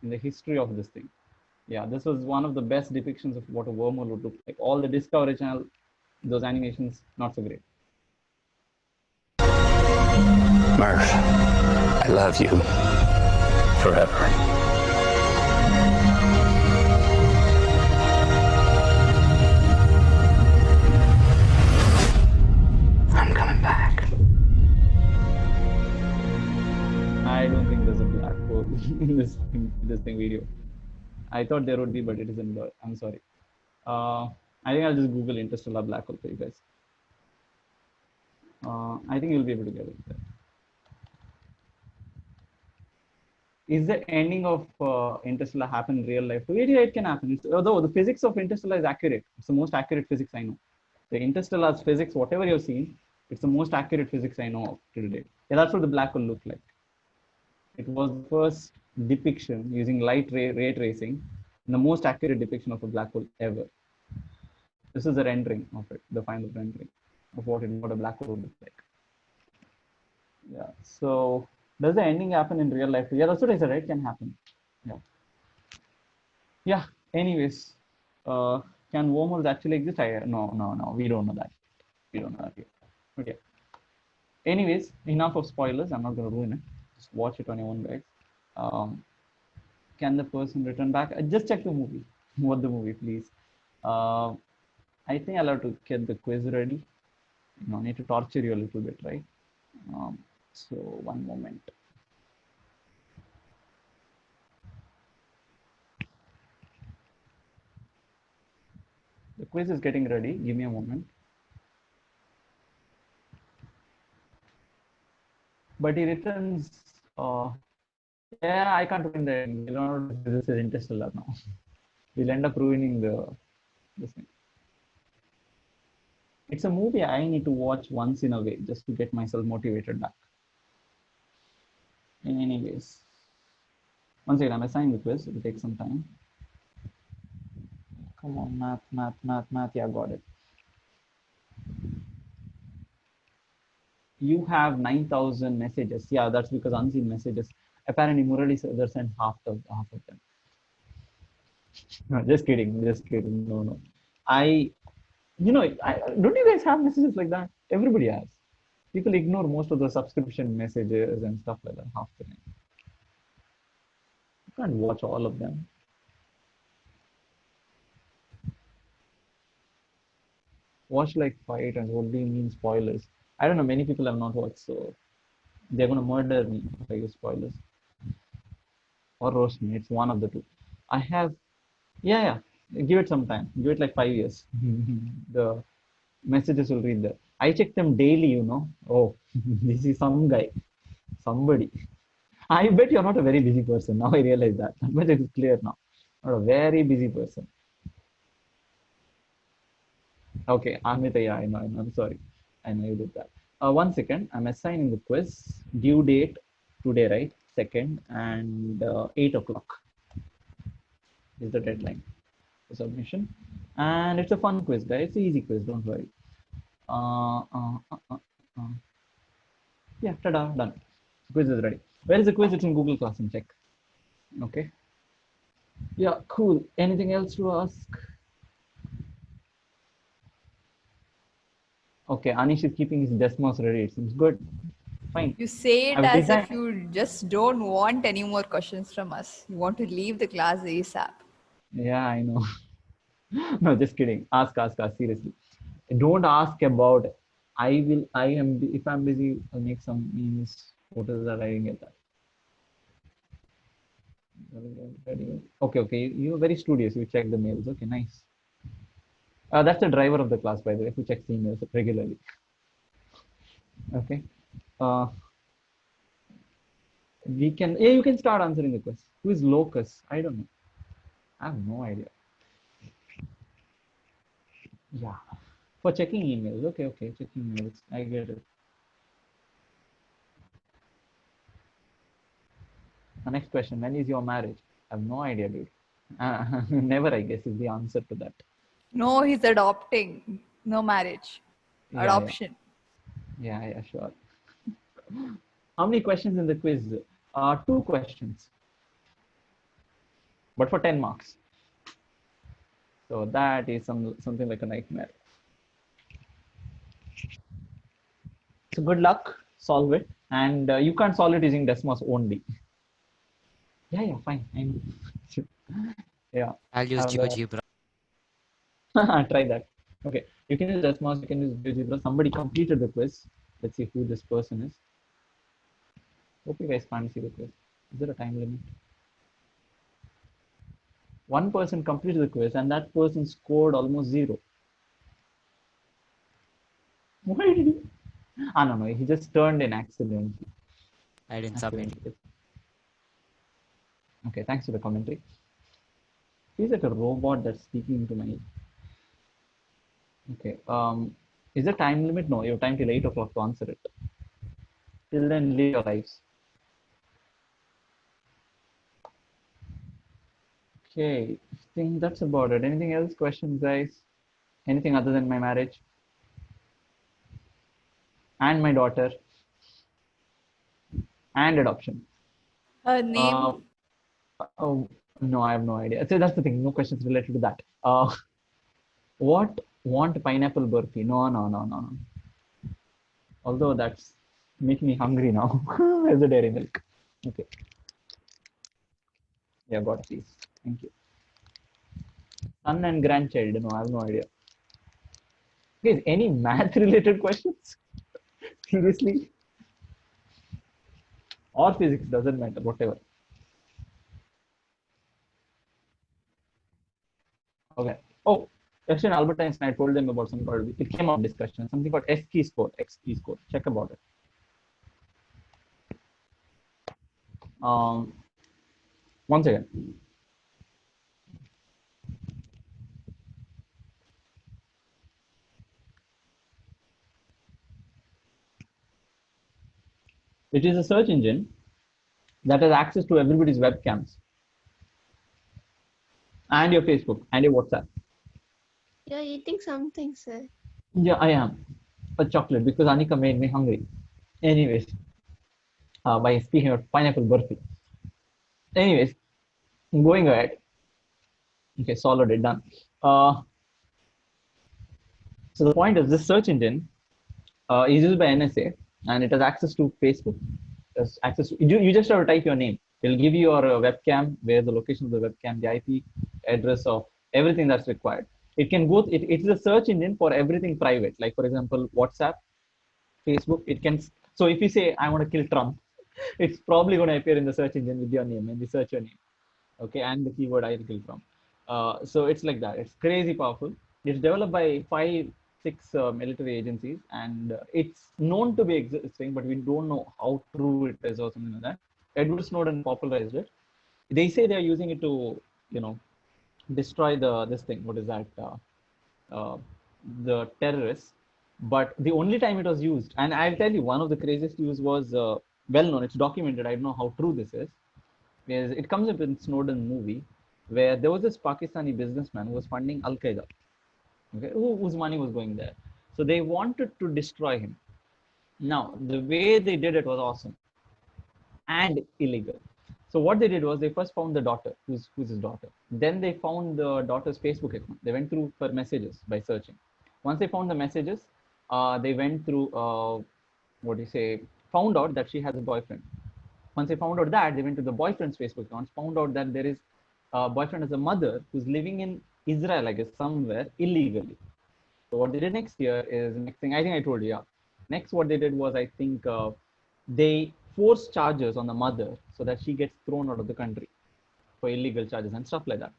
In the history of this thing. Yeah, this was one of the best depictions of what a wormhole would look like. All the Discovery Channel, those animations, not so great. Murph, I love you. Forever. I'm coming back. I don't think there's a black hole in this thing video. I thought there would be, but it isn't. I'm sorry. I think I'll just Google Interstellar black hole for you guys. I think you'll be able to get it there. Is the ending of Interstellar happen in real life? Yeah, it can happen. Although the physics of Interstellar is accurate. It's the most accurate physics I know. The Interstellar's physics, whatever you've seen, it's the most accurate physics I know of till date. Yeah, that's what the black hole looked like. It was the first depiction using ray tracing, the most accurate depiction of a black hole ever. This is the rendering of it, the final rendering of what a black hole would look like. Yeah. So does the ending happen in real life? Yeah, that's what I said, right? It can happen. Yeah. Yeah. Anyways, can wormholes actually exist? No. We don't know that. We don't know that yet. Okay. Anyways, enough of spoilers. I'm not going to ruin it. Just watch it on your own, guys. Can the person return back? Just check the movie. What the movie, please. I think I'll have to get the quiz ready. I need to torture you a little bit, right? So one moment. The quiz is getting ready. Give me a moment. But he returns. Yeah, I can't win the. You know, this is Interstellar now. We'll end up ruining this thing. It's a movie I need to watch once in a way just to get myself motivated back. Anyways, once again, I'm assigning the quiz. It'll take some time. Come on, math. Yeah, got it. You have 9,000 messages. Yeah, that's because unseen messages. Apparently, Murali Sardar sent half of them. No, just kidding. No. Don't you guys have messages like that? Everybody has. People ignore most of the subscription messages and stuff like that half the time. You can't watch all of them. Watch like fight and what do you mean spoilers? I don't know. Many people have not watched, so they're gonna murder me if I use spoilers or roast me. It's one of the two. I have, yeah. Give it some time. Give it like 5 years. The messages will read there. I check them daily. Oh, this is some guy, somebody. I bet you're not a very busy person. Now I realize that. But it is clear now. Not a very busy person. Okay, Amita, yeah, I know. I'm sorry. I know you did that. 1 second. I'm assigning the quiz. Due date today, right? 2nd and 8 o'clock is the deadline for submission. And it's a fun quiz, guys. It's an easy quiz. Don't worry. Yeah, ta-da, done. The quiz is ready. Where is the quiz? It's in Google Classroom. Check. Okay. Yeah, cool. Anything else to ask? Okay, Anish is keeping his Desmos ready. It seems good. Fine. You say it I've as designed- if you just don't want any more questions from us. You want to leave the class ASAP. Yeah, I know. No, just kidding. Ask, seriously. Don't ask about, if I'm busy, I'll make some memes. What is that? I didn't get that. Okay. You're very studious. You check the mails. Okay, nice. That's the driver of the class, by the way, who checks emails regularly. Okay. You can start answering the question. Who is Locus? I don't know. I have no idea. Yeah. For checking emails. Okay. Checking emails. I get it. The next question. When is your marriage? I have no idea, dude. Never, I guess, is the answer to that. No, he's adopting. No marriage. Yeah. Adoption. Yeah, sure. How many questions in the quiz? 2 questions. But for 10 marks. So that is something like a nightmare. So good luck. Solve it. And you can't solve it using Desmos only. Yeah, fine. I know. Yeah. I'll use GeoGebra. Try that. Okay. You can use Desmos, you can use GeoGebra. Somebody completed the quiz. Let's see who this person is. Hope you guys can't see the quiz. Is there a time limit? One person completed the quiz and that person scored almost 0. Why did he? No. He just turned in accidentally. I didn't submit. Okay, thanks for the commentary. He's like a robot that's speaking to my. Okay. Is there time limit? No, you have time till 8 o'clock to answer it. Till then, live your lives. Okay, I think that's about it. Anything else? Questions, guys? Anything other than my marriage? And my daughter? And adoption? Her name. Oh, no, I have no idea. So that's the thing. No questions related to that. What want pineapple burfi? No. Although that's making me hungry now. As a dairy milk. Okay. Yeah, got it, please. Thank you. Son and grandchild. No, I have no idea. Guys, any math related questions? Seriously? Or physics, doesn't matter, whatever. Okay. Oh, question Albert Einstein, I told them about something called, it came up discussion, something called S-key score, X-key score. Check about it. One second. It is a search engine that has access to everybody's webcams and your Facebook and your WhatsApp. You're eating something, sir. Yeah, I am. A chocolate because Anika made me hungry. Anyways, by speaking of pineapple burfi. Anyways, going ahead. Okay, solid it, done. So the point is this search engine is used by NSA and it has access to Facebook. Has access to, you just have to type your name. It'll give you your webcam, where the location of the webcam, the IP address of everything that's required. It can go, it's a search engine for everything private. Like for example, WhatsApp, Facebook, it can, so if you say, I want to kill Trump, it's probably going to appear in the search engine with your name and the search your name. Okay, and the keyword I'll kill from. So it's like that. It's crazy powerful. It's developed by 5-6 military agencies, and it's known to be existing, but we don't know how true it is or something like that. Edward Snowden popularized it. They say they're using it to, destroy this thing. What is that? The terrorists. But the only time it was used, and I'll tell you, one of the craziest use was well known. It's documented. I don't know how true this is. It comes up in Snowden movie, where there was this Pakistani businessman who was funding Al Qaeda, okay, whose money was going there. So they wanted to destroy him. Now, the way they did it was awesome and illegal. So what they did was they first found the daughter, who's his daughter. Then they found the daughter's Facebook account. They went through for messages by searching. Once they found the messages, they went through, found out that she has a boyfriend. Once they found out that, they went to the boyfriend's Facebook accounts, found out that there is a boyfriend as a mother who's living in Israel, I guess, somewhere illegally. So what they did next year is, next thing, I think I told you, yeah. Next, what they did was, I think they forced charges on the mother so that she gets thrown out of the country for illegal charges and stuff like that.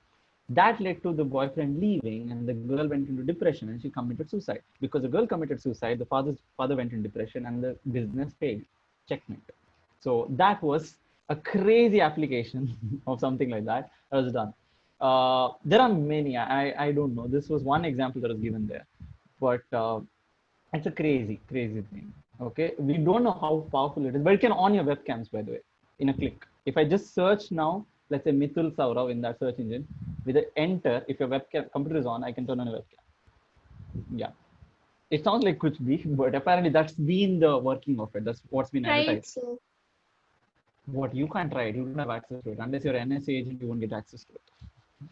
That led to the boyfriend leaving, and the girl went into depression and she committed suicide. Because the girl committed suicide, the father went into depression and the business failed. Checkmate. So that was a crazy application of something like that was done. There are many, I don't know. This was one example that was given there, but it's a crazy thing. Okay, we don't know how powerful it is, but it can on your webcams, by the way, in a click. If I just search now, let's say Mithul Saurav in that search engine, with an enter, if your webcam computer is on, I can turn on a webcam. Yeah. It sounds like kuch bhi, but apparently that's been the working of it. That's what's been advertised. Right, so. What, you can't try it, you don't have access to it. Unless you're an NSA agent, you won't get access to it.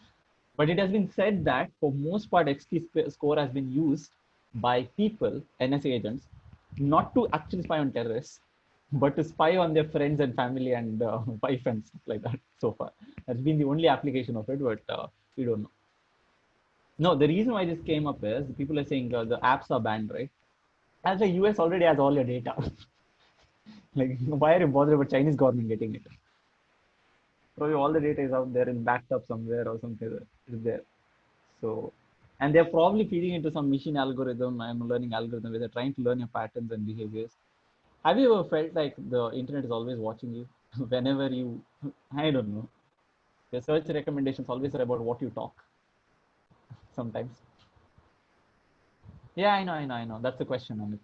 But it has been said that for most part, X-key score has been used by people, NSA agents, not to actually spy on terrorists, but to spy on their friends and family and wife and stuff like that so far. That's been the only application of it, but we don't know. No, the reason why this came up is people are saying the apps are banned, right? As the US already has all your data. Like, why are you bothered about Chinese government getting it? Probably all the data is out there and backed up somewhere or something is there. So, and they're probably feeding into some machine algorithm and learning algorithm where they're trying to learn your patterns and behaviors. Have you ever felt like the internet is always watching you whenever you, I don't know, the search recommendations always are about what you talk sometimes. Yeah, I know. That's the question, Amit.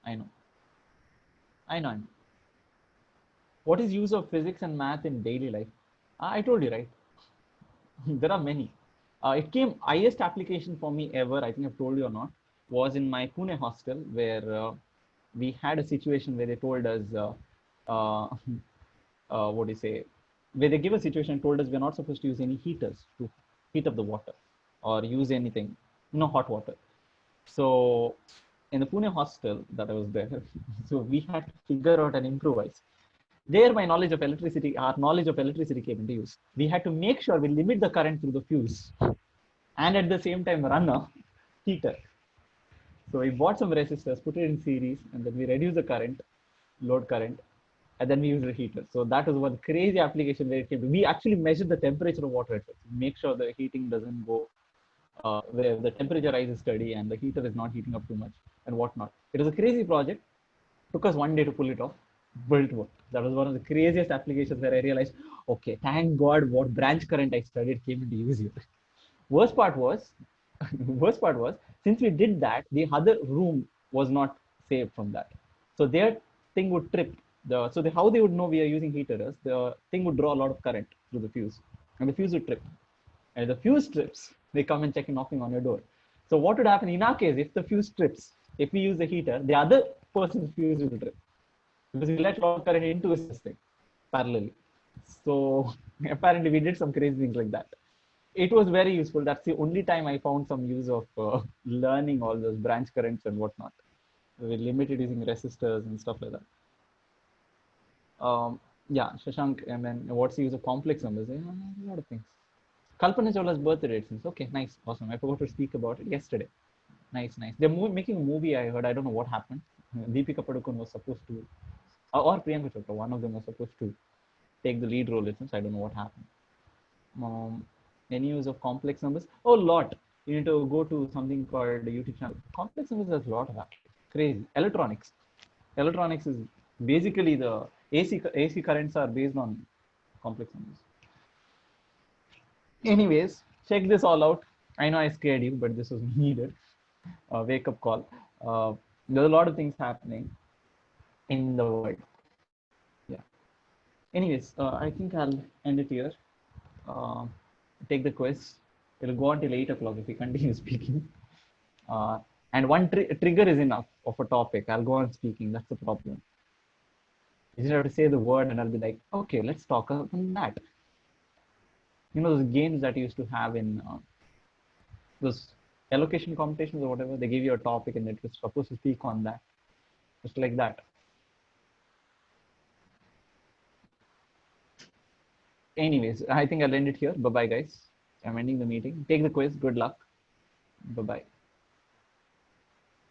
I know. What is use of physics and math in daily life? I told you, right? There are many. Highest application for me ever, I think I've told you or not, was in my Pune hostel, where we had a situation where they told us, where they give a situation and told us we're not supposed to use any heaters to heat up the water or use anything, hot water. So in the Pune hostel that I was there, so we had to figure out and improvise. There, our knowledge of electricity came into use. We had to make sure we limit the current through the fuse. and at the same time run a heater. So we bought some resistors, put it in series, and then we reduce the current, load current, and then we use the heater. So that was one crazy application where it came to. We actually measured the temperature of water at first, make sure the heating doesn't go where the temperature rises steady and the heater is not heating up too much and whatnot. It was a crazy project. Took us one day to pull it off, but it worked. That was one of the craziest applications where I realized, okay, thank God what branch current I studied came into use here. Worst part was, worst part was, since we did that, the other room was not saved from that. So their thing would trip. How they would know we are using heaters, the thing would draw a lot of current through the fuse, and the fuse would trip. And the fuse trips, they come and check and knocking on your door. So what would happen in our case if the fuse trips? If we use the heater, the other person's fuse will trip because we let a lot of current into a system parallelly. So apparently we did some crazy things like that. It was very useful. That's the only time I found some use of learning all those branch currents and whatnot. We limited using resistors and stuff like that. Yeah, Shashank, and then what's the use of complex numbers? Yeah, a lot of things. Kalpana Chawla's birthday, it seems. Okay, nice, awesome. I forgot to speak about it yesterday. Nice, nice. They're making a movie, I heard. I don't know what happened. Deepika Padukone was supposed to, or Priyanka Chopra, one of them was supposed to take the lead role, it seems. I don't know what happened. Any use of complex numbers? Oh, lot. You need to go to something called the YouTube channel. Complex numbers has a lot of that. Crazy. Electronics. Electronics is basically the AC currents are based on complex numbers. Anyways, check this all out. I know I scared you, but this was needed. Wake up call. There's a lot of things happening in the world. Yeah. Anyways, I think I'll end it here. Take the quiz. It'll go until 8 o'clock if we continue speaking. And one trigger is enough of a topic. I'll go on speaking. That's the problem. You just have to say the word and I'll be like, okay, let's talk about that. You know, those games that you used to have in those allocation competitions or whatever, they give you a topic and it was supposed to speak on that. Just like that. Anyways, I think I'll end it here. Bye-bye, guys. I'm ending the meeting. Take the quiz. Good luck. Bye-bye.